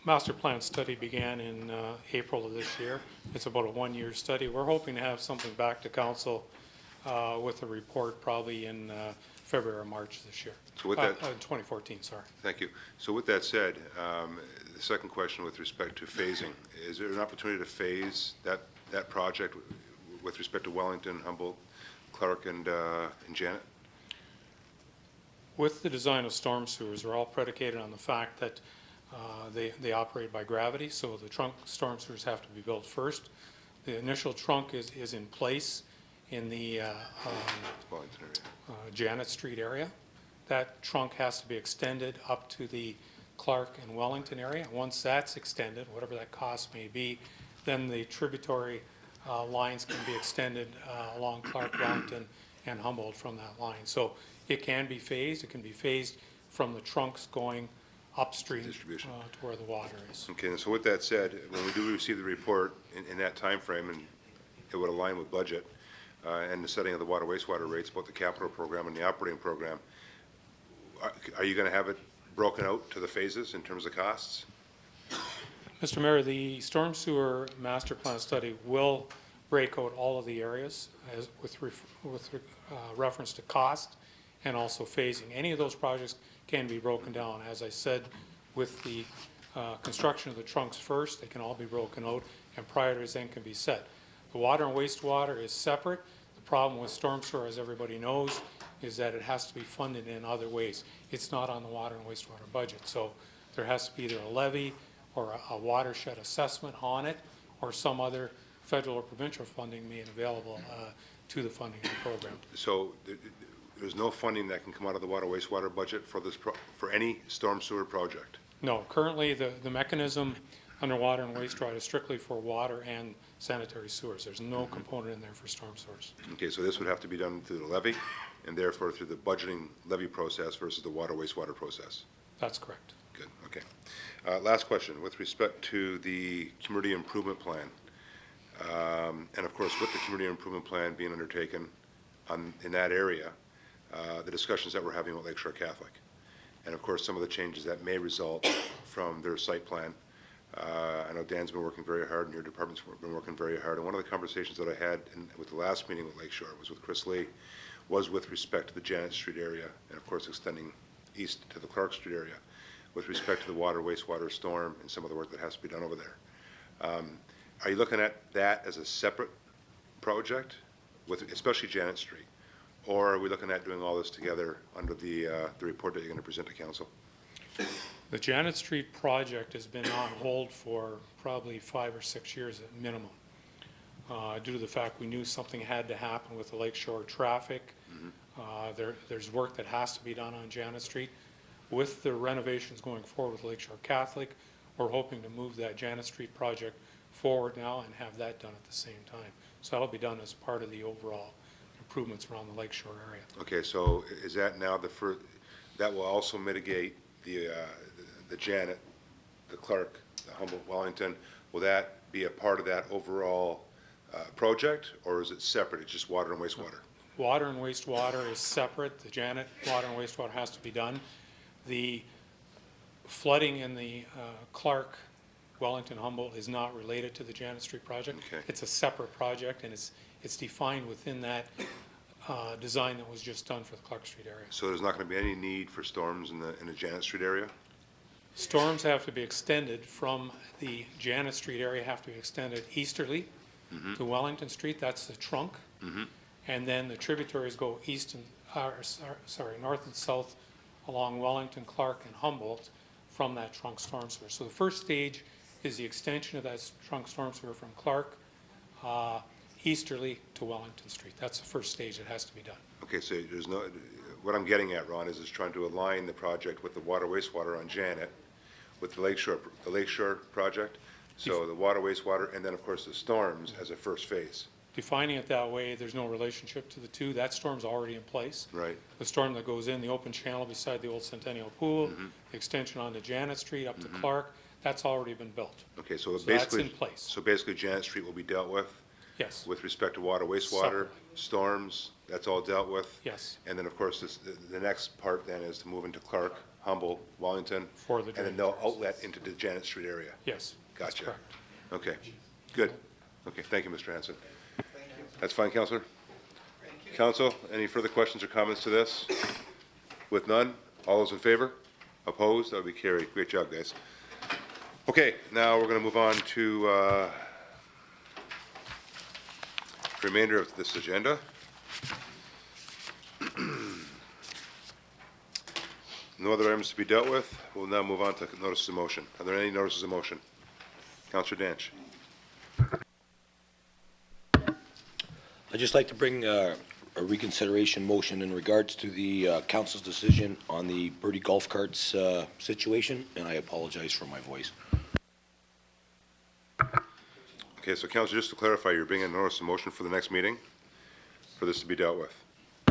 master plan study began in April of this year. It's about a one-year study. We're hoping to have something back to Council with a report probably in February or March this year. So with that, 2014, sorry. Thank you. So with that said, the second question with respect to phasing, is there an opportunity to phase that project with respect to Wellington, Humboldt, Clark, and Janet? With the design of storm sewers, they're all predicated on the fact that they operate by gravity, so the trunk storm sewers have to be built first. The initial trunk is in place in the Janet Street area. That trunk has to be extended up to the Clark and Wellington area. Once that's extended, whatever that cost may be, then the tributary lines can be extended along Clark, Wellington, and Humboldt from that line. So it can be phased. It can be phased from the trunks going upstream to where the water is. Okay, and so with that said, when we do receive the report in that time frame, and it would align with budget and the setting of the water wastewater rates, both the capital program and the operating program, are you going to have it broken out to the phases in terms of costs? Mr. Mayor, the storm sewer master plan study will break out all of the areas with reference to cost and also phasing. Any of those projects can be broken down. As I said, with the construction of the trunks first, they can all be broken out and priorities then can be set. The water and wastewater is separate. The problem with storm sewer, as everybody knows, is that it has to be funded in other ways. It's not on the water and wastewater budget. So there has to be either a levy or a watershed assessment on it or some other federal or provincial funding made available to the funding of the program. So there's no funding that can come out of the water wastewater budget for this for any storm sewer project? No, currently the mechanism under water and wastewater is strictly for water and sanitary sewers. There's no component in there for storm sewers. Okay, so this would have to be done through the levy and therefore through the budgeting levy process versus the water wastewater process. That's correct. Good, okay. Last question, with respect to the community improvement plan, and of course with the community improvement plan being undertaken in that area, the discussions that we're having with Lakeshore Catholic, and of course some of the changes that may result from their site plan. I know Dan's been working very hard and your department's been working very hard, and one of the conversations that I had with the last meeting with Lakeshore was with Chris Lee, was with respect to the Janet Street area, and of course extending east to the Clark Street area, with respect to the water, wastewater, storm, and some of the work that has to be done over there. Are you looking at that as a separate project, with especially Janet Street? Or are we looking at doing all this together under the report that you're going to present to council? The Janet Street project has been on hold for probably 5 or 6 years at minimum, due to the fact we knew something had to happen with the Lakeshore traffic. There's work that has to be done on Janet Street. With the renovations going forward with Lakeshore Catholic, we're hoping to move that Janet Street project forward now and have that done at the same time. So that'll be done as part of the overall improvements around the Lakeshore area. Okay, so is that now that will also mitigate the Janet, the Clark, the Humboldt, Wellington? Will that be a part of that overall project, or is it separate? It's just water and wastewater? Water and wastewater is separate. The Janet water and wastewater has to be done. The flooding in the Clark, Wellington, Humboldt is not related to the Janet Street project. Okay. It's a separate project, and it's defined within that design that was just done for the Clark Street area. So there's not going to be any need for storms in the Janet Street area? Storms have to be extended from the Janet Street area, have to be extended easterly to Wellington Street. That's the trunk. And then the tributaries go east and, north and south along Wellington, Clark, and Humboldt from that trunk storm sewer. So the first stage is the extension of that trunk storm sewer from Clark easterly to Wellington Street. That's the first stage that has to be done. Okay, so there's no, what I'm getting at, Ron, is trying to align the project with the water wastewater on Janet with the Lakeshore project. So the water wastewater, and then of course the storms as a first phase. Defining it that way, there's no relationship to the two. That storm's already in place. Right. The storm that goes in the open channel beside the old Centennial Pool, the extension onto Janet Street up to Clark, that's already been built. Okay, so that's basically, in place. so basically Janet Street will be dealt with? Yes. With respect to water, wastewater, Separately. Storms, that's all dealt with? Yes. And then, of course, the next part then is to move into Clark, Humboldt, Wellington, For the and then they'll outlet into the Janet Street area? Yes. that's Gotcha. correct. Okay, good. Okay, thank you, Mr. Hanson. That's fine, Counselor? Council, any further questions or comments to this? With none, all those in favor? Opposed? That would be carried. Great job, guys. Okay, now we're going to move on to the remainder of this agenda. No other items to be dealt with. We'll now move on to notices of motion. Are there any notices of motion? Councillor Danch. I'd just like to bring a reconsideration motion in regards to the council's decision on the birdie golf carts situation, and I apologize for my voice. Okay, so Councillor, just to clarify, you're bringing a notice of motion for the next meeting for this to be dealt with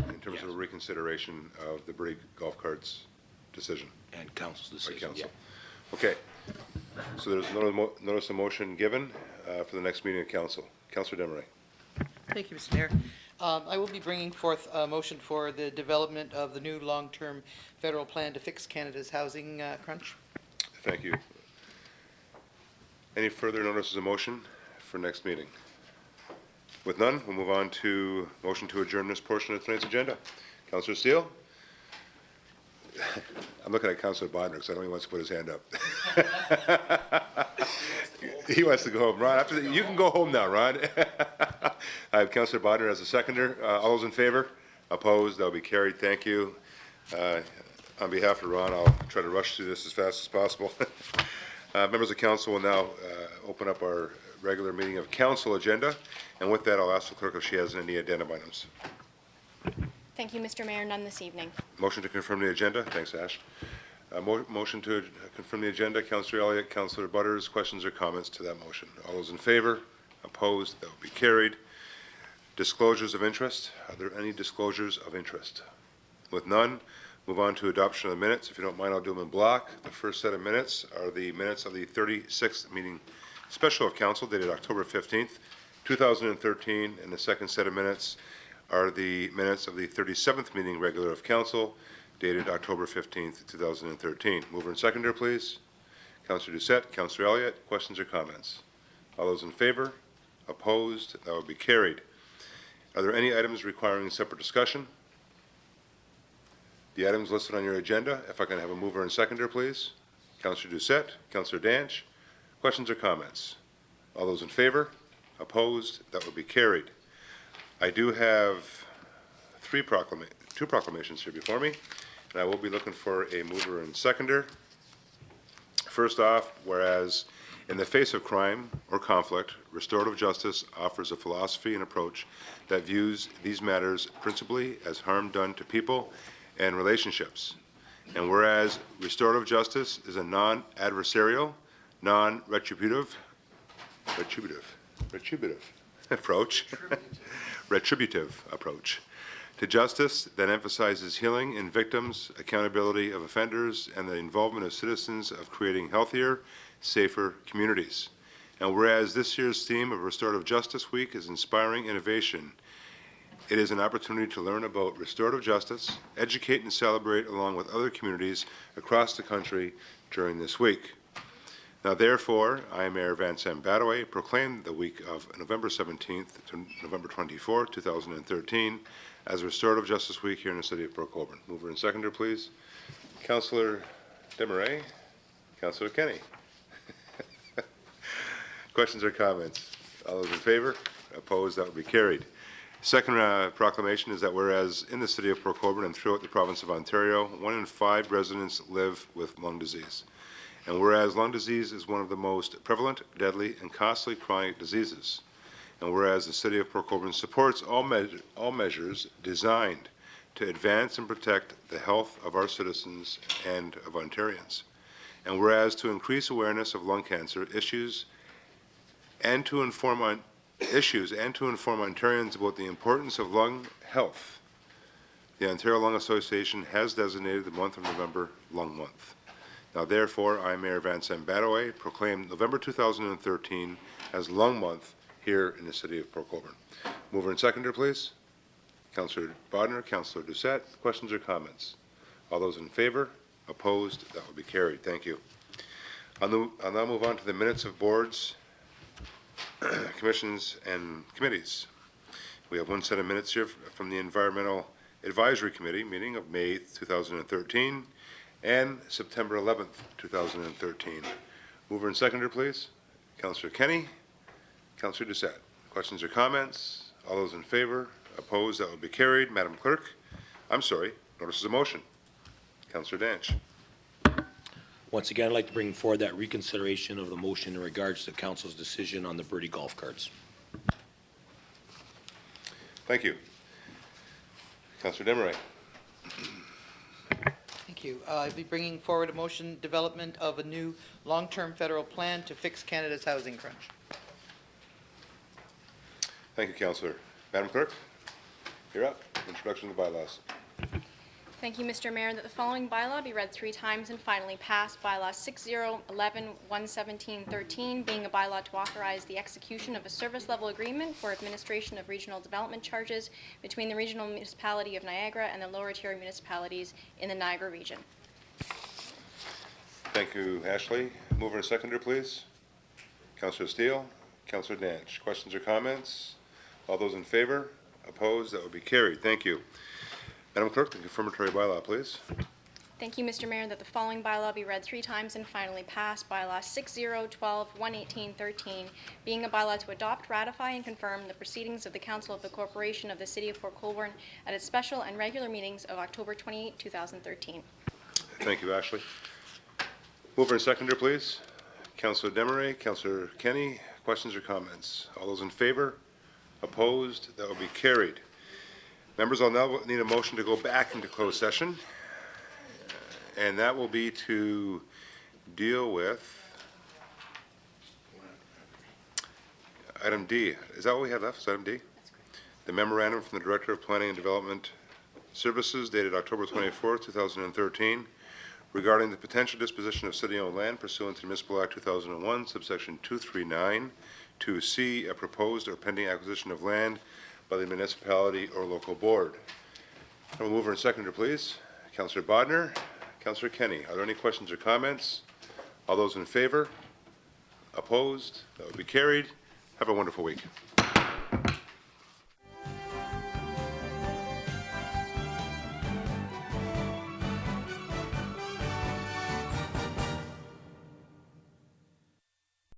in terms of a reconsideration of the birdie golf carts decision? And council's decision, By council. Okay, so there's no notice of motion given for the next meeting of council. Councillor Desmarais. Thank you, Mr. Mayor. I will be bringing forth a motion for the development of the new long-term federal plan to fix Canada's housing crunch. Thank you. Any further notices of motion for next meeting? With none, we'll move on to motion to adjourn this portion of tonight's agenda. Councillor Steele? I'm looking at Councillor Bodnar because I know he wants to put his hand up. He wants to go home. Ron, you can go home now, Ron. I have Councillor Bodnar as a seconder. All those in favor? Opposed? That'll be carried. Thank you. On behalf of Ron, I'll try to rush through this as fast as possible. Members of council will now open up our regular meeting of council agenda. And with that, I'll ask the clerk if she has any addendum items. Thank you, Mr. Mayor. None this evening. Motion to confirm the agenda. Thanks, Ash. Motion to confirm the agenda, Councillor Elliott, Councillor Butters. Questions or comments to that motion? All those in favor? Opposed? That will be carried. Disclosures of interest. Are there any disclosures of interest? With none, move on to adoption of the minutes. If you don't mind, I'll do them in block. The first set of minutes are the minutes of the 36th meeting special of council dated October 15th, 2013, and the second set of minutes are the minutes of the 37th meeting regular of council dated October 15th, 2013. Mover and seconder, please. Councillor Doucette, Councillor Elliott. Questions or comments? All those in favor? Opposed? That will be carried. Are there any items requiring separate discussion? The items listed on your agenda, if I can have a mover and seconder, please. Councillor Doucette, Councillor Danch. Questions or comments? All those in favor? Opposed? That will be carried. I do have two proclamations here before me, and I will be looking for a mover and seconder. First off, whereas in the face of crime or conflict, restorative justice offers a philosophy and approach that views these matters principally as harm done to people and relationships. And whereas restorative justice is a non-adversarial, non-retributive approach to justice that emphasizes healing in victims, accountability of offenders, and the involvement of citizens of creating healthier, safer communities. And whereas this year's theme of Restorative Justice Week is inspiring innovation, it is an opportunity to learn about restorative justice, educate and celebrate along with other communities across the country during this week. Now, therefore, I, Mayor Vincent Badaway, proclaim the week of November 17th to November 24th, 2013, as Restorative Justice Week here in the city of Port Colborne. Mover and seconder, please. Councillor Desmarais, Councillor Kenny. Questions or comments? All those in favor? Opposed? That will be carried. Second proclamation is that whereas in the city of Port Colborne and throughout the province of Ontario, 1 in 5 residents live with lung disease. And whereas lung disease is one of the most prevalent, deadly, and costly chronic diseases. And whereas the city of Port Colborne supports all measures designed to advance and protect the health of our citizens and of Ontarians. And whereas to increase awareness of lung cancer issues and to inform Ontarians about the importance of lung health, the Ontario Lung Association has designated the month of November Lung Month. Now, therefore, I, Mayor Vincent Badaway, proclaim November 2013 as Lung Month here in the city of Port Colborne. Mover and seconder, please. Councillor Bodner, Councillor Doucette. Questions or comments? All those in favor? Opposed? That will be carried. Thank you. I'll now move on to the minutes of boards, commissions, and committees. We have one set of minutes here from the Environmental Advisory Committee meeting of May 2013 and September 11th, 2013. Mover and seconder, please. Councillor Kenny, Councillor Doucette. Questions or comments? All those in favor? Opposed? That will be carried. Madam Clerk, notice of motion. Councillor Danch. Once again, I'd like to bring forward that reconsideration of the motion in regards to council's decision on the birdie golf carts. Thank you. Councillor Desmarais. Thank you. I'll be bringing forward a motion development of a new long-term federal plan to fix Canada's housing crunch. Thank you, Councillor. Madam Clerk, you're up. Introduction of the bylaws. Thank you, Mr. Mayor, that the following bylaw be read 3 times and finally passed. Bylaw 6011-11713, being a bylaw to authorize the execution of a service-level agreement for administration of regional development charges between the regional municipality of Niagara and the lower-tier municipalities in the Niagara region. Thank you, Ashley. Mover and seconder, please. Councillor Steele, Councillor Danch. Questions or comments? All those in favor? Opposed? That will be carried. Thank you. Madam Clerk, the confirmatory bylaw, please. Thank you, Mr. Mayor, that the following bylaw be read 3 times and finally passed. Bylaw 6012-11813, being a bylaw to adopt, ratify, and confirm the proceedings of the Council of the Corporation of the City of Port Colborne at its special and regular meetings of October 28, 2013. Thank you, Ashley. Mover and seconder, please. Councillor Desmarais, Councillor Kenny. Questions or comments? All those in favor? Opposed? That will be carried. Members, I'll now need a motion to go back into closed session. and that will be to deal with item D. Is that what we have left? Is item D? The memorandum from the Director of Planning and Development Services dated October 24, 2013, regarding the potential disposition of city-owned land pursuant to Municipal Act 2001, subsection 239, 2C, a proposed or pending acquisition of land by the municipality or local board. I will mover and seconder, please. Councillor Bodnar, Councillor Kenny. Are there any questions or comments? All those in favor? Opposed? That would be carried. Have a wonderful week.